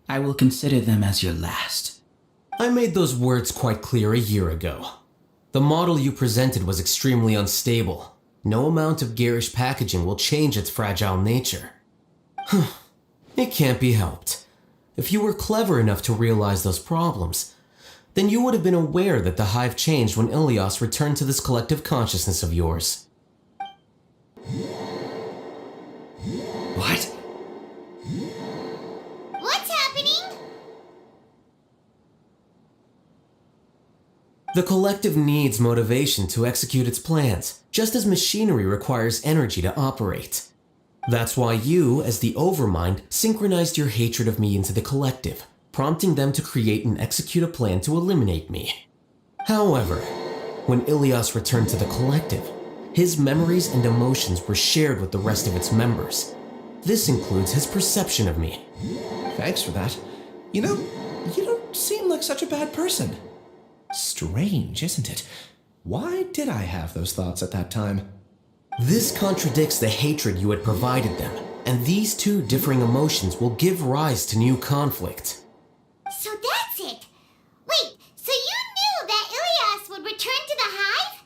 I will consider them as your last. I made those words quite clear a year ago. The model you presented was extremely unstable. No amount of garish packaging will change its fragile nature. It can't be helped. If you were clever enough to realize those problems, then you would have been aware that the hive changed when Ilyas returned to this collective consciousness of yours. What? What's happening? The collective needs motivation to execute its plans, just as machinery requires energy to operate. That's why you, as the Overmind, synchronized your hatred of me into the collective, prompting them to create and execute a plan to eliminate me. However, when Ilyas returned to the collective, his memories and emotions were shared with the rest of its members. This includes his perception of me. Thanks for that. You know, you don't seem like such a bad person. Strange, isn't it? Why did I have those thoughts at that time? This contradicts the hatred you had provided them, and these two differing emotions will give rise to new conflict. So that's it! Wait, so you knew that Ilyas would return to the hive?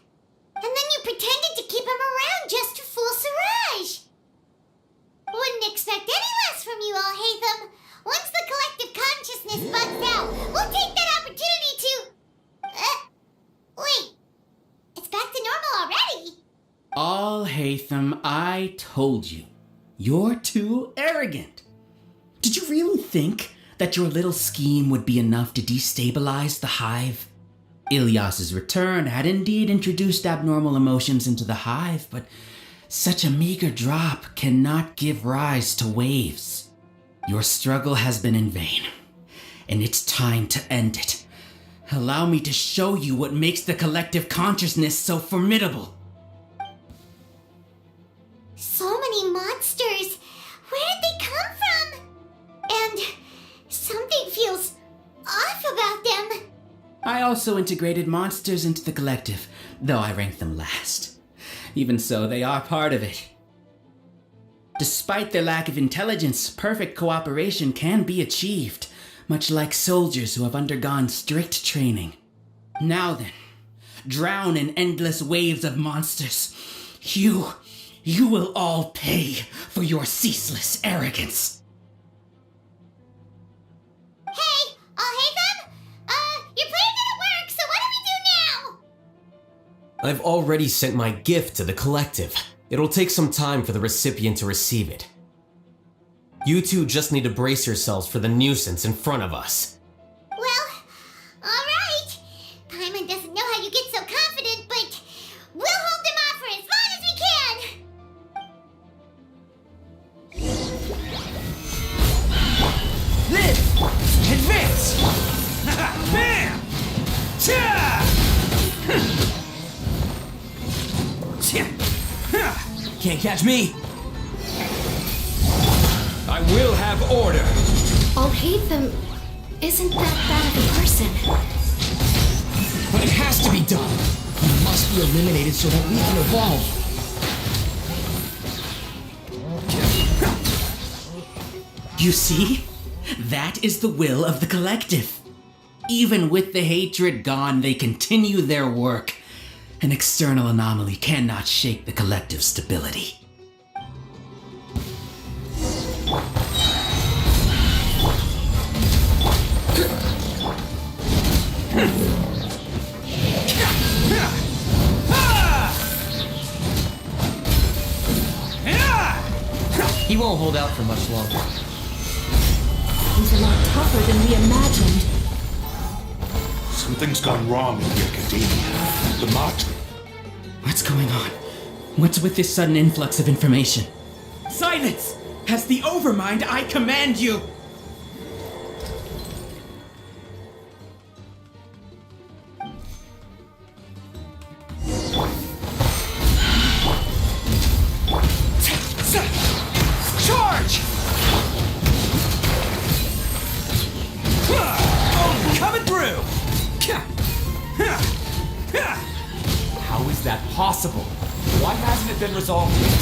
And then you pretended to keep him around just to fool Siraj? Wouldn't expect any less from you, Al-Haytham. Once the collective consciousness bugs out, we'll take that opportunity to... wait. It's back to normal already. Al-Haytham, I told you. You're too arrogant. Did you really think that your little scheme would be enough to destabilize the hive? Ilyas's return had indeed introduced abnormal emotions into the hive, but such a meager drop cannot give rise to waves. Your struggle has been in vain, and it's time to end it. Allow me to show you what makes the collective consciousness so formidable. So many monsters. Where did they come from? And something feels off about them. I also integrated monsters into the collective, though I ranked them last. Even so, they are part of it. Despite their lack of intelligence, perfect cooperation can be achieved, much like soldiers who have undergone strict training. Now then, drown in endless waves of monsters. You will all pay for your ceaseless arrogance. Hey, Al-Haytham? Your plan didn't work, so what do we do now? I've already sent my gift to the collective. It'll take some time for the recipient to receive it. You two just need to brace yourselves for the nuisance in front of us. Well, alright. Paimon doesn't know how you get so confident, but we'll hold them off for as long as we can. Can't catch me. I will have order. I'll hate them isn't that bad of a person. But it has to be done. You must be eliminated so that we can evolve. You see? That is the will of the collective. Even with the hatred gone, they continue their work. An external anomaly cannot shake the collective's stability. He won't hold out for much longer. He's a lot tougher than we imagined. Something's gone wrong in the Academia. The Mott. What's going on? What's with this sudden influx of information? Silence! As the Overmind, I command you! Charge! Coming through! How is that possible? Why hasn't it been resolved yet?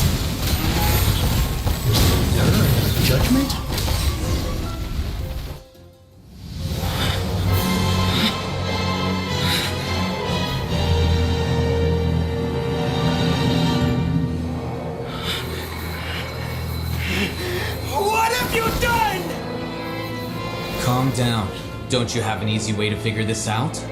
Judgment? What have you done? Calm down. Don't you have an easy way to figure this out?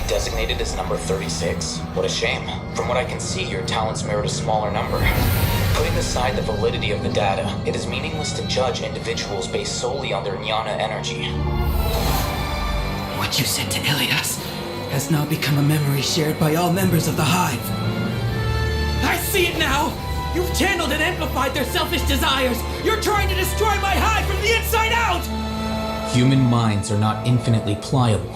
Designated as number 36. What a shame. From what I can see, your talents merit a smaller number. Putting aside the validity of the data, it is meaningless to judge individuals based solely on their jnana energy. What you said to Ilias has now become a memory shared by all members of the Hive. I see it now! You've channeled and amplified their selfish desires! You're trying to destroy my Hive from the inside out! Human minds are not infinitely pliable,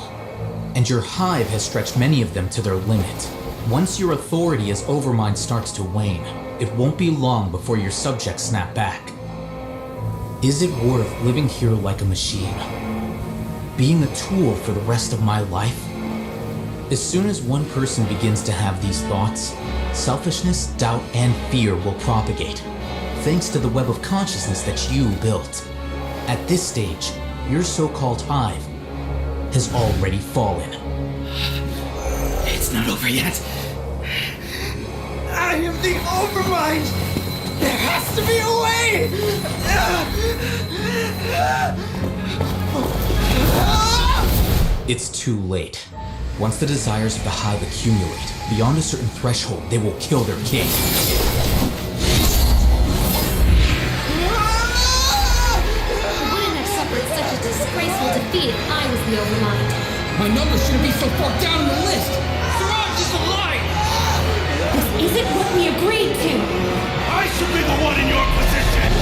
and your Hive has stretched many of them to their limit. Once your authority as Overmind starts to wane, it won't be long before your subjects snap back. Is it worth living here like a machine? Being a tool for the rest of my life? As soon as one person begins to have these thoughts, selfishness, doubt, and fear will propagate, thanks to the web of consciousness that you built. At this stage, your so-called Hive has already fallen. It's not over yet. I am the Overmind! There has to be a way! It's too late. Once the desires of the Hive accumulate, beyond a certain threshold, they will kill their king. I wouldn't have suffered such a disgraceful defeat if I was the Overmind. My numbers shouldn't be so far down the list! Siraj is alive! This isn't what we agreed to! I should be the one in your position!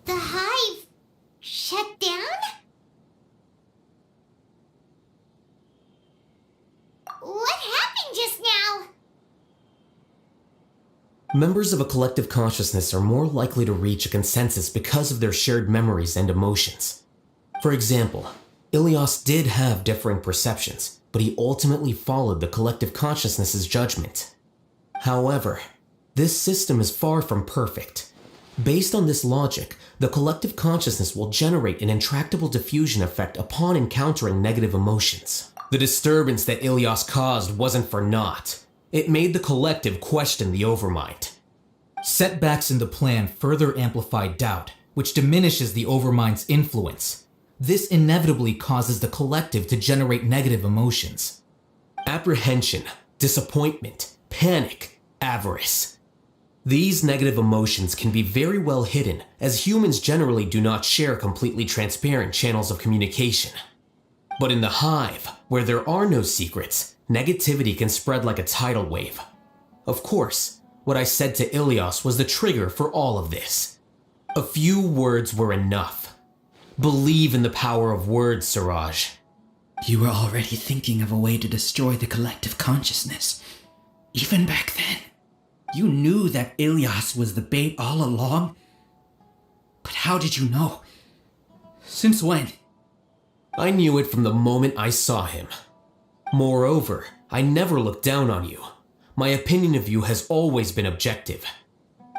The Hive shut down? What happened just now? Members of a collective consciousness are more likely to reach a consensus because of their shared memories and emotions. For example, Ilias did have differing perceptions, but he ultimately followed the collective consciousness's judgment. However, this system is far from perfect. Based on this logic, the collective consciousness will generate an intractable diffusion effect upon encountering negative emotions. The disturbance that Ilias caused wasn't for naught. It made the collective question the Overmind. Setbacks in the plan further amplify doubt, which diminishes the Overmind's influence. This inevitably causes the collective to generate negative emotions. Apprehension, disappointment, panic, avarice. These negative emotions can be very well hidden, as humans generally do not share completely transparent channels of communication. But in the hive, where there are no secrets, negativity can spread like a tidal wave. Of course, what I said to Ilias was the trigger for all of this. A few words were enough. Believe in the power of words, Siraj. You were already thinking of a way to destroy the collective consciousness. Even back then. You knew that Ilias was the bait all along. But how did you know? Since when? I knew it from the moment I saw him. Moreover, I never looked down on you. My opinion of you has always been objective.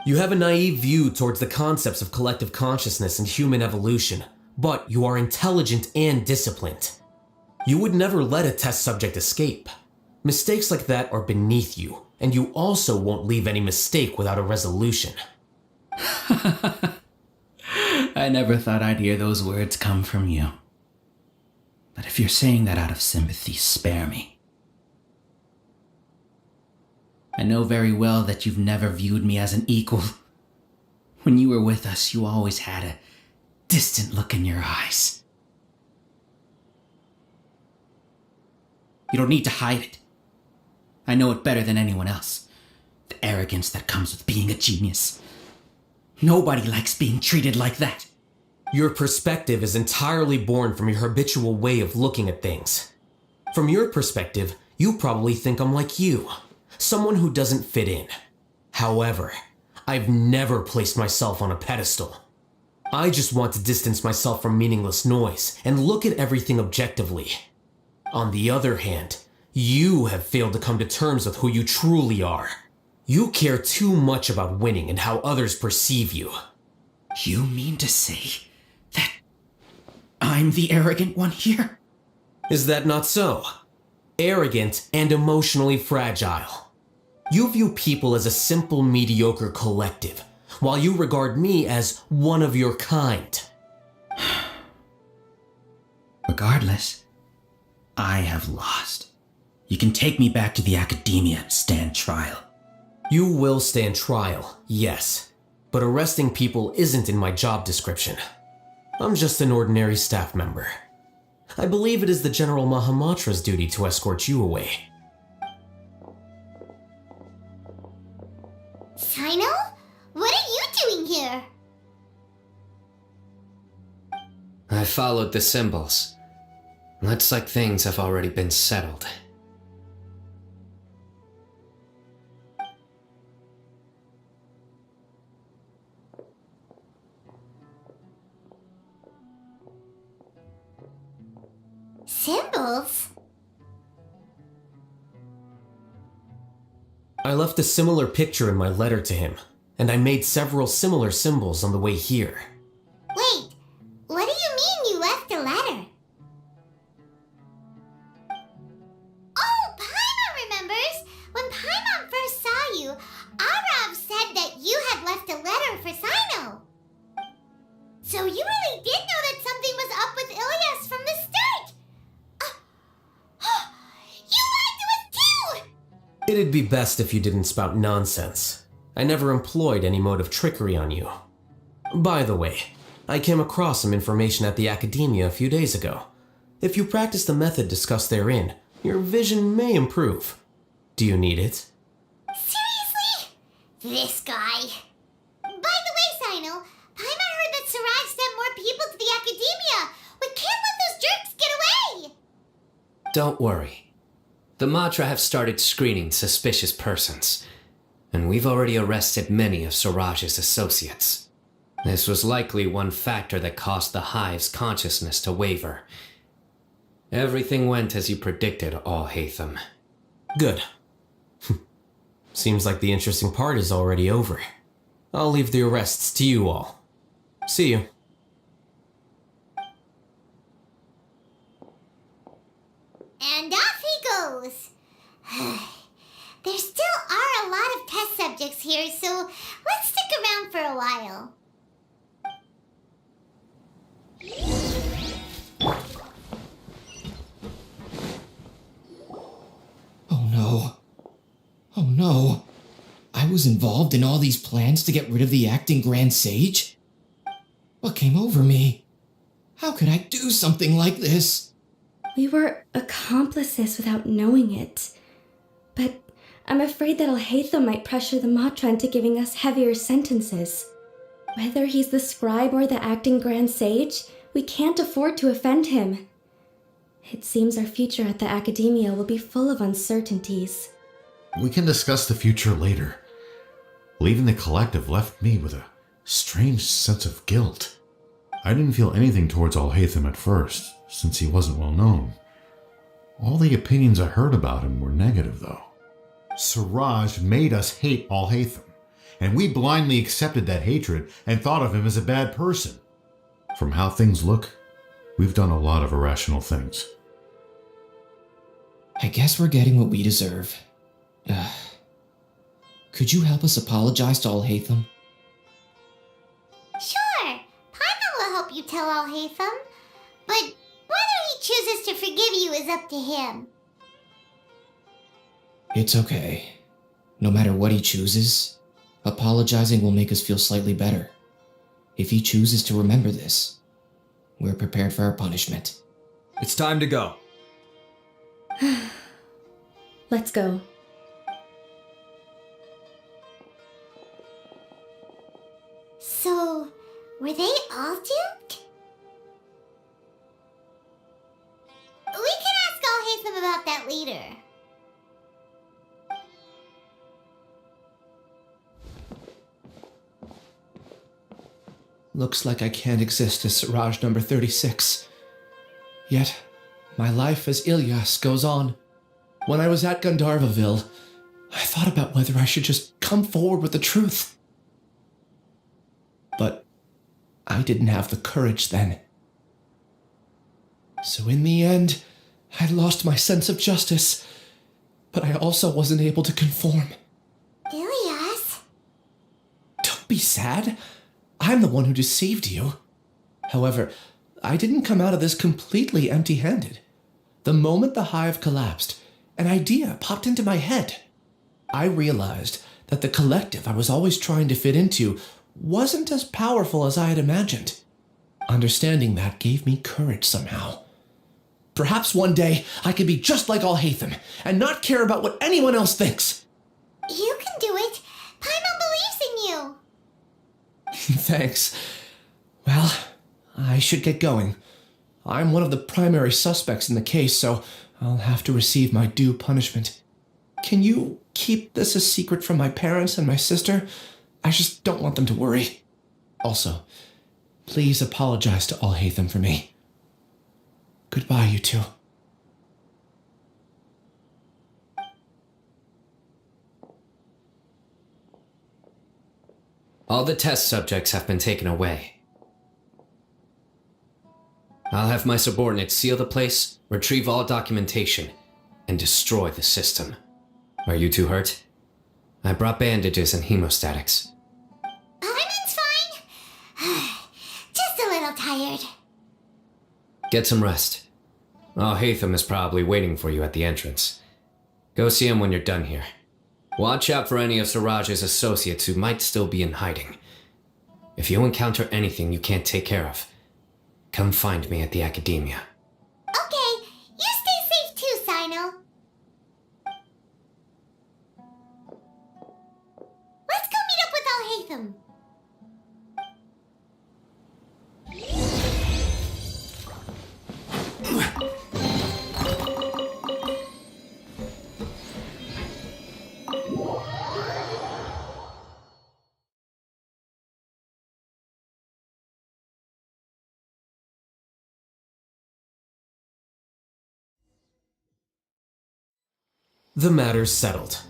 You have a naive view towards the concepts of collective consciousness and human evolution, but you are intelligent and disciplined. You would never let a test subject escape. Mistakes like that are beneath you, and you also won't leave any mistake without a resolution. I never thought I'd hear those words come from you. But if you're saying that out of sympathy, spare me. I know very well that you've never viewed me as an equal. When you were with us, you always had a distant look in your eyes. You don't need to hide it. I know it better than anyone else. The arrogance that comes with being a genius. Nobody likes being treated like that. Your perspective is entirely born from your habitual way of looking at things. From your perspective, you probably think I'm like you, someone who doesn't fit in. However, I've never placed myself on a pedestal. I just want to distance myself from meaningless noise and look at everything objectively. On the other hand, you have failed to come to terms with who you truly are. You care too much about winning and how others perceive you. You mean to say that I'm the arrogant one here? Is that not so? Arrogant and emotionally fragile. You view people as a simple, mediocre collective, while you regard me as one of your kind. Regardless, I have lost. You can take me back to the academia and stand trial. You will stand trial, yes. But arresting people isn't in my job description. I'm just an ordinary staff member. I believe it is the General Mahamatra's duty to escort you away. Sino? What are you doing here? I followed the symbols. Looks like things have already been settled. Symbols? I left a similar picture in my letter to him, and I made several similar symbols on the way here. Wait, what do you mean you left a letter? Oh, Paimon remembers! When Paimon first saw you, Arav said that you had left a letter for Sino. So you really did know that something was up with Ilias from the start! You lied to us too! It'd be best if you didn't spout nonsense. I never employed any mode of trickery on you. By the way, I came across some information at the academia a few days ago. If you practice the method discussed therein, your vision may improve. Do you need it? Seriously? This guy. By the way, Sino, Paimon heard that Siraj sent more people to the academia. We can't let those jerks get away! Don't worry. The Matra have started screening suspicious persons, and we've already arrested many of Siraj's associates. This was likely one factor that caused the Hive's consciousness to waver. Everything went as you predicted, All-Hatham. Good. Seems like the interesting part is already over. I'll leave the arrests to you all. See you. And off he goes. There still are a lot of test subjects here, so let's stick around for a while. Oh no. Oh no. I was involved in all these plans to get rid of the acting Grand Sage? What came over me? How could I do something like this? We were accomplices without knowing it. But I'm afraid that Alhaitham might pressure the Matra into giving us heavier sentences. Whether he's the scribe or the acting Grand Sage, we can't afford to offend him. It seems our future at the Academia will be full of uncertainties. We can discuss the future later. Leaving the collective left me with a strange sense of guilt. I didn't feel anything towards Alhaitham at first, since he wasn't well known. All the opinions I heard about him were negative, though. Siraj made us hate Alhaitham, and we blindly accepted that hatred and thought of him as a bad person. From how things look, we've done a lot of irrational things. I guess we're getting what we deserve. Could you help us apologize to Alhaitham? Sure, Paimon will help you tell Alhaitham, but whether he chooses to forgive you is up to him. It's okay. No matter what he chooses, apologizing will make us feel slightly better. If he chooses to remember this, we're prepared for our punishment. It's time to go. Let's go. So, were they all duped? We can ask Alhaitham about that later. Looks like I can't exist as Siraj number 36. Yet, my life as Ilyas goes on. When I was at Gandharvaville, I thought about whether I should just come forward with the truth. But I didn't have the courage then. So in the end, I lost my sense of justice, but I also wasn't able to conform. Ilyas? Don't be sad. I'm the one who deceived you. However, I didn't come out of this completely empty-handed. The moment the hive collapsed, an idea popped into my head. I realized that the collective I was always trying to fit into wasn't as powerful as I had imagined. Understanding that gave me courage somehow. Perhaps one day I could be just like Alhaitham and not care about what anyone else thinks. You can do it. Paimon believes in you. Thanks. Well, I should get going. I'm one of the primary suspects in the case, so I'll have to receive my due punishment. Can you keep this a secret from my parents and my sister? I just don't want them to worry. Also, please apologize to Alhaitham for me. Goodbye, you two. All the test subjects have been taken away. I'll have my subordinates seal the place, retrieve all documentation, and destroy the system. Are you two hurt? I brought bandages and hemostatics. Paimon's fine. Just a little tired. Get some rest. Alhaitham is probably waiting for you at the entrance. Go see him when you're done here. Watch out for any of Siraj's associates who might still be in hiding. If you encounter anything you can't take care of, come find me at the Academia. Okay, you stay safe too, Sino. Let's go meet up with Alhaitham. The matter's settled.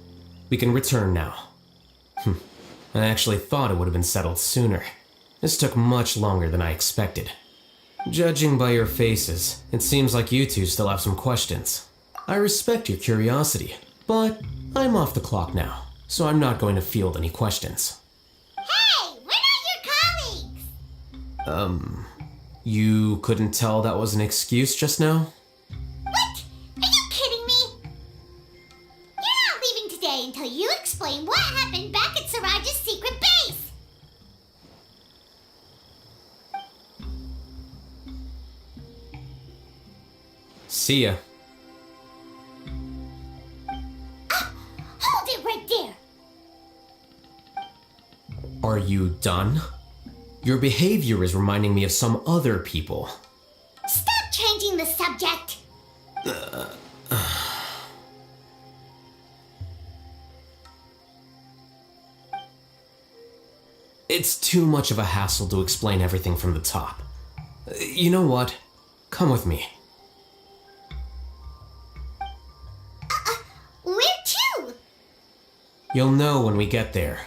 We can return now. I actually thought it would have been settled sooner. This took much longer than I expected. Judging by your faces, it seems like you two still have some questions. I respect your curiosity, but I'm off the clock now, so I'm not going to field any questions. Hey, we're not your colleagues! You couldn't tell that was an excuse just now? What? Are you kidding me? You're not leaving today, stay until you explain what happened back at Siraj's secret base. See ya. Hold it right there. Are you done? Your behavior is reminding me of some other people. Stop changing the subject. It's too much of a hassle to explain everything from the top. You know what? Come with me. Where to? You'll know when we get there.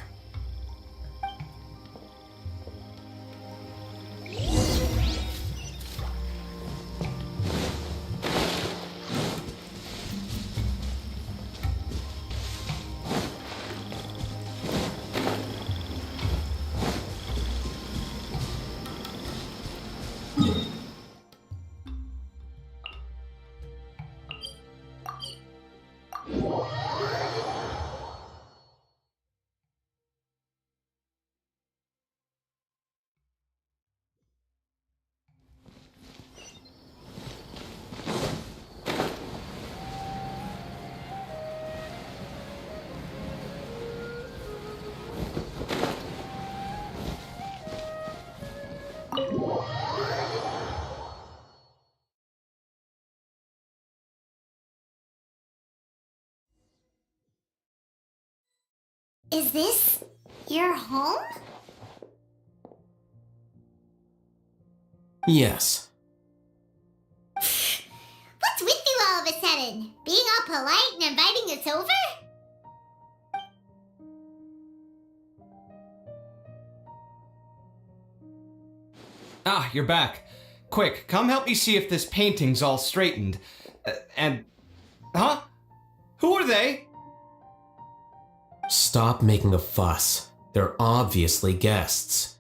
Is this your home? Yes. What's with you all of a sudden? Being all polite and inviting us over? Ah, you're back. Quick, come help me see if this painting's all straightened. Huh? Who are they? Stop making a fuss. They're obviously guests.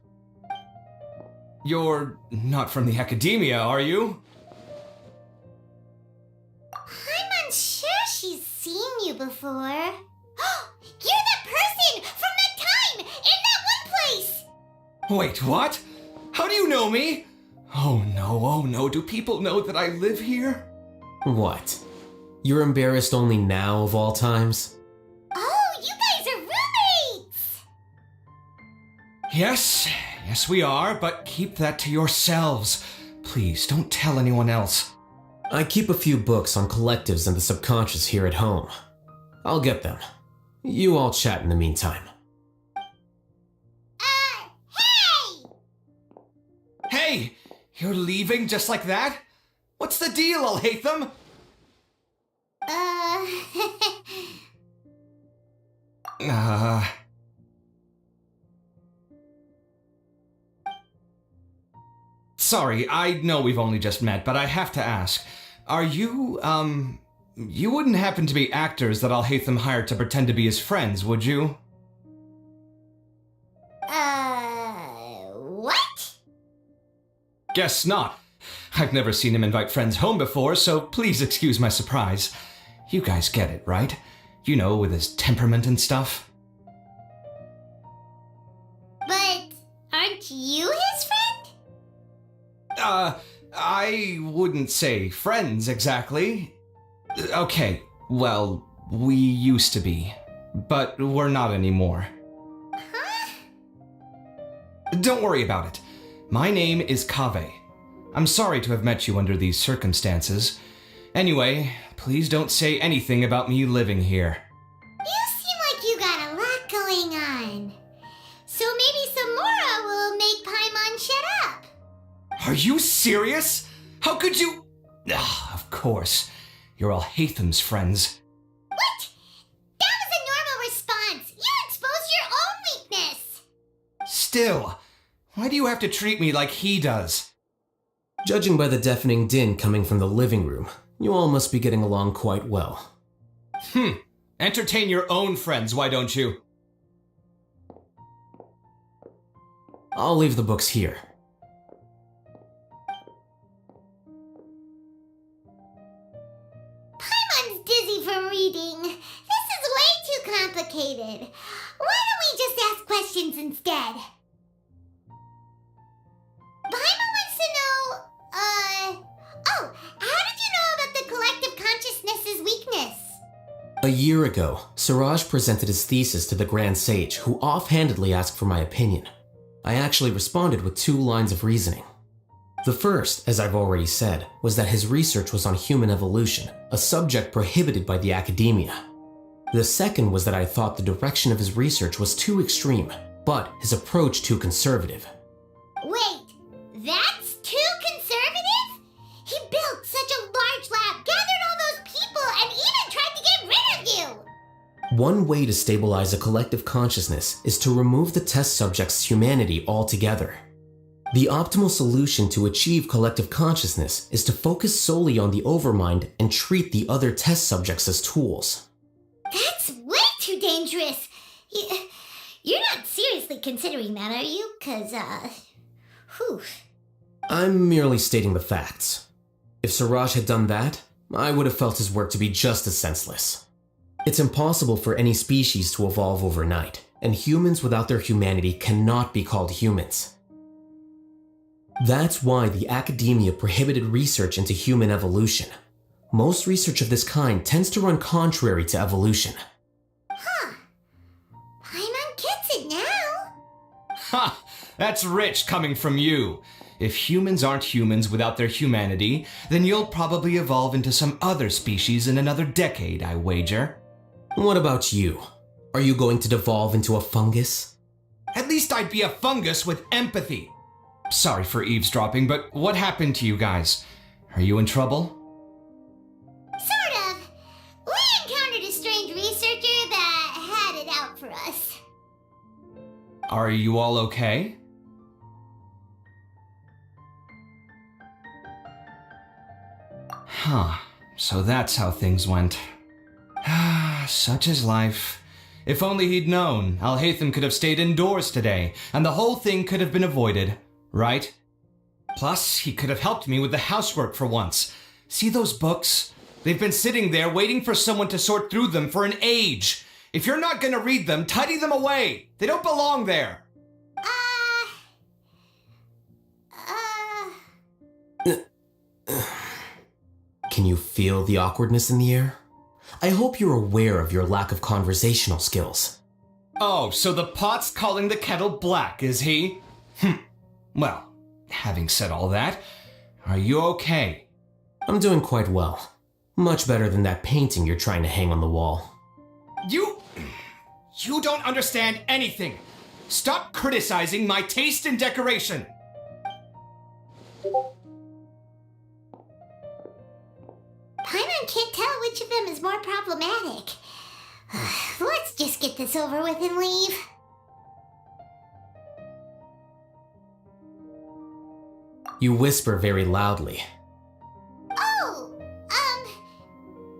You're not from the academia, are you? I'm unsure she's seen you before. You're that person from that time in that one place! Wait, what? How do you know me? Oh no, do people know that I live here? What? You're embarrassed only now of all times? Oh, you guys are roommates! Yes, we are, but keep that to yourselves. Please, don't tell anyone else. I keep a few books on collectives and the subconscious here at home. I'll get them. You all chat in the meantime. Hey! Hey! You're leaving just like that? What's the deal, Alhaitham? Sorry, I know we've only just met, but I have to ask. Are you, you wouldn't happen to be actors that Alhaitham hired to pretend to be his friends, would you? What? Guess not. I've never seen him invite friends home before, so please excuse my surprise. You guys get it, right? You know, with his temperament and stuff. But aren't you his friend? I wouldn't say friends exactly. Okay, well, we used to be, but we're not anymore. Huh? Don't worry about it. My name is Kaveh. I'm sorry to have met you under these circumstances. Anyway, please don't say anything about me living here. You seem like you got a lot going on. So maybe Samora will make Paimon shut up. Are you serious? How could you? Of course. You're Alhaitham's friends. What? That was a normal response. You exposed your own weakness. Still, why do you have to treat me like he does? Judging by the deafening din coming from the living room, you all must be getting along quite well. Entertain your own friends, why don't you? I'll leave the books here. Paimon's dizzy from reading. This is way too complicated. Why don't we just ask questions instead? Paimon wants to know, how did you know about the collective consciousness's weakness? A year ago, Suraj presented his thesis to the Grand Sage, who offhandedly asked for my opinion. I actually responded with 2 lines of reasoning. The first, as I've already said, was that his research was on human evolution, a subject prohibited by the academia. The second was that I thought the direction of his research was too extreme, but his approach too conservative. Wait, that's too conservative? He built such a large lab, gathered all those people, and even tried to get rid of you! One way to stabilize a collective consciousness is to remove the test subject's humanity altogether. The optimal solution to achieve collective consciousness is to focus solely on the overmind and treat the other test subjects as tools. That's way too dangerous! You're not seriously considering that, are you? 'Cause, I'm merely stating the facts. If Suraj had done that, I would have felt his work to be just as senseless. It's impossible for any species to evolve overnight, and humans without their humanity cannot be called humans. That's why the academia prohibited research into human evolution. Most research of this kind tends to run contrary to evolution. Paimon gets it now! Ha! That's rich coming from you. If humans aren't humans without their humanity, then you'll probably evolve into some other species in another decade, I wager. What about you? Are you going to devolve into a fungus? At least I'd be a fungus with empathy. Sorry for eavesdropping, but what happened to you guys? Are you in trouble? Sort of. We encountered a strange researcher that had it out for us. Are you all okay? Huh. So that's how things went. Such is life. If only he'd known, Alhaitham could have stayed indoors today, and the whole thing could have been avoided, right? Plus, he could have helped me with the housework for once. See those books? They've been sitting there waiting for someone to sort through them for an age. If you're not gonna read them, tidy them away. They don't belong there. Can you feel the awkwardness in the air? I hope you're aware of your lack of conversational skills. Oh, so the pot's calling the kettle black, is he? Well, having said all that, are you okay? I'm doing quite well. Much better than that painting you're trying to hang on the wall. You don't understand anything. Stop criticizing my taste in decoration. Paimon can't tell which of them is more problematic. Let's just get this over with and leave. You whisper very loudly.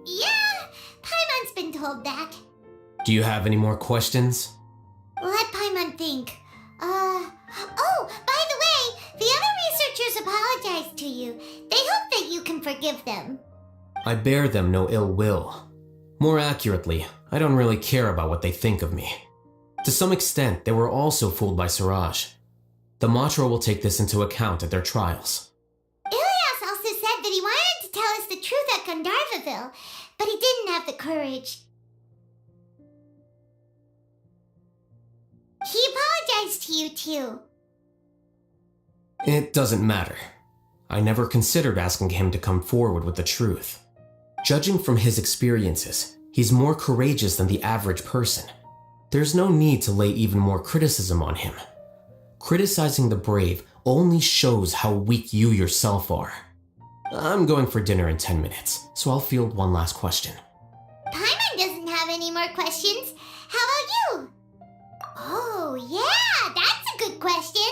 Yeah, Paimon's been told that. Do you have any more questions? Let Paimon think. By the way, the other researchers apologized to you. They hope that you can forgive them. I bear them no ill will. More accurately, I don't really care about what they think of me. To some extent, they were also fooled by Suraj. The Matra will take this into account at their trials. Ilias also said that he wanted to tell us the truth at Gandharvaville, but he didn't have the courage. He apologized to you too. It doesn't matter. I never considered asking him to come forward with the truth. Judging from his experiences, he's more courageous than the average person. There's no need to lay even more criticism on him. Criticizing the brave only shows how weak you yourself are. I'm going for dinner in 10 minutes, so I'll field one last question. Paimon doesn't have any more questions. How about you? Oh, yeah, that's a good question.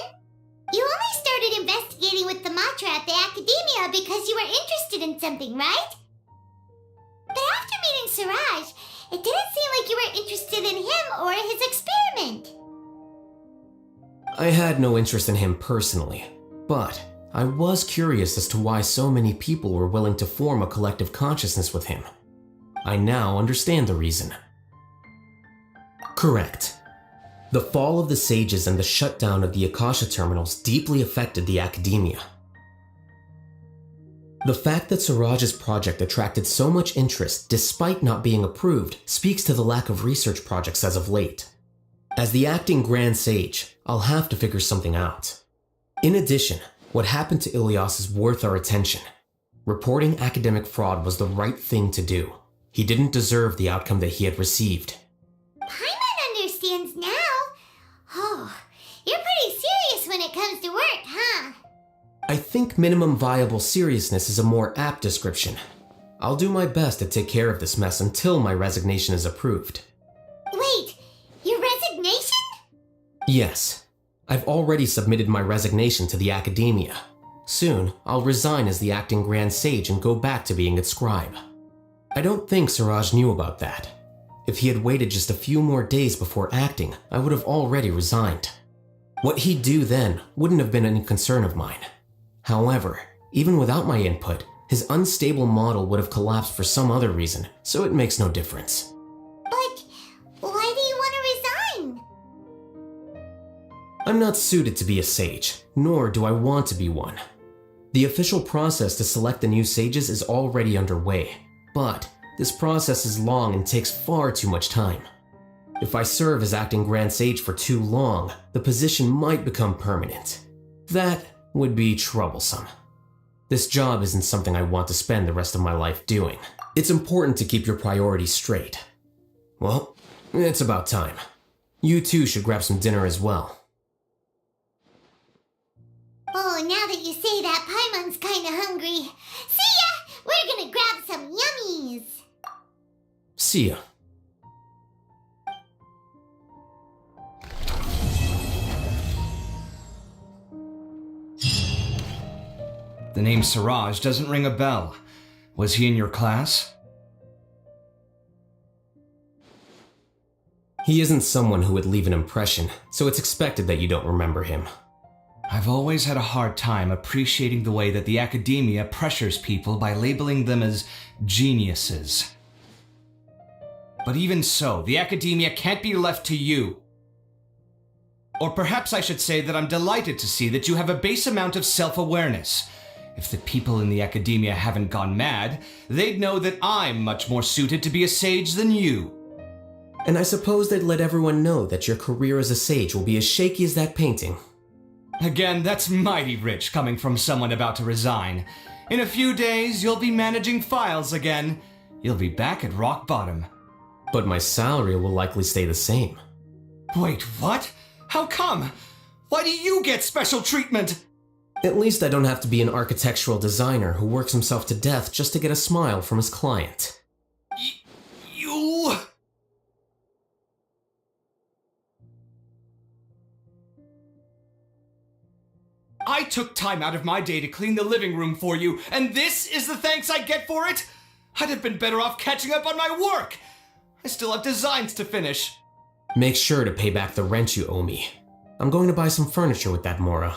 You only started investigating with the Matra at the Academia because you were interested in something, right? But after meeting Suraj, it didn't seem like you were interested in him or his experiment. I had no interest in him personally, but I was curious as to why so many people were willing to form a collective consciousness with him. I now understand the reason. Correct. The fall of the sages and the shutdown of the Akasha terminals deeply affected the academia. The fact that Suraj's project attracted so much interest despite not being approved speaks to the lack of research projects as of late. As the acting Grand Sage, I'll have to figure something out. In addition, what happened to Ilyas is worth our attention. Reporting academic fraud was the right thing to do. He didn't deserve the outcome that he had received. Paimon understands now. Oh, you're pretty serious when it comes to work, huh? I think minimum viable seriousness is a more apt description. I'll do my best to take care of this mess until my resignation is approved. Wait, your resignation? Yes. I've already submitted my resignation to the academia. Soon, I'll resign as the acting Grand Sage and go back to being its scribe. I don't think Suraj knew about that. If he had waited just a few more days before acting, I would have already resigned. What he'd do then wouldn't have been any concern of mine. However, even without my input, his unstable model would have collapsed for some other reason, so it makes no difference. But why do you want to resign? I'm not suited to be a sage, nor do I want to be one. The official process to select the new sages is already underway, but this process is long and takes far too much time. If I serve as acting Grand Sage for too long, the position might become permanent. That would be troublesome. This job isn't something I want to spend the rest of my life doing. It's important to keep your priorities straight. Well, it's about time. You too should grab some dinner as well. Oh, now that you say that, Paimon's kinda hungry. See ya! We're gonna grab some yummies! See ya. The name Suraj doesn't ring a bell. Was he in your class? He isn't someone who would leave an impression, so it's expected that you don't remember him. I've always had a hard time appreciating the way that the academia pressures people by labeling them as geniuses. But even so, the academia can't be left to you. Or perhaps I should say that I'm delighted to see that you have a base amount of self-awareness. If the people in the academia haven't gone mad, they'd know that I'm much more suited to be a sage than you. And I suppose they'd let everyone know that your career as a sage will be as shaky as that painting. Again, that's mighty rich coming from someone about to resign. In a few days, you'll be managing files again. You'll be back at rock bottom. But my salary will likely stay the same. Wait, what? How come? Why do you get special treatment? At least I don't have to be an architectural designer who works himself to death just to get a smile from his client. You... I took time out of my day to clean the living room for you, and this is the thanks I get for it? I'd have been better off catching up on my work. I still have designs to finish. Make sure to pay back the rent you owe me. I'm going to buy some furniture with that Mora.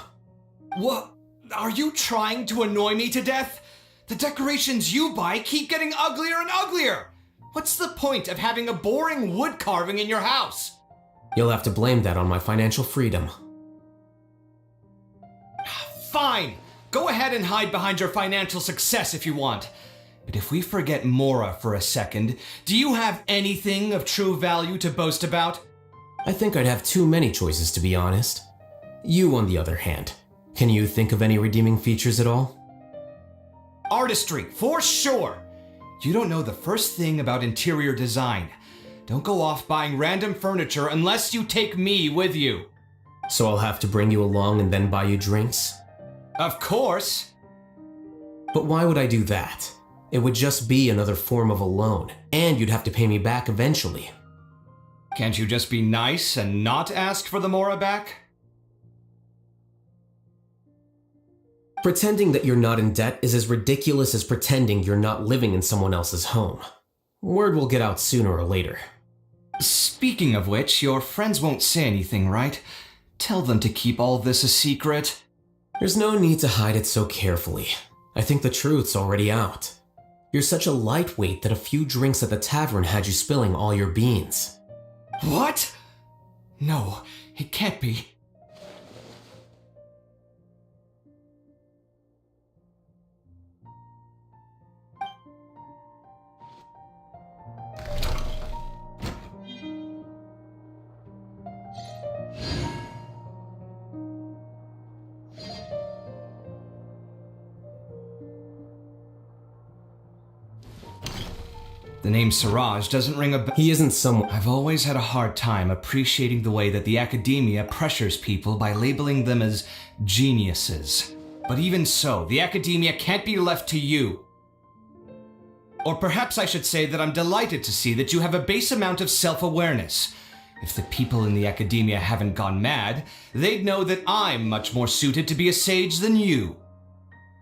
What? Are you trying to annoy me to death? The decorations you buy keep getting uglier and uglier. What's the point of having a boring wood carving in your house? You'll have to blame that on my financial freedom. Fine. Go ahead and hide behind your financial success if you want. But if we forget Mora for a second, do you have anything of true value to boast about? I think I'd have too many choices, to be honest. You, on the other hand, can you think of any redeeming features at all? Artistry, for sure. You don't know the first thing about interior design. Don't go off buying random furniture unless you take me with you. So I'll have to bring you along and then buy you drinks? Of course. But why would I do that? It would just be another form of a loan, and you'd have to pay me back eventually. Can't you just be nice and not ask for the Mora back? Pretending that you're not in debt is as ridiculous as pretending you're not living in someone else's home. Word will get out sooner or later. Speaking of which, your friends won't say anything, right? Tell them to keep all this a secret. There's no need to hide it so carefully. I think the truth's already out. You're such a lightweight that a few drinks at the tavern had you spilling all your beans. What? No, it can't be. The name Siraj doesn't ring a bell. He isn't someone. I've always had a hard time appreciating the way that the academia pressures people by labeling them as geniuses. But even so, the academia can't be left to you. Or perhaps I should say that I'm delighted to see that you have a base amount of self-awareness. If the people in the academia haven't gone mad, they'd know that I'm much more suited to be a sage than you.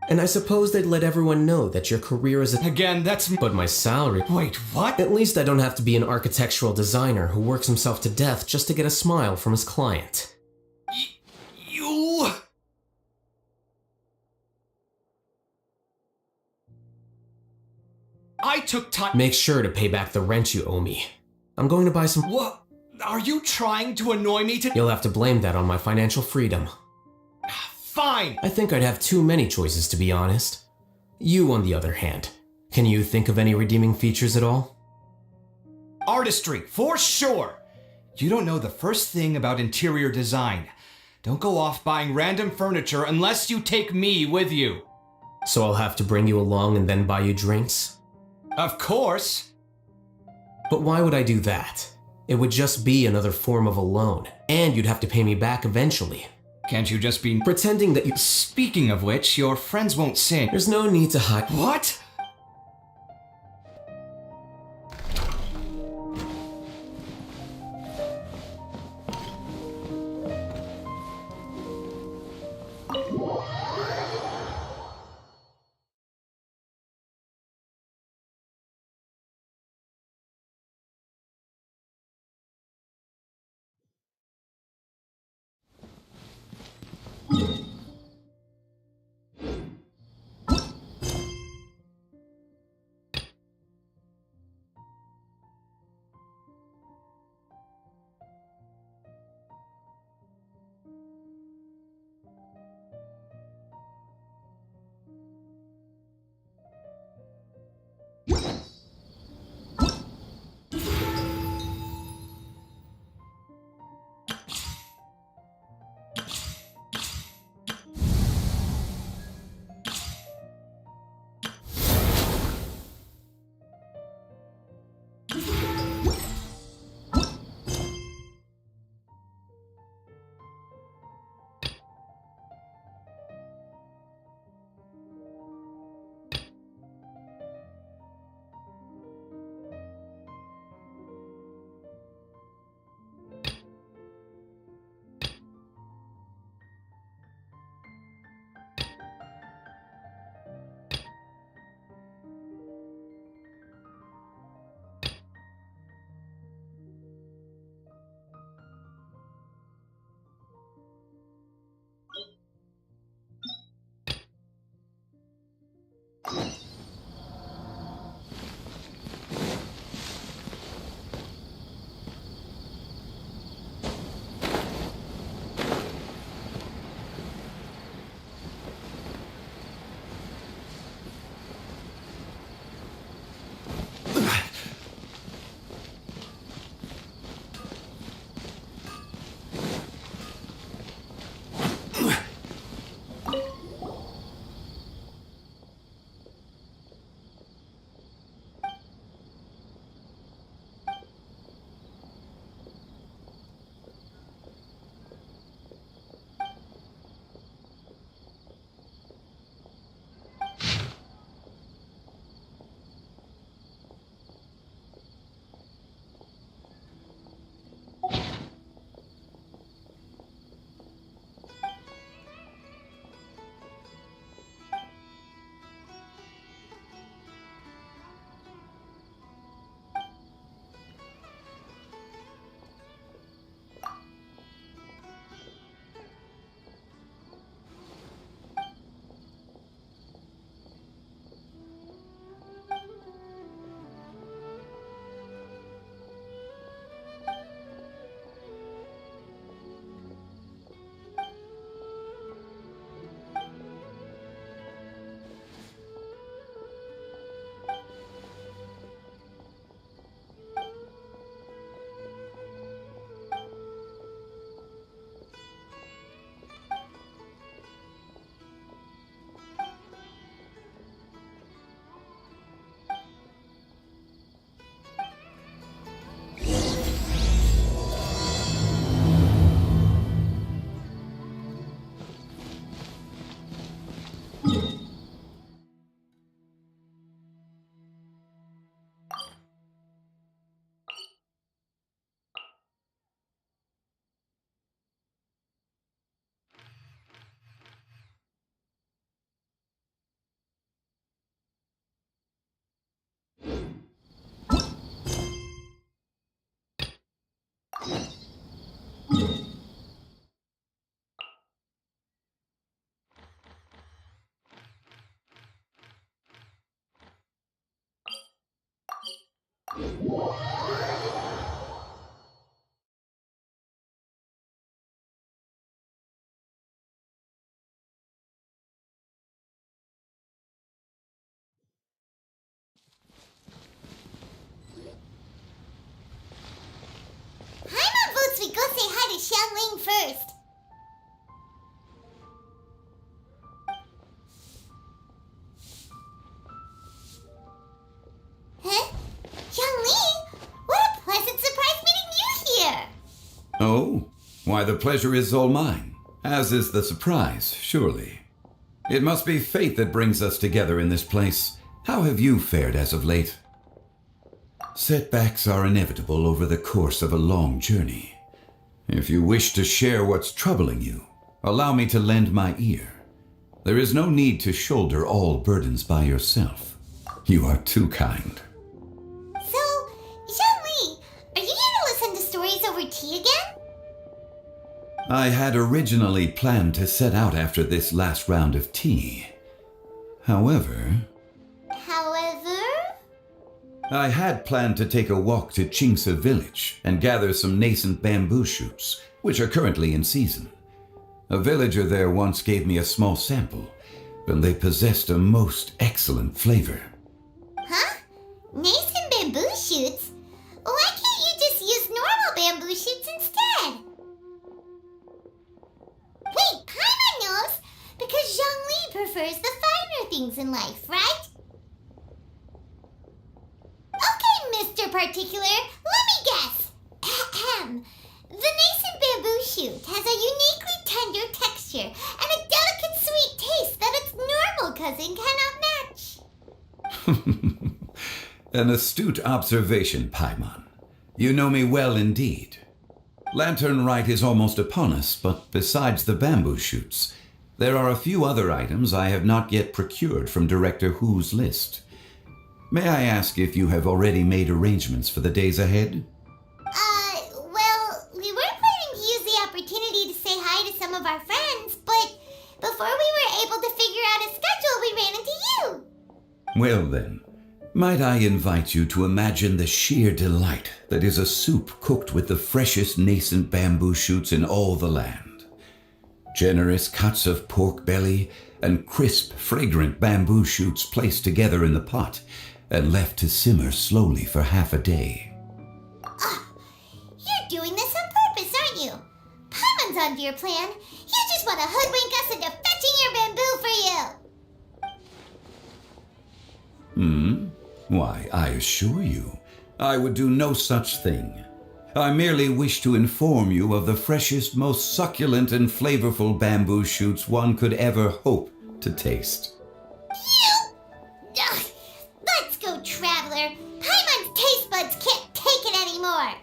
And I suppose they'd let everyone know that your career is a... Again, that's... But my salary... Wait, what? At least I don't have to be an architectural designer who works himself to death just to get a smile from his client. You... I took time... Make sure to pay back the rent you owe me. I'm going to buy some... What? Are you trying to annoy me to... You'll have to blame that on my financial freedom. Fine! I think I'd have too many choices, to be honest. You, on the other hand, can you think of any redeeming features at all? Artistry, for sure! You don't know the first thing about interior design. Don't go off buying random furniture unless you take me with you. So I'll have to bring you along and then buy you drinks? Of course! But why would I do that? It would just be another form of a loan, and you'd have to pay me back eventually. Can't you just be pretending that you... Speaking of which, your friends won't sing. There's no need to hide... What? Paimon votes we go say hi to Xiangling first. Huh? Xiangling? What a pleasant surprise meeting you here! Oh, why the pleasure is all mine, as is the surprise, surely. It must be fate that brings us together in this place. How have you fared as of late? Setbacks are inevitable over the course of a long journey. If you wish to share what's troubling you, allow me to lend my ear. There is no need to shoulder all burdens by yourself. You are too kind. So, Xiangling, are you here to listen to stories over tea again? I had originally planned to set out after this last round of tea. However, I had planned to take a walk to Chingsa village and gather some nascent bamboo shoots, which are currently in season. A villager there once gave me a small sample, and they possessed a most excellent flavor. Huh? Nascent bamboo shoots? Why can't you just use normal bamboo shoots instead? Wait, Paimon knows! Because Zhongli prefers the finer things in life, right? Okay, Mr. Particular, let me guess. Ahem. The nascent bamboo shoot has a uniquely tender texture and a delicate sweet taste that its normal cousin cannot match. An astute observation, Paimon. You know me well indeed. Lantern Rite is almost upon us, but besides the bamboo shoots, there are a few other items I have not yet procured from Director Hu's list. May I ask if you have already made arrangements for the days ahead? Well, we were planning to use the opportunity to say hi to some of our friends, but before we were able to figure out a schedule, we ran into you. Well then, might I invite you to imagine the sheer delight that is a soup cooked with the freshest nascent bamboo shoots in all the land. Generous cuts of pork belly and crisp, fragrant bamboo shoots placed together in the pot and left to simmer slowly for half a day. You're doing this on purpose, aren't you? Paimon's onto your plan. You just want to hoodwink us into fetching your bamboo for you. Why, I assure you, I would do no such thing. I merely wish to inform you of the freshest, most succulent and flavorful bamboo shoots one could ever hope to taste. Ugh, let's go, Traveler. Paimon's taste buds can't take it anymore.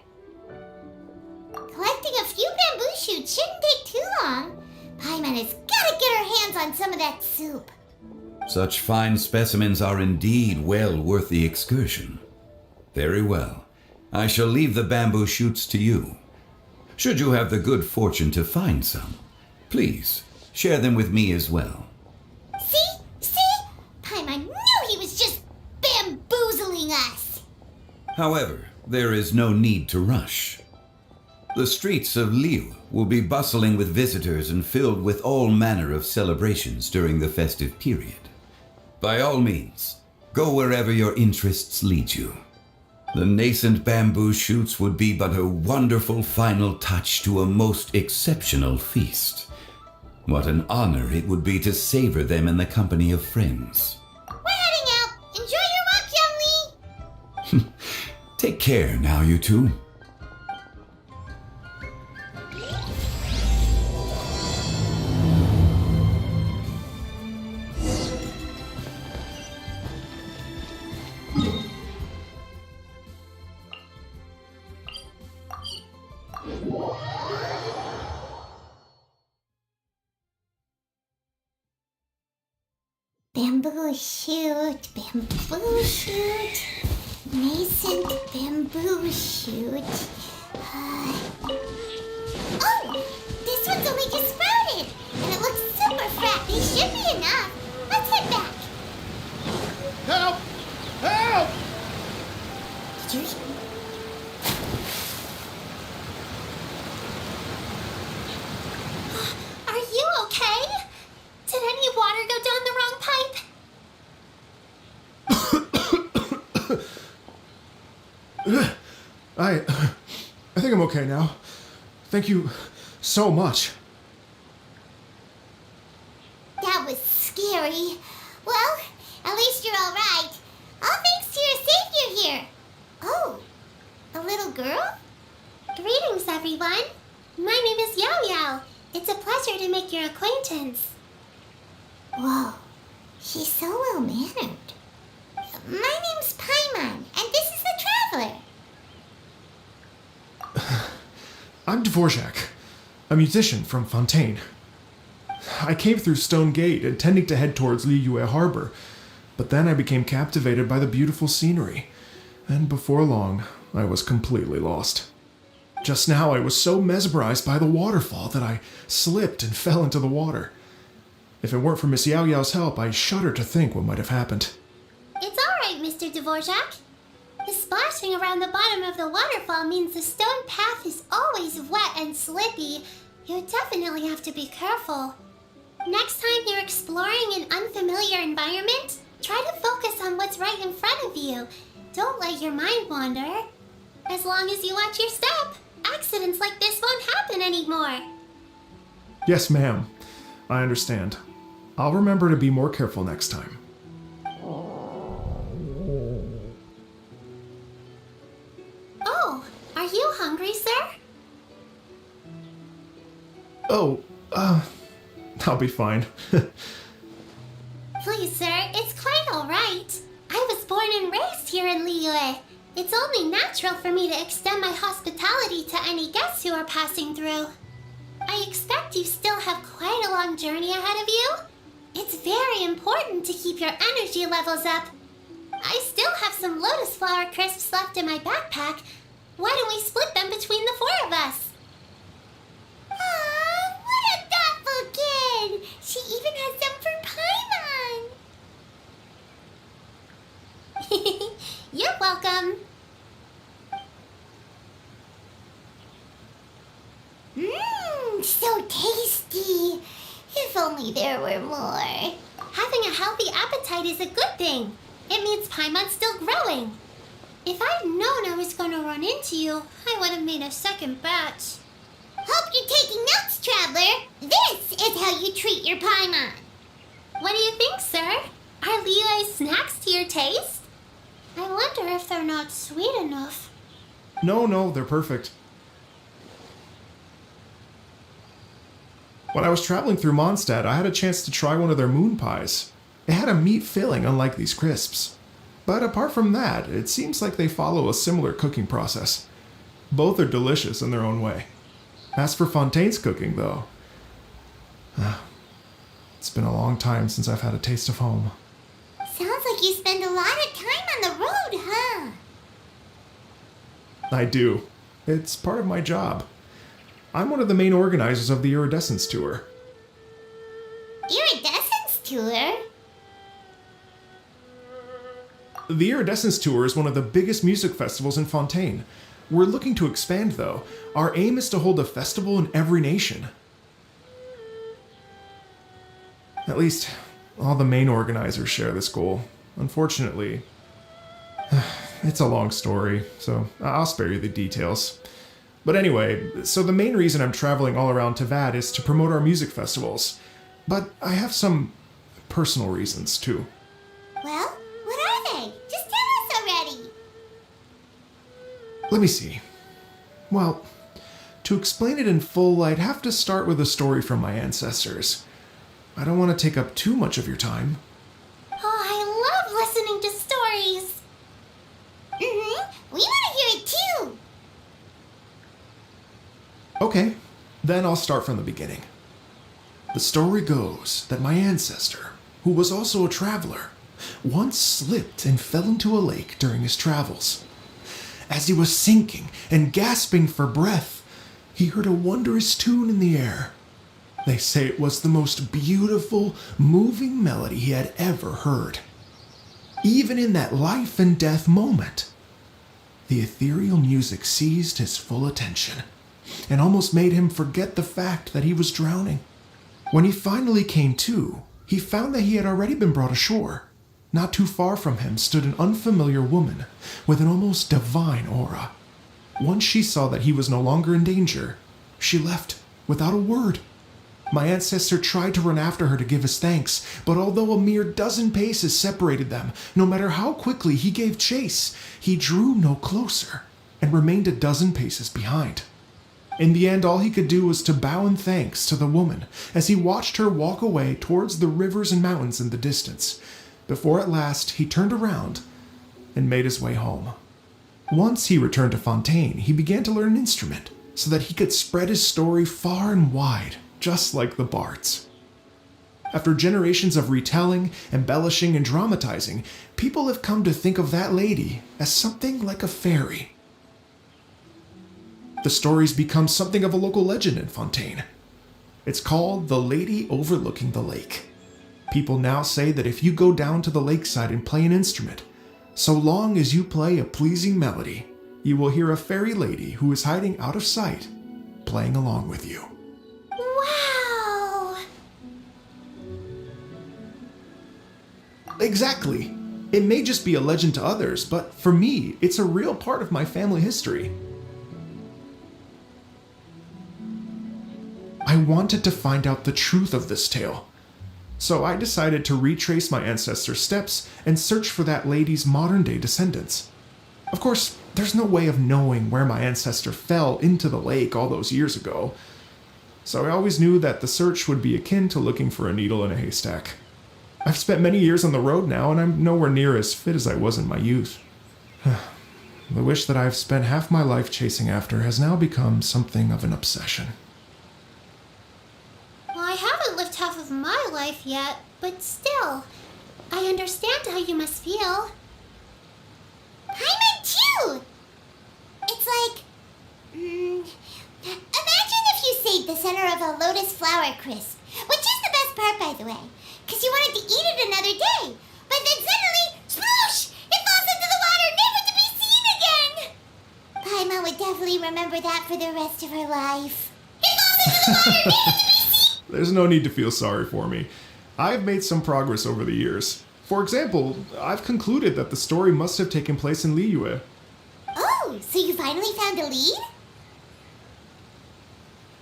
Collecting a few bamboo shoots shouldn't take too long. Paimon has got to get her hands on some of that soup. Such fine specimens are indeed well worth the excursion. Very well. I shall leave the bamboo shoots to you. Should you have the good fortune to find some, please share them with me as well. See? Paimon knew he was just bamboozling us. However, there is no need to rush. The streets of Liu will be bustling with visitors and filled with all manner of celebrations during the festive period. By all means, go wherever your interests lead you. The nascent bamboo shoots would be but a wonderful final touch to a most exceptional feast. What an honor it would be to savor them in the company of friends. We're heading out. Enjoy your walk, Young Lee. Take care now, you two. Bamboo shoot, nascent bamboo shoot. I think I'm okay now. Thank you so much. That was scary. Well, at least you're all right. All thanks to your savior here. Oh, a little girl? Greetings, everyone. My name is Yao Yao. It's a pleasure to make your acquaintance. Whoa, she's so well-mannered. My name's Paimon, and this is the Traveler. I'm Dvorak, a musician from Fontaine. I came through Stone Gate intending to head towards Liyue Harbor, but then I became captivated by the beautiful scenery, and before long, I was completely lost. Just now, I was so mesmerized by the waterfall that I slipped and fell into the water. If it weren't for Miss Yao Yao's help, I shudder to think what might have happened. It's all right, Mr. Dvorak. The splashing around the bottom of the waterfall means the stone path is always wet and slippy. You definitely have to be careful. Next time you're exploring an unfamiliar environment, try to focus on what's right in front of you. Don't let your mind wander. As long as you watch your step, accidents like this won't happen anymore. Yes, ma'am. I understand. I'll remember to be more careful next time. Oh, are you hungry, sir? Oh, I'll be fine. Please, sir, it's quite all right. I was born and raised here in Liyue. It's only natural for me to extend my hospitality to any guests who are passing through. I expect you still have quite a long journey ahead of you. It's very important to keep your energy levels up. I still have some lotus flower crisps left in my backpack. Why don't we split them between the four of us? Aw, what a thoughtful kid! She even has some for Paimon! You're welcome. Mmm, so tasty! If only there were more. Having a healthy appetite is a good thing. It means Paimon's still growing. If I'd known I was going to run into you, I would have made a second batch. Hope you're taking notes, Traveler. This is how you treat your Paimon. What do you think, sir? Are Liyue's snacks to your taste? I wonder if they're not sweet enough. No, they're perfect. When I was traveling through Mondstadt, I had a chance to try one of their moon pies. It had a meat filling, unlike these crisps. But apart from that, it seems like they follow a similar cooking process. Both are delicious in their own way. As for Fontaine's cooking, though, it's been a long time since I've had a taste of home. Sounds like you spend a lot of time on the road, huh? I do. It's part of my job. I'm one of the main organizers of the Iridescence Tour. Iridescence Tour? The Iridescence Tour is one of the biggest music festivals in Fontaine. We're looking to expand, though. Our aim is to hold a festival in every nation. At least, all the main organizers share this goal. Unfortunately, it's a long story, so I'll spare you the details. But anyway, so the main reason I'm traveling all around Teyvat is to promote our music festivals. But I have some personal reasons, too. Well, what are they? Just tell us already. Let me see. Well, to explain it in full, I'd have to start with a story from my ancestors. I don't want to take up too much of your time. Oh, I love listening to stories. We want to hear it too. Okay, then I'll start from the beginning. The story goes that my ancestor, who was also a traveler, once slipped and fell into a lake during his travels. As he was sinking and gasping for breath, he heard a wondrous tune in the air. They say it was the most beautiful, moving melody he had ever heard. Even in that life and death moment, the ethereal music seized his full attention and almost made him forget the fact that he was drowning. When he finally came to, he found that he had already been brought ashore. Not too far from him stood an unfamiliar woman with an almost divine aura. Once she saw that he was no longer in danger, she left without a word. My ancestor tried to run after her to give his thanks, but although a mere dozen paces separated them, no matter how quickly he gave chase, he drew no closer and remained a dozen paces behind. In the end, all he could do was to bow in thanks to the woman as he watched her walk away towards the rivers and mountains in the distance, before at last he turned around and made his way home. Once he returned to Fontaine, he began to learn an instrument so that he could spread his story far and wide, just like the bards. After generations of retelling, embellishing, and dramatizing, people have come to think of that lady as something like a fairy. The story's become something of a local legend in Fontaine. It's called The Lady Overlooking the Lake. People now say that if you go down to the lakeside and play an instrument, so long as you play a pleasing melody, you will hear a fairy lady who is hiding out of sight, playing along with you. Wow! Exactly. It may just be a legend to others, but for me, it's a real part of my family history. I wanted to find out the truth of this tale, so I decided to retrace my ancestors' steps and search for that lady's modern-day descendants. Of course, there's no way of knowing where my ancestor fell into the lake all those years ago, so I always knew that the search would be akin to looking for a needle in a haystack. I've spent many years on the road now, and I'm nowhere near as fit as I was in my youth. The wish that I've spent half my life chasing after has now become something of an obsession. Well, I haven't lived half of my life yet, but still, I understand how you must feel. Paimon too! It's like... imagine if you saved the center of a lotus flower crisp, which is the best part, by the way, because you wanted to eat it another day, but then suddenly, sploosh! It falls into the water, never to be seen again! Paimon would definitely remember that for the rest of her life. It falls into the water, never to be seen! There's no need to feel sorry for me. I've made some progress over the years. For example, I've concluded that the story must have taken place in Liyue. Oh, so you finally found a lead?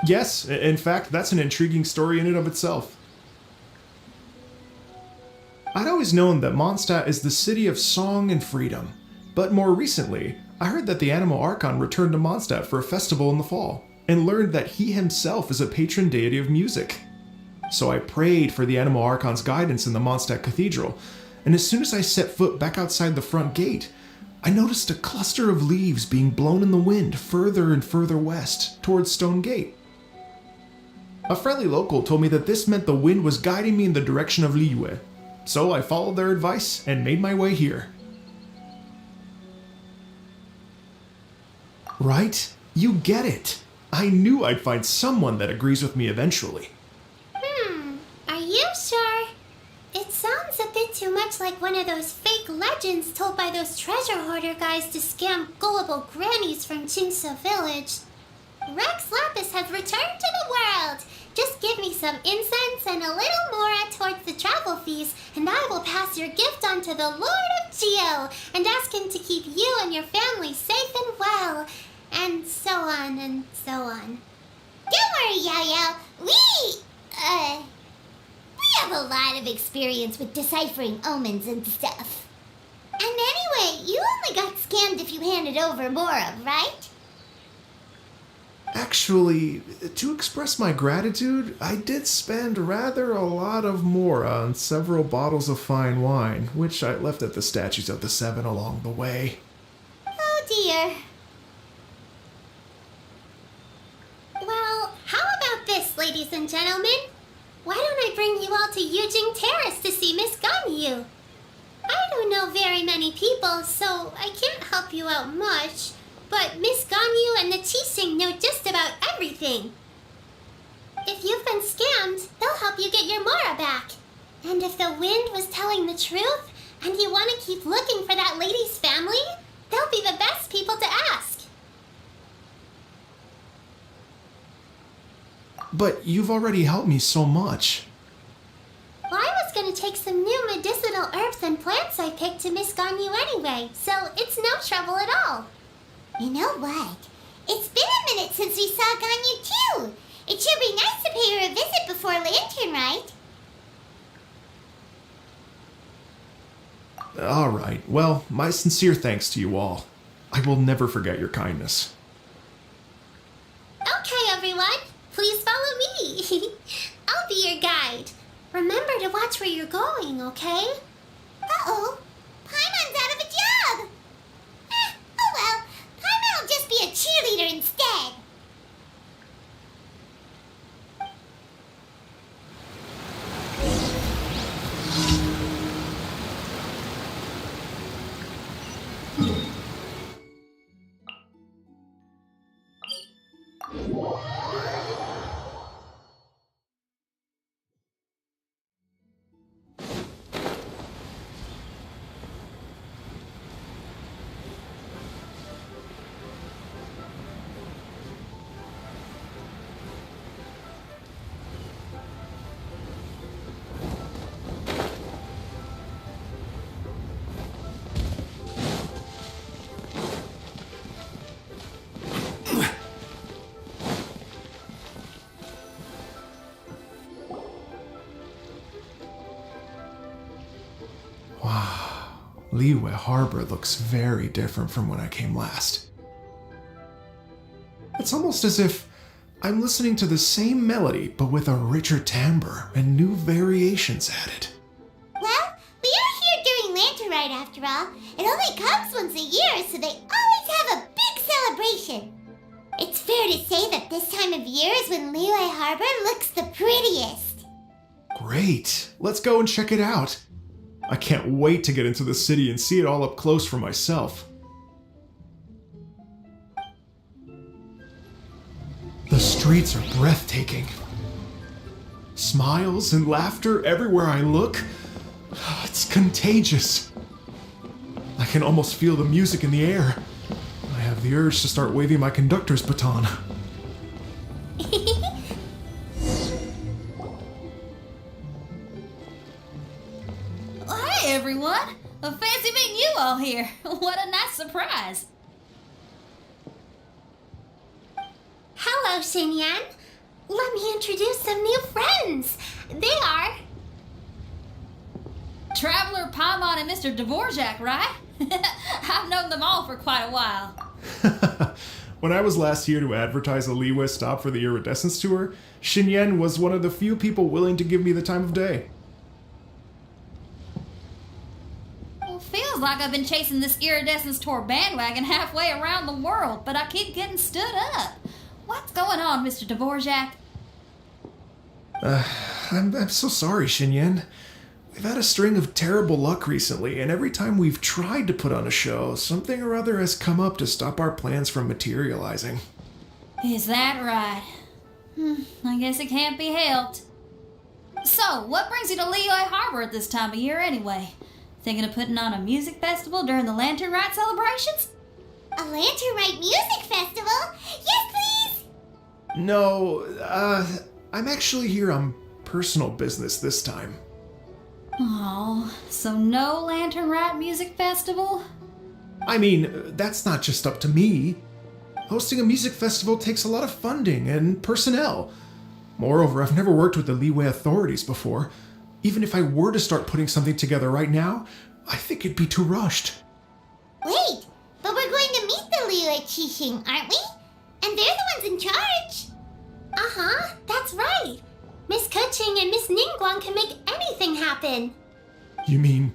Yes, in fact, that's an intriguing story in and of itself. I'd always known that Mondstadt is the city of song and freedom, but more recently, I heard that the Animo Archon returned to Mondstadt for a festival in the fall, and learned that he himself is a patron deity of music. So I prayed for the Animo Archon's guidance in the Mondstadt Cathedral, and as soon as I set foot back outside the front gate, I noticed a cluster of leaves being blown in the wind further and further west, towards Stone Gate. A friendly local told me that this meant the wind was guiding me in the direction of Liyue, so I followed their advice and made my way here. Right? You get it. I knew I'd find someone that agrees with me eventually. Are you sure? It sounds a bit too much like one of those fake legends told by those treasure hoarder guys to scam gullible grannies from Chinsa Village. Rex Lapis has returned to the world. Just give me some incense and a little more towards the travel fees, and I will pass your gift on to the Lord of Geo and ask him to keep you and your family safe and well, and so on and so on. Don't worry, Yao Yao. We have a lot of experience with deciphering omens and stuff. And anyway, you only got scammed if you handed over Mora, right? Actually, to express my gratitude, I did spend rather a lot of Mora on several bottles of fine wine, which I left at the Statues of the Seven along the way. Oh dear. Well, how about this, ladies and gentlemen? Why don't I bring you all to Yujing Terrace to see Miss Ganyu? I don't know very many people, so I can't help you out much. But Miss Ganyu and the Qixing know just about everything. If you've been scammed, they'll help you get your Mora back. And if the wind was telling the truth, and you want to keep looking for that lady's family, they'll be the best people to ask. But you've already helped me so much. Well, I was going to take some new medicinal herbs and plants I picked to Miss Ganyu anyway, so it's no trouble at all. You know what? It's been a minute since we saw Ganyu too. It should be nice to pay her a visit before Lantern, right? All right. Well, my sincere thanks to you all. I will never forget your kindness. Okay, everyone, please follow me. I'll be your guide. Remember to watch where you're going, okay? Uh-oh. Paimon's out of a job! Oh well, Paimon will just be a cheerleader instead. Wow, Liyue Harbor looks very different from when I came last. It's almost as if I'm listening to the same melody, but with a richer timbre and new variations added. Well, we are here during Lantern Rite after all. It only comes once a year, so they always have a big celebration. It's fair to say that this time of year is when Liyue Harbor looks the prettiest. Great, let's go and check it out. I can't wait to get into the city and see it all up close for myself. The streets are breathtaking. Smiles and laughter everywhere I look. It's contagious. I can almost feel the music in the air. I have the urge to start waving my conductor's baton. Hey everyone! Fancy meeting you all here. What a nice surprise. Hello, Xinyan. Let me introduce some new friends. They are... Traveler Paimon and Mr. Dvorak, right? I've known them all for quite a while. When I was last here to advertise a Liyue stop for the Iridescence Tour, Xinyan was one of the few people willing to give me the time of day. Feels like I've been chasing this Iridescence Tour bandwagon halfway around the world, but I keep getting stood up. What's going on, Mr. Dvorak? I'm so sorry, Xinyan. We've had a string of terrible luck recently, and every time we've tried to put on a show, something or other has come up to stop our plans from materializing. Is that right? I guess it can't be helped. So, what brings you to Liyue Harbor at this time of year anyway? Thinking of putting on a music festival during the Lantern Rite celebrations? A Lantern Rite music festival? Yes, please! No, I'm actually here on personal business this time. Oh, so no Lantern Rite music festival? I mean, that's not just up to me. Hosting a music festival takes a lot of funding and personnel. Moreover, I've never worked with the Liyue authorities before. Even if I were to start putting something together right now, I think it'd be too rushed. Wait, but we're going to meet the Liyue Qixing, aren't we? And they're the ones in charge. Uh-huh, that's right. Miss Keqing and Miss Ningguang can make anything happen. You mean...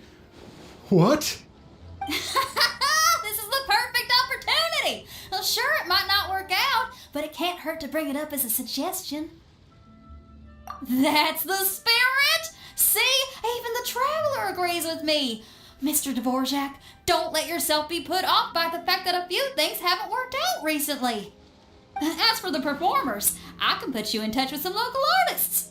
what? This is the perfect opportunity! Well, sure, it might not work out, but it can't hurt to bring it up as a suggestion. That's the spirit! See, even the Traveler agrees with me. Mr. Dvorak, don't let yourself be put off by the fact that a few things haven't worked out recently. As for the performers, I can put you in touch with some local artists.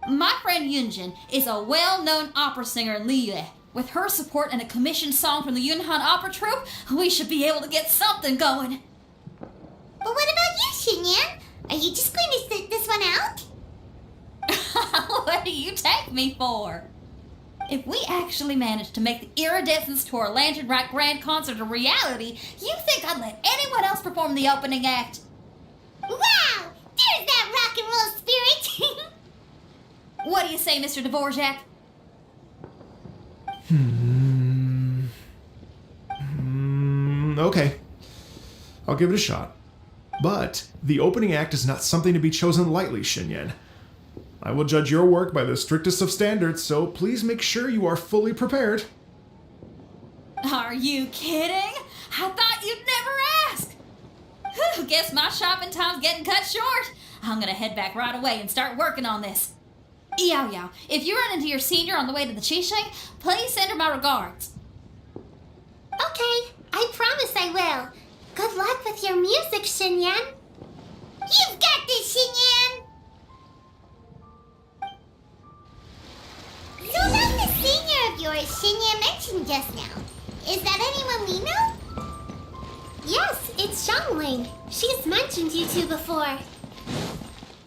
My friend Yunjin is a well-known opera singer in Liyue. With her support and a commissioned song from the Yunhan Opera Troupe, we should be able to get something going. But what about you, Xinyan? Are you just going to sit this one out? What do you take me for? If we actually managed to make the Iridescence Tour Lantern Right Grand Concert a reality, you think I'd let anyone else perform the opening act? Wow! There's that rock and roll spirit! What do you say, Mr. Dvorak? Okay. I'll give it a shot. But the opening act is not something to be chosen lightly, Xinyan. I will judge your work by the strictest of standards, so please make sure you are fully prepared. Are you kidding? I thought you'd never ask. Whew, guess my shopping time's getting cut short. I'm gonna head back right away and start working on this. Yao Yao, if you run into your senior on the way to the Qixing, please send her my regards. Okay, I promise I will. Good luck with your music, Xinyan. You've got this, Xinyan! So about the senior of yours Xinyan mentioned just now, is that anyone we know? Yes, it's Xiangling. She's mentioned you two before.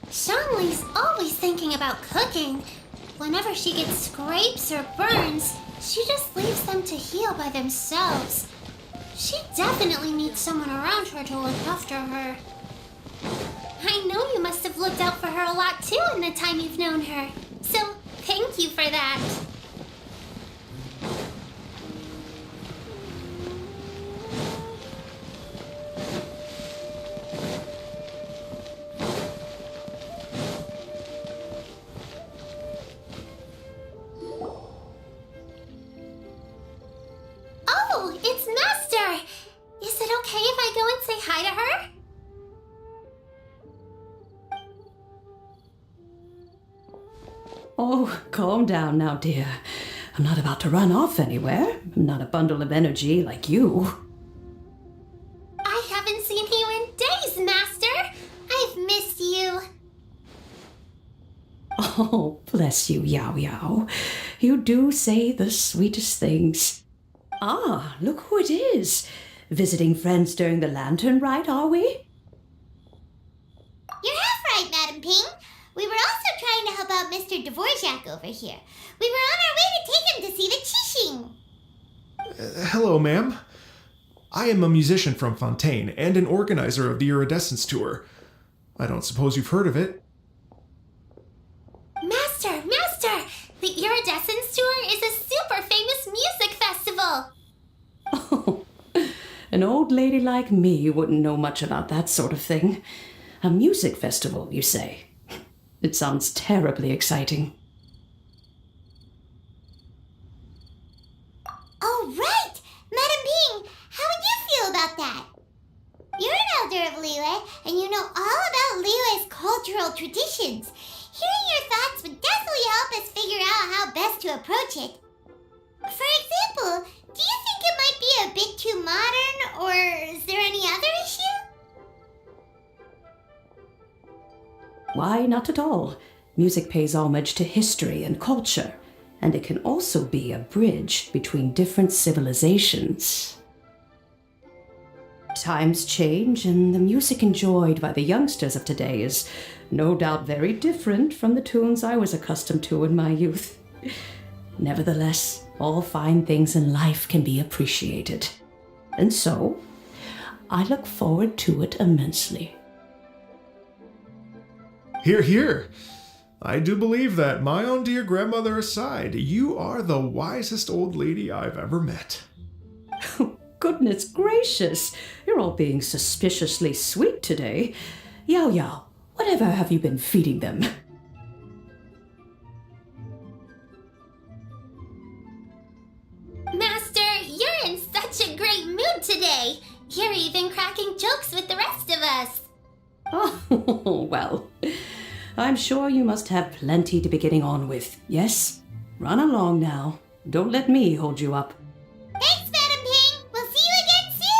Xiangling's always thinking about cooking. Whenever she gets scrapes or burns, she just leaves them to heal by themselves. She definitely needs someone around her to look after her. I know you must have looked out for her a lot too in the time you've known her. So, thank you for that. Oh, it's Master! Is it okay if I go and say hi to her? Oh, calm down now, dear. I'm not about to run off anywhere. I'm not a bundle of energy like you. I haven't seen you in days, Master! I've missed you. Oh, bless you, Yao Yao. You do say the sweetest things. Ah, look who it is. Visiting friends during the lantern rite, are we? You're half right, Madam Ping. We were also trying to help out Mr. Dvorak over here. We were on our way to take him to see the Qixing. Hello, ma'am. I am a musician from Fontaine and an organizer of the Iridescence Tour. I don't suppose you've heard of it. Master! The Iridescence Tour is a super famous music festival! Oh, an old lady like me wouldn't know much about that sort of thing. A music festival, you say? It sounds terribly exciting. Oh, right! Madam Ping, how would you feel about that? You're an elder of Liyue, and you know all about Liyue's cultural traditions. Hearing your thoughts would definitely help us figure out how best to approach it. For example, do you think it might be a bit too modern, or is there any other issue? Why, not at all. Music pays homage to history and culture, and it can also be a bridge between different civilizations. Times change, and the music enjoyed by the youngsters of today is no doubt very different from the tunes I was accustomed to in my youth. Nevertheless, all fine things in life can be appreciated. And so, I look forward to it immensely. Hear, hear. I do believe that, my own dear grandmother aside, you are the wisest old lady I've ever met. Goodness gracious, you're all being suspiciously sweet today. Yao Yao, whatever have you been feeding them? Master, you're in such a great mood today. You're even cracking jokes with the rest of us. Oh, well, I'm sure you must have plenty to be getting on with, yes? Run along now. Don't let me hold you up. Thanks, Madam Ping. We'll see you again soon.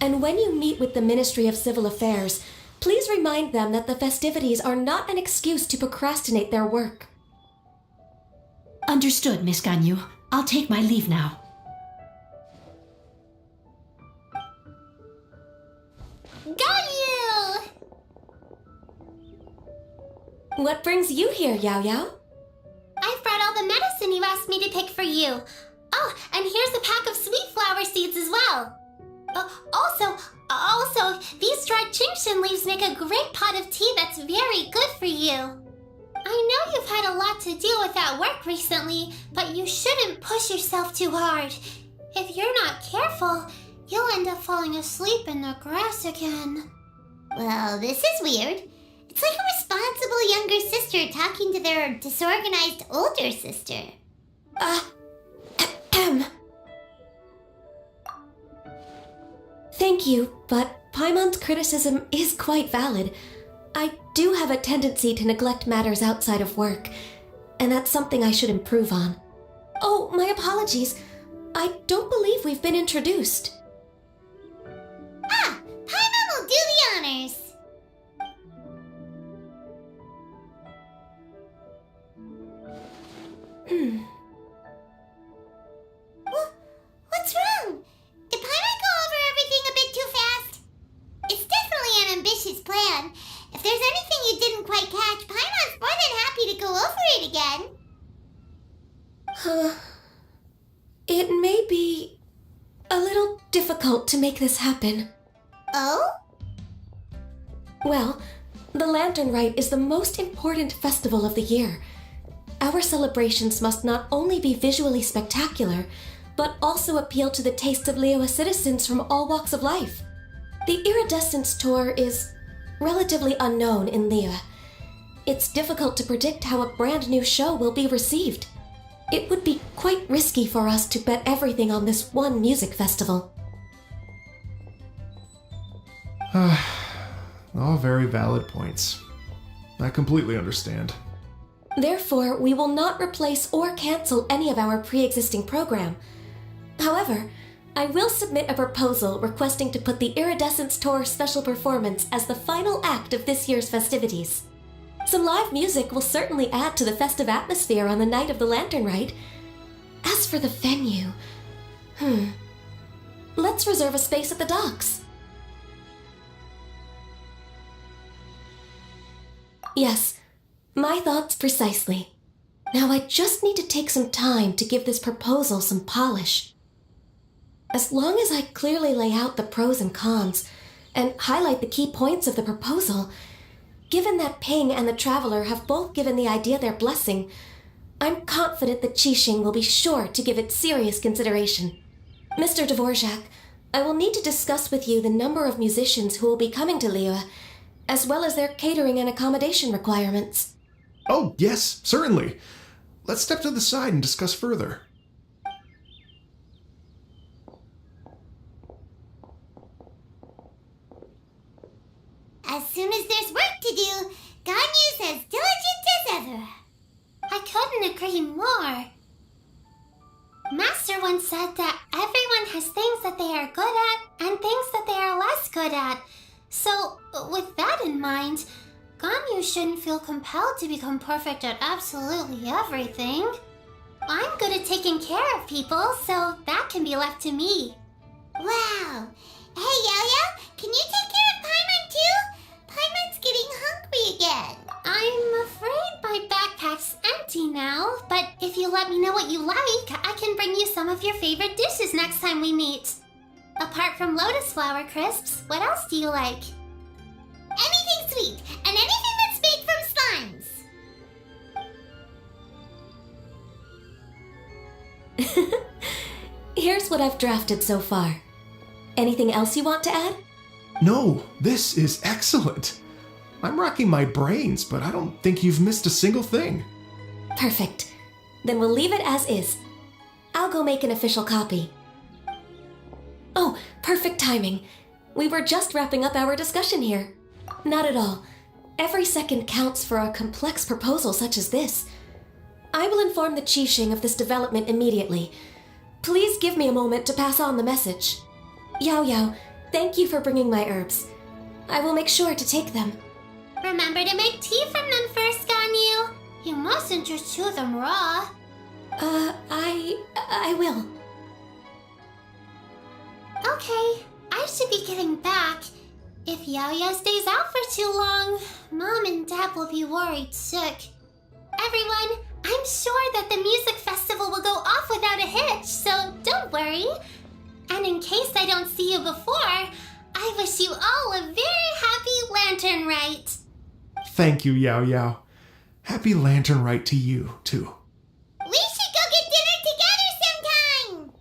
And when you meet with the Ministry of Civil Affairs, please remind them that the festivities are not an excuse to procrastinate their work. Understood, Miss Ganyu. I'll take my leave now. Ganyu! What brings you here, Yao Yao? I've brought all the medicine you asked me to pick for you. Oh, and here's a pack of sweet flower seeds as well. Also, these dried chingshin leaves make a great pot of tea that's very good for you. I know you've had a lot to deal with at work recently, but you shouldn't push yourself too hard. If you're not careful, you'll end up falling asleep in the grass again. Well, this is weird. It's like a responsible younger sister talking to their disorganized older sister. Thank you, but Paimon's criticism is quite valid. I do have a tendency to neglect matters outside of work, and that's something I should improve on. Oh, my apologies. I don't believe we've been introduced. Paimon will do the honors. What's wrong? Did Paimon go over everything a bit too fast? It's definitely an ambitious plan. If there's anything you didn't quite catch, Paimon's more than happy to go over it again. It may be a little difficult to make this happen. Oh? Well, the Lantern Rite is the most important festival of the year. Our celebrations must not only be visually spectacular, but also appeal to the tastes of Liyue citizens from all walks of life. The Iridescence Tour is relatively unknown in Liyue. It's difficult to predict how a brand new show will be received. It would be quite risky for us to bet everything on this one music festival. All very valid points. I completely understand. Therefore, we will not replace or cancel any of our pre-existing program. However, I will submit a proposal requesting to put the Iridescence Tour special performance as the final act of this year's festivities. Some live music will certainly add to the festive atmosphere on the night of the Lantern Rite. As for the venue, let's reserve a space at the docks. Yes, my thoughts precisely. Now I just need to take some time to give this proposal some polish. As long as I clearly lay out the pros and cons and highlight the key points of the proposal, given that Ping and the Traveler have both given the idea their blessing, I'm confident that Qixing will be sure to give it serious consideration. Mr. Dvorak, I will need to discuss with you the number of musicians who will be coming to Liyue, as well as their catering and accommodation requirements. Oh, yes, certainly. Let's step to the side and discuss further. As soon as there's work to do, Ganyu's as diligent as ever. I couldn't agree more. Master once said that everyone has things that they are good at and things that they are less good at. So, with that in mind, Ganyu shouldn't feel compelled to become perfect at absolutely everything. I'm good at taking care of people, so that can be left to me. Wow. Hey, Yo-Yo, can you take care of Paimon too? Paimon's getting hungry again. I'm afraid my backpack's empty now, but if you let me know what you like, I can bring you some of your favorite dishes next time we meet. Apart from lotus flower crisps, what else do you like? Anything sweet, and anything that's made from slimes. Here's what I've drafted so far. Anything else you want to add? No, this is excellent. I'm racking my brains, but I don't think you've missed a single thing. Perfect. Then we'll leave it as is. I'll go make an official copy. Oh, perfect timing. We were just wrapping up our discussion here. Not at all. Every second counts for a complex proposal such as this. I will inform the Qixing of this development immediately. Please give me a moment to pass on the message. Yao Yao, Thank you for bringing my herbs. I will make sure to take them. Remember to make tea from them first, Ganyu. You mustn't just chew them raw. I will. Okay, I should be getting back. If Yao stays out for too long, Mom and Dad will be worried sick. Everyone, I'm sure that the music festival will go off without a hitch, so don't worry. And in case I don't see you before, I wish you all a very happy Lantern Rite. Thank you, Yao Yao. Happy Lantern Rite to you, too. We should go get dinner together sometime!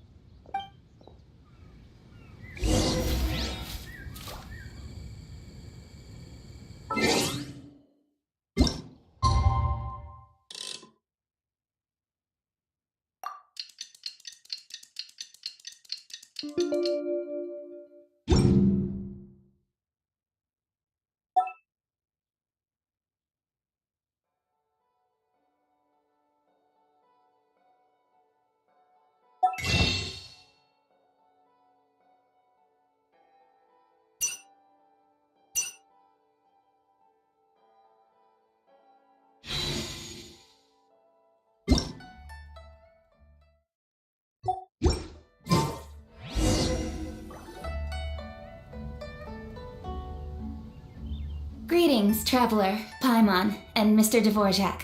Greetings, Traveler, Paimon, and Mr. Dvorak.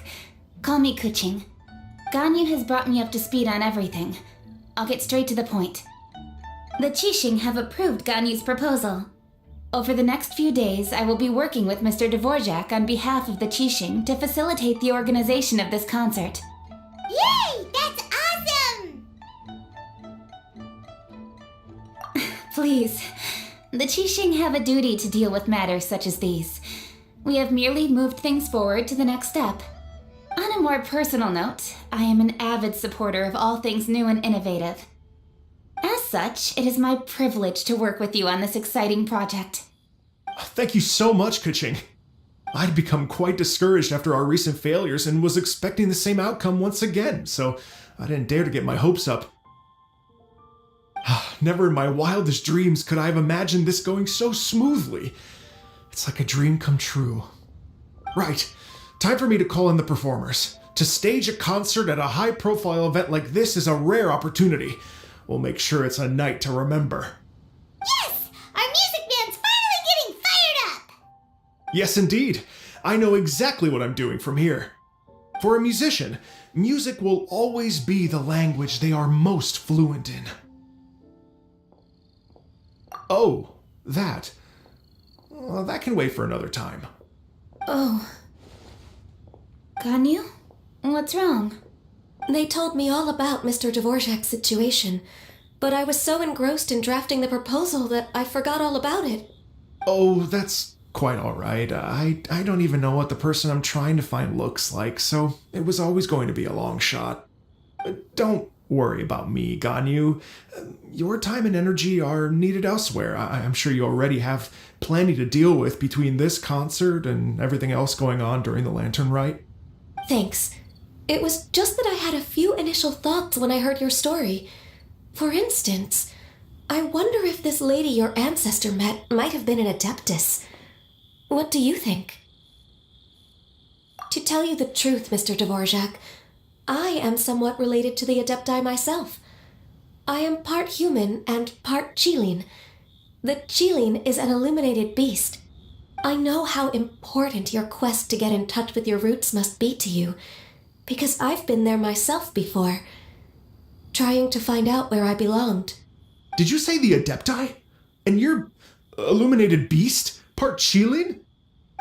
Call me Kuching. Ganyu has brought me up to speed on everything. I'll get straight to the point. The Qixing have approved Ganyu's proposal. Over the next few days, I will be working with Mr. Dvorak on behalf of the Qixing to facilitate the organization of this concert. Yay! That's awesome! Please, the Qixing have a duty to deal with matters such as these. We have merely moved things forward to the next step. On a more personal note, I am an avid supporter of all things new and innovative. As such, it is my privilege to work with you on this exciting project. Thank you so much, Kuching. I'd become quite discouraged after our recent failures and was expecting the same outcome once again, so I didn't dare to get my hopes up. Never in my wildest dreams could I have imagined this going so smoothly. It's like a dream come true. Right, time for me to call in the performers. To stage a concert at a high-profile event like this is a rare opportunity. We'll make sure it's a night to remember. Yes! Our music band's finally getting fired up! Yes, indeed. I know exactly what I'm doing from here. For a musician, music will always be the language they are most fluent in. Oh, that. Well, that can wait for another time. Oh. Ganyu? What's wrong? They told me all about Mr. Dvorak's situation, but I was so engrossed in drafting the proposal that I forgot all about it. Oh, that's quite all right. I don't even know what the person I'm trying to find looks like, so it was always going to be a long shot. Don't worry about me, Ganyu. Your time and energy are needed elsewhere. I'm sure you already have plenty to deal with between this concert and everything else going on during the Lantern Rite. Thanks. It was just that I had a few initial thoughts when I heard your story. For instance, I wonder if this lady your ancestor met might have been an Adeptus. What do you think? To tell you the truth, Mr. Dvorak, I am somewhat related to the Adepti myself. I am part human and part Qilin. The Qilin is an illuminated beast. I know how important your quest to get in touch with your roots must be to you, because I've been there myself before, trying to find out where I belonged. Did you say the Adepti? And you're illuminated beast? Part Qilin?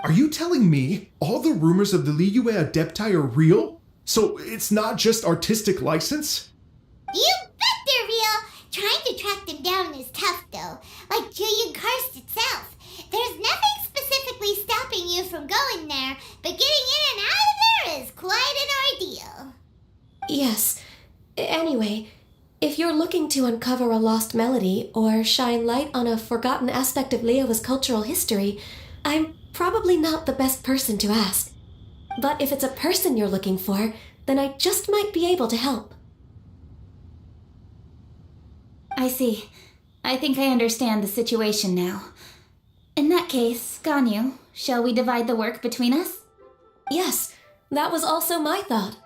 Are you telling me all the rumors of the Liyue Adepti are real? So it's not just artistic license? You bet they're real! Trying to track them down is tough, though. Like Julian Karst itself. There's nothing specifically stopping you from going there, but getting in and out of there is quite an ordeal. Yes. Anyway, if you're looking to uncover a lost melody or shine light on a forgotten aspect of Liyue's cultural history, I'm probably not the best person to ask. But if it's a person you're looking for, then I just might be able to help. I see. I think I understand the situation now. In that case, Ganyu, shall we divide the work between us? Yes, that was also my thought.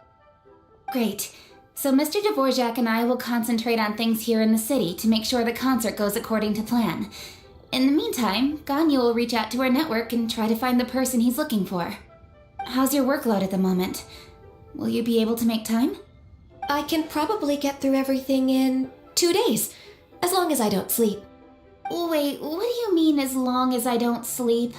Great. So Mr. Dvorak and I will concentrate on things here in the city to make sure the concert goes according to plan. In the meantime, Ganyu will reach out to our network and try to find the person he's looking for. How's your workload at the moment? Will you be able to make time? I can probably get through everything in 2 days, as long as I don't sleep. Wait, what do you mean as long as I don't sleep?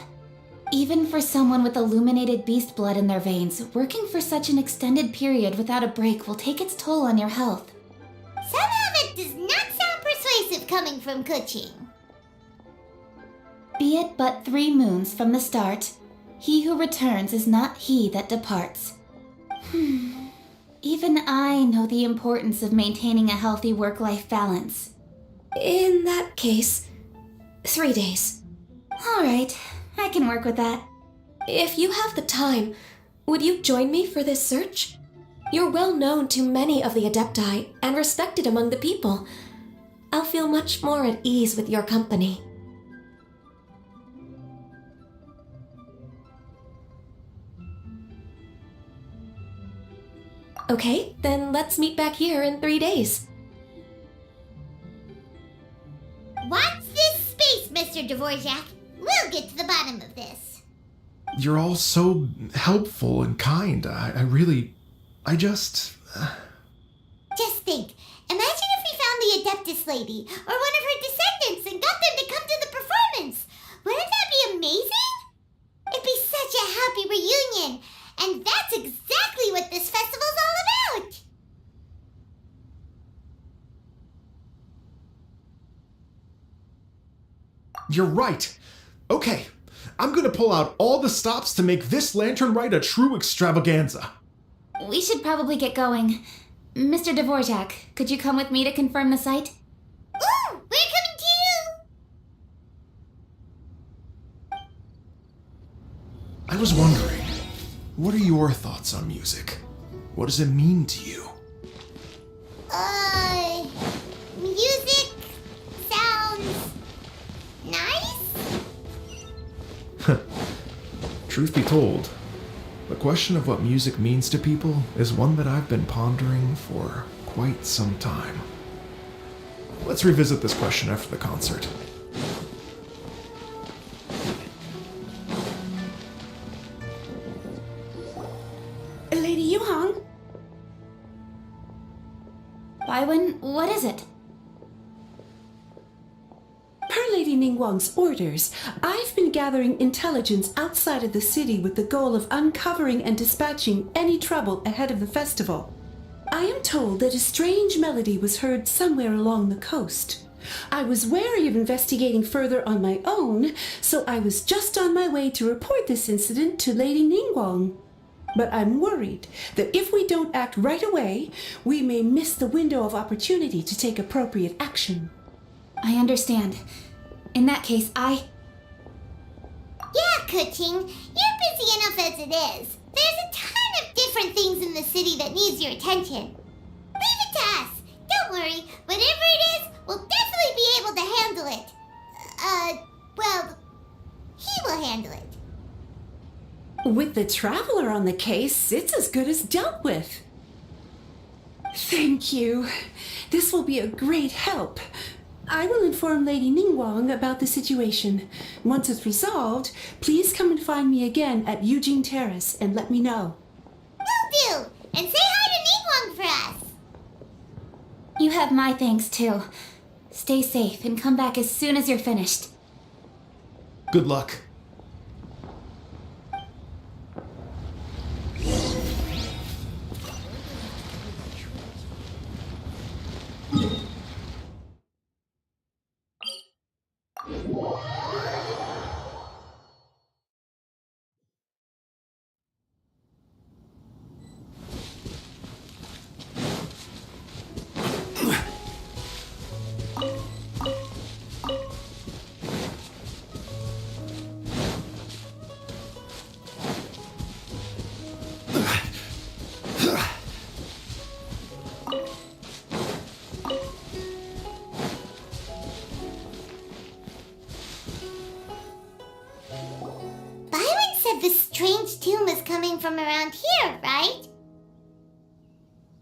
Even for someone with illuminated beast blood in their veins, working for such an extended period without a break will take its toll on your health. Somehow that does not sound persuasive coming from Kuching. Be it but 3 moons from the start, he who returns is not he that departs. Even I know the importance of maintaining a healthy work-life balance. In that case, 3 days. All right, I can work with that. If you have the time, would you join me for this search? You're well known to many of the Adepti and respected among the people. I'll feel much more at ease with your company. Okay, then let's meet back here in 3 days. Watch this space, Mr. Dvorak. We'll get to the bottom of this. You're all so helpful and kind. I just... Just think. Imagine if we found the Adeptus lady, or one of her descendants, and got them to come to the performance. Wouldn't that be amazing? It'd be such a happy reunion. And that's exactly what this festival's all about! You're right. Okay, I'm gonna pull out all the stops to make this lantern ride a true extravaganza. We should probably get going. Mr. Dvorak, could you come with me to confirm the site? Ooh, we're coming to you! I was wondering, what are your thoughts on music? What does it mean to you? Music sounds nice? Truth be told, the question of what music means to people is one that I've been pondering for quite some time. Let's revisit this question after the concert. Lady Yuhang? Baiwen, what is it? Per Lady Ningguang's orders, I've been gathering intelligence outside of the city with the goal of uncovering and dispatching any trouble ahead of the festival. I am told that a strange melody was heard somewhere along the coast. I was wary of investigating further on my own, so I was just on my way to report this incident to Lady Ningguang. But I'm worried that if we don't act right away, we may miss the window of opportunity to take appropriate action. I understand. In that case, Yeah, Kuching, you're busy enough as it is. There's a ton of different things in the city that needs your attention. Leave it to us. Don't worry. Whatever it is, we'll definitely be able to handle it. He will handle it. With the Traveler on the case, it's as good as dealt with. Thank you. This will be a great help. I will inform Lady Ningguang about the situation. Once it's resolved, please come and find me again at Eugene Terrace and let me know. Will do! And say hi to Ningguang for us! you have my thanks too. Stay safe and come back as soon as you're finished. Good luck. came from around here, right?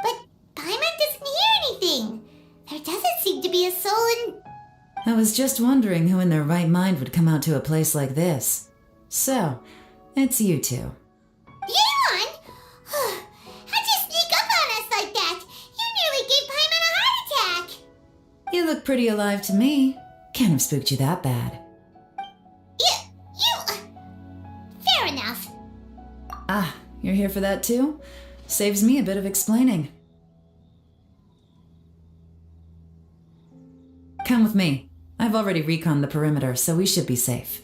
But Paimon doesn't hear anything. There doesn't seem to be a soul in... I was just wondering who in their right mind would come out to a place like this. So, it's you two. Yeon! How'd you sneak up on us like that? You nearly gave Paimon a heart attack! You look pretty alive to me. Can't have spooked you that bad. Fair enough. Ah, you're here for that too? Saves me a bit of explaining. Come with me. I've already reconned the perimeter, so we should be safe.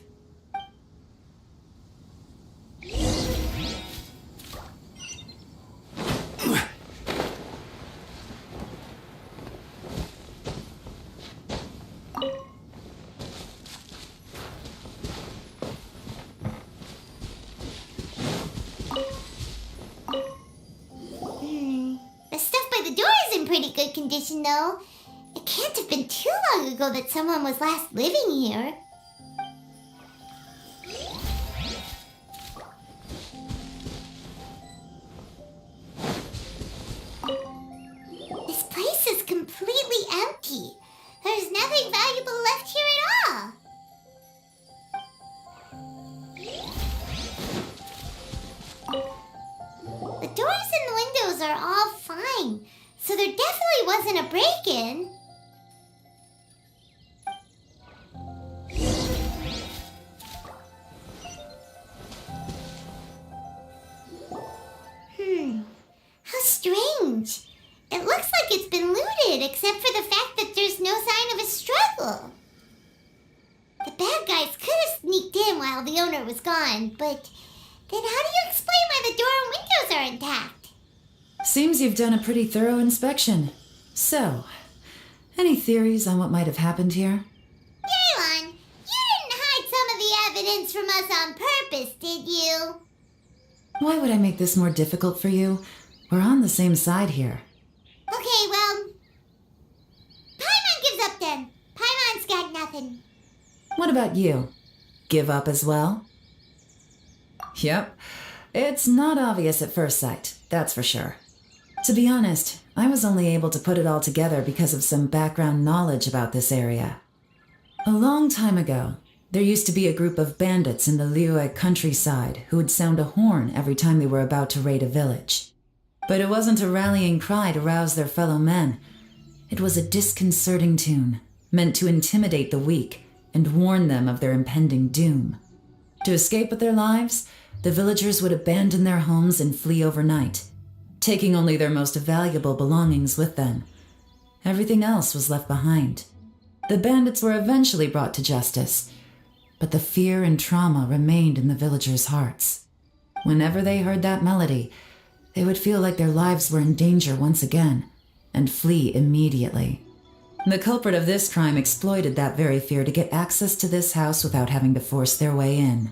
The stuff by the door is in pretty good condition, though. It can't have been too long ago that someone was last living here. This place is completely empty. There's nothing valuable left here at all. The doors and windows are all fine, so there definitely wasn't a break-in. How strange. It looks like it's been looted, except for the fact that there's no sign of a struggle. The bad guys could have sneaked in while the owner was gone, but then how do you explain why the door and windows are intact? Seems you've done a pretty thorough inspection. So, any theories on what might have happened here? Yeon, you didn't hide some of the evidence from us on purpose, did you? Why would I make this more difficult for you? We're on the same side here. Okay, well, Paimon gives up then. Paimon's got nothing. What about you? Give up as well? Yep. It's not obvious at first sight, that's for sure. To be honest, I was only able to put it all together because of some background knowledge about this area. A long time ago, there used to be a group of bandits in the Liyue countryside who would sound a horn every time they were about to raid a village. But it wasn't a rallying cry to rouse their fellow men. It was a disconcerting tune, meant to intimidate the weak and warn them of their impending doom. To escape with their lives, the villagers would abandon their homes and flee overnight, taking only their most valuable belongings with them. Everything else was left behind. The bandits were eventually brought to justice, but the fear and trauma remained in the villagers' hearts. Whenever they heard that melody, they would feel like their lives were in danger once again and flee immediately. The culprit of this crime exploited that very fear to get access to this house without having to force their way in.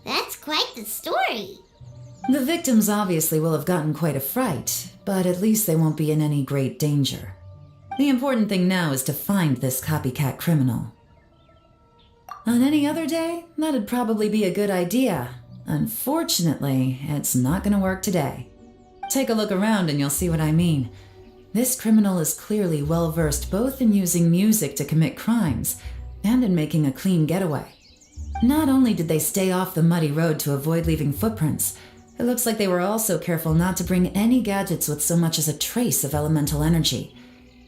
That's quite the story. The victims obviously will have gotten quite a fright, but at least they won't be in any great danger. The important thing now is to find this copycat criminal. On any other day, that'd probably be a good idea. Unfortunately, it's not gonna work today. Take a look around and you'll see what I mean. This criminal is clearly well-versed both in using music to commit crimes and in making a clean getaway. Not only did they stay off the muddy road to avoid leaving footprints, it looks like they were also careful not to bring any gadgets with so much as a trace of elemental energy.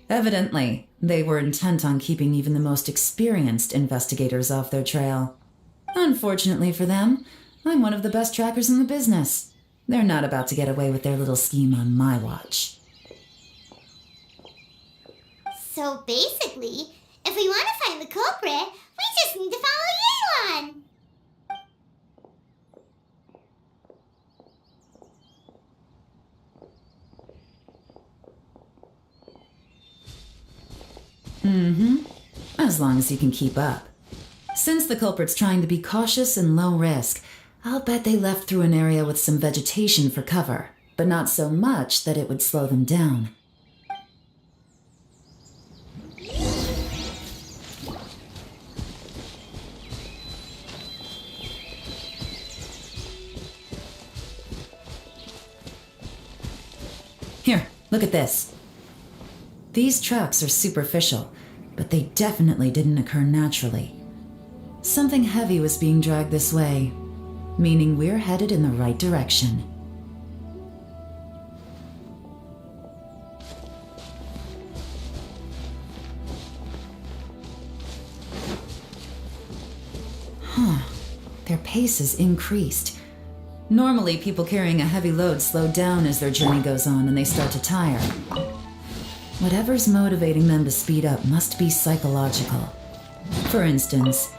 Evidently, they were intent on keeping even the most experienced investigators off their trail. Unfortunately for them, I'm one of the best trackers in the business. They're not about to get away with their little scheme on my watch. So basically, if we want to find the culprit, we just need to follow Yeon. As long as you can keep up. Since the culprit's trying to be cautious and low risk, I'll bet they left through an area with some vegetation for cover, but not so much that it would slow them down. Look at this. These tracks are superficial, but they definitely didn't occur naturally. Something heavy was being dragged this way, meaning we're headed in the right direction. Their pace has increased. Normally, people carrying a heavy load slow down as their journey goes on and they start to tire. Whatever's motivating them to speed up must be psychological. For instance,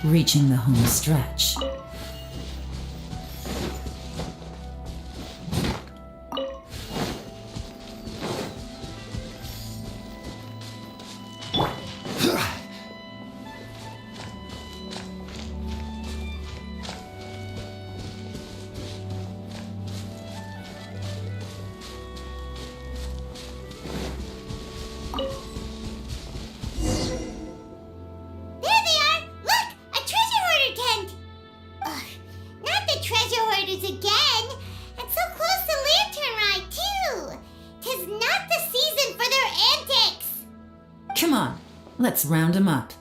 reaching the home stretch. Come on, let's round them up.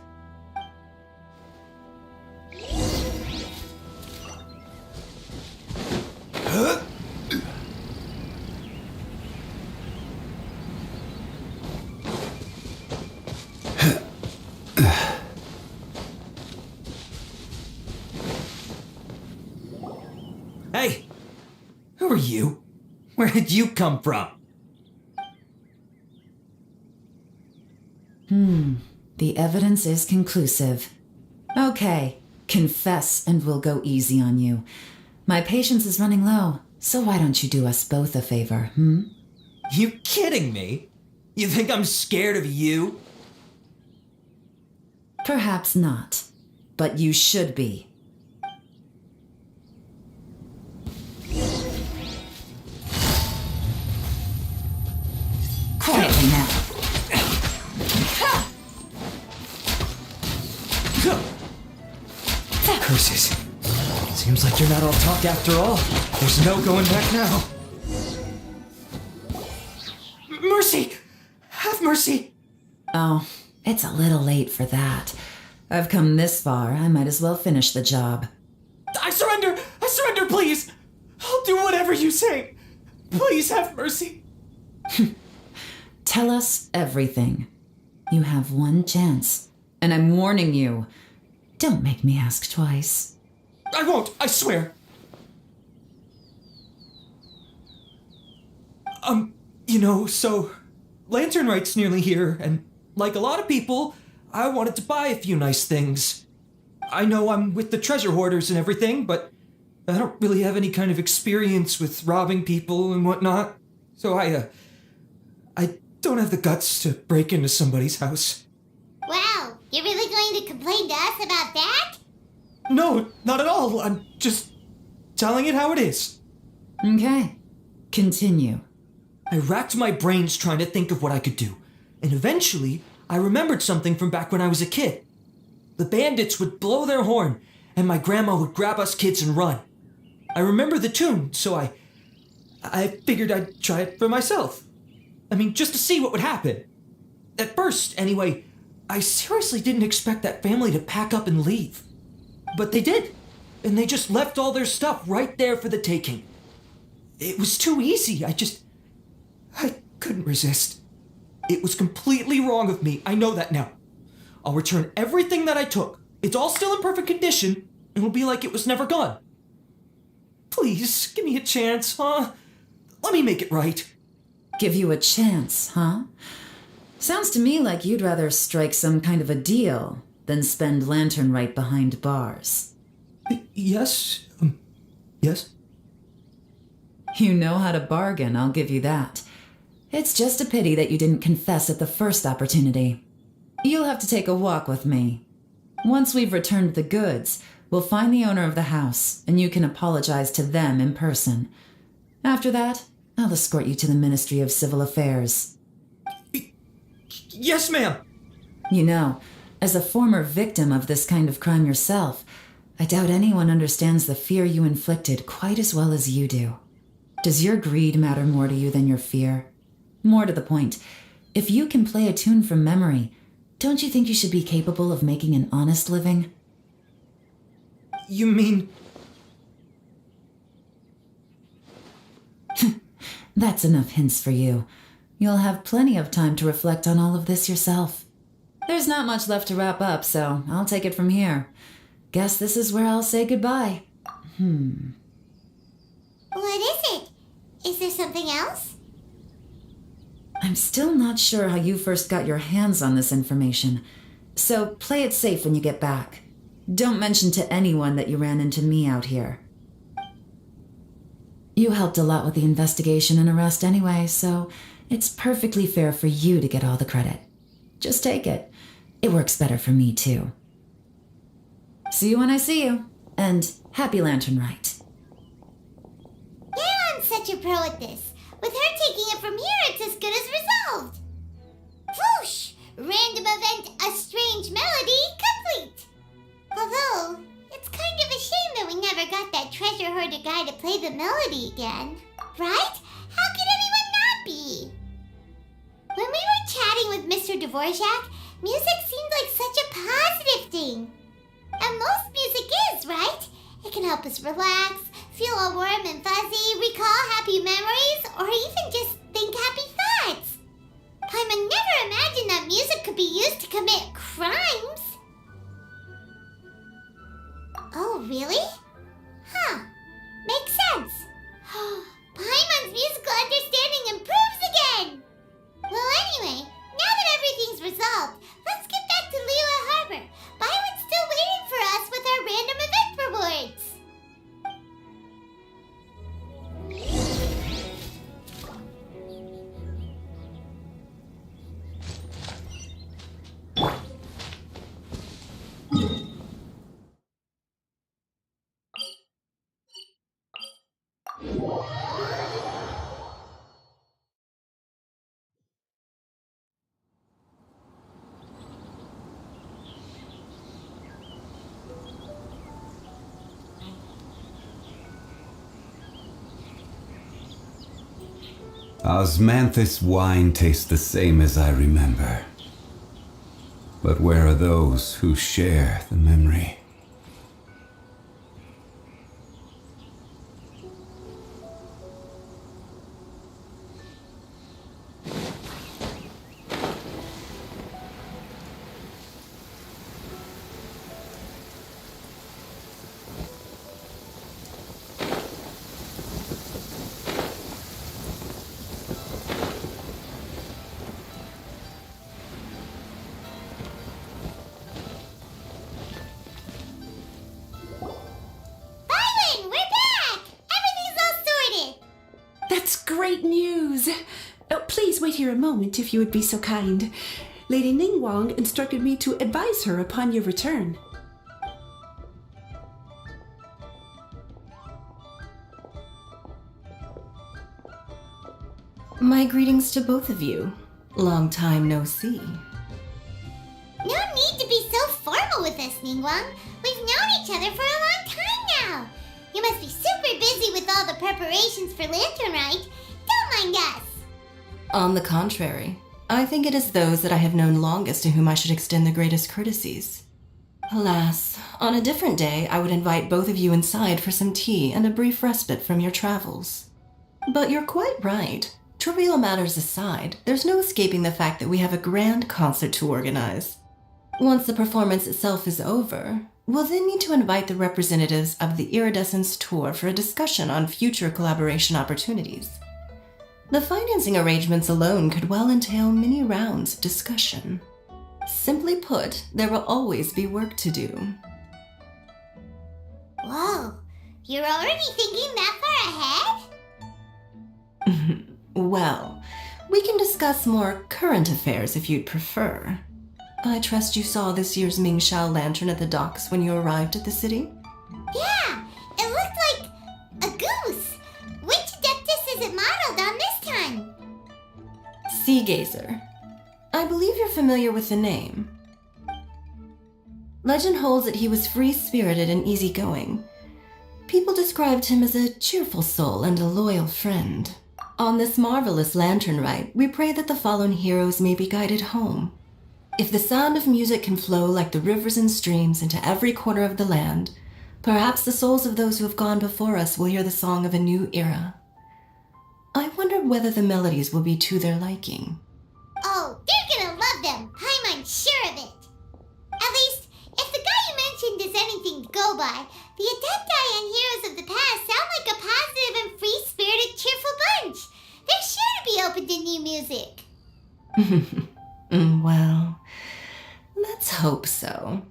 Hey! Who are you? Where did you come from? The evidence is conclusive. Okay, confess and we'll go easy on you. My patience is running low, so why don't you do us both a favor, You kidding me? You think I'm scared of you? Perhaps not, but you should be. Quietly now. Curses. Seems like you're not all talk after all. There's no going back now. Mercy! Have mercy! Oh, it's a little late for that. I've come this far, I might as well finish the job. I surrender! I surrender, please! I'll do whatever you say. Please have mercy. Tell us everything. You have one chance, and I'm warning you. Don't make me ask twice. I won't, I swear. So Lantern Right's nearly here, and like a lot of people, I wanted to buy a few nice things. I know I'm with the treasure hoarders and everything, but I don't really have any kind of experience with robbing people and whatnot. So I don't have the guts to break into somebody's house. Wow, you're really going to complain to us about that? No, not at all. I'm just telling it how it is. Okay, continue. I racked my brains trying to think of what I could do, and eventually I remembered something from back when I was a kid. The bandits would blow their horn, and my grandma would grab us kids and run. I remember the tune, so I figured I'd try it for myself. I mean, just to see what would happen. At first, anyway, I seriously didn't expect that family to pack up and leave. But they did, and they just left all their stuff right there for the taking. It was too easy. I couldn't resist. It was completely wrong of me. I know that now. I'll return everything that I took. It's all still in perfect condition, and it'll be like it was never gone. Please, give me a chance, huh? Let me make it right. Give you a chance, huh? Sounds to me like you'd rather strike some kind of a deal than spend Lantern Right behind bars. Yes. Yes? You know how to bargain, I'll give you that. It's just a pity that you didn't confess at the first opportunity. You'll have to take a walk with me. Once we've returned the goods, we'll find the owner of the house, and you can apologize to them in person. After that, I'll escort you to the Ministry of Civil Affairs. Yes, ma'am! You know, as a former victim of this kind of crime yourself, I doubt anyone understands the fear you inflicted quite as well as you do. Does your greed matter more to you than your fear? More to the point, if you can play a tune from memory, don't you think you should be capable of making an honest living? You mean... That's enough hints for you. You'll have plenty of time to reflect on all of this yourself. There's not much left to wrap up, so I'll take it from here. Guess this is where I'll say goodbye. What is it? Is there something else? I'm still not sure how you first got your hands on this information, so play it safe when you get back. Don't mention to anyone that you ran into me out here. You helped a lot with the investigation and arrest anyway, so it's perfectly fair for you to get all the credit. Just take it. It works better for me, too. See you when I see you, and happy Lantern Rite. Yaron's such a pro at this. With her taking it from here, it's as good as resolved. Whoosh! Random event, a strange melody, complete! Although, it's kind of a shame that we never got that treasure hoarder guy to play the melody again. Right? How could anyone not be? When we were chatting with Mr. Dvorak, music seemed like such a positive thing. And most music is, right? It can help us relax, feel all warm and fuzzy, recall happy memories, or even just think happy thoughts. Paimon never imagined that music could be used to commit crimes. Oh, really? Huh. Makes sense. Paimon's musical understanding improves again! Well, anyway, now that everything's resolved, let's get back to Liyue Harbor. Byron's still waiting for us with our random event rewards. Osmanthus wine tastes the same as I remember. But where are those who share the memory? Great news! Oh, please wait here a moment if you would be so kind. Lady Ningguang instructed me to advise her upon your return. My greetings to both of you. Long time no see. No need to be so formal with us, Ningguang. We've known each other for a long time now. You must be super busy with all the preparations for Lantern Rite. Don't mind us. On the contrary, I think it is those that I have known longest to whom I should extend the greatest courtesies. Alas, on a different day, I would invite both of you inside for some tea and a brief respite from your travels. But you're quite right. Trivial matters aside, there's no escaping the fact that we have a grand concert to organize. Once the performance itself is over, we'll then need to invite the representatives of the Iridescence Tour for a discussion on future collaboration opportunities. The financing arrangements alone could well entail many rounds of discussion. Simply put, there will always be work to do. Whoa, you're already thinking that far ahead? Well, we can discuss more current affairs if you'd prefer. I trust you saw this year's Mingxiao lantern at the docks when you arrived at the city? Yeah, it looked like a goose. Which Adeptus is it modeled on this time? Sea Gazer. I believe you're familiar with the name. Legend holds that he was free-spirited and easygoing. People described him as a cheerful soul and a loyal friend. On this marvelous lantern rite, we pray that the fallen heroes may be guided home. If the sound of music can flow like the rivers and streams into every corner of the land, perhaps the souls of those who have gone before us will hear the song of a new era. I wondered whether the melodies will be to their liking. Oh, they're gonna love them. I'm unsure of it. At least, if the guy you mentioned is anything to go by, the Adepti and Heroes of the Past sound like a positive and free-spirited, cheerful bunch. They're sure to be open to new music. Well, let's hope so.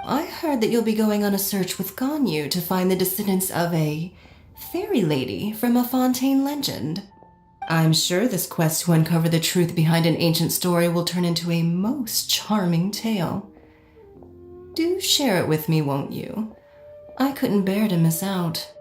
I heard that you'll be going on a search with Ganyu to find the descendants of a fairy lady from a Fontaine legend. I'm sure this quest to uncover the truth behind an ancient story will turn into a most charming tale. Do share it with me, won't you? I couldn't bear to miss out.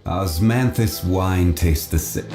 Osmanthus wine tastes the same.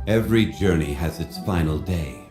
Every journey has its final day.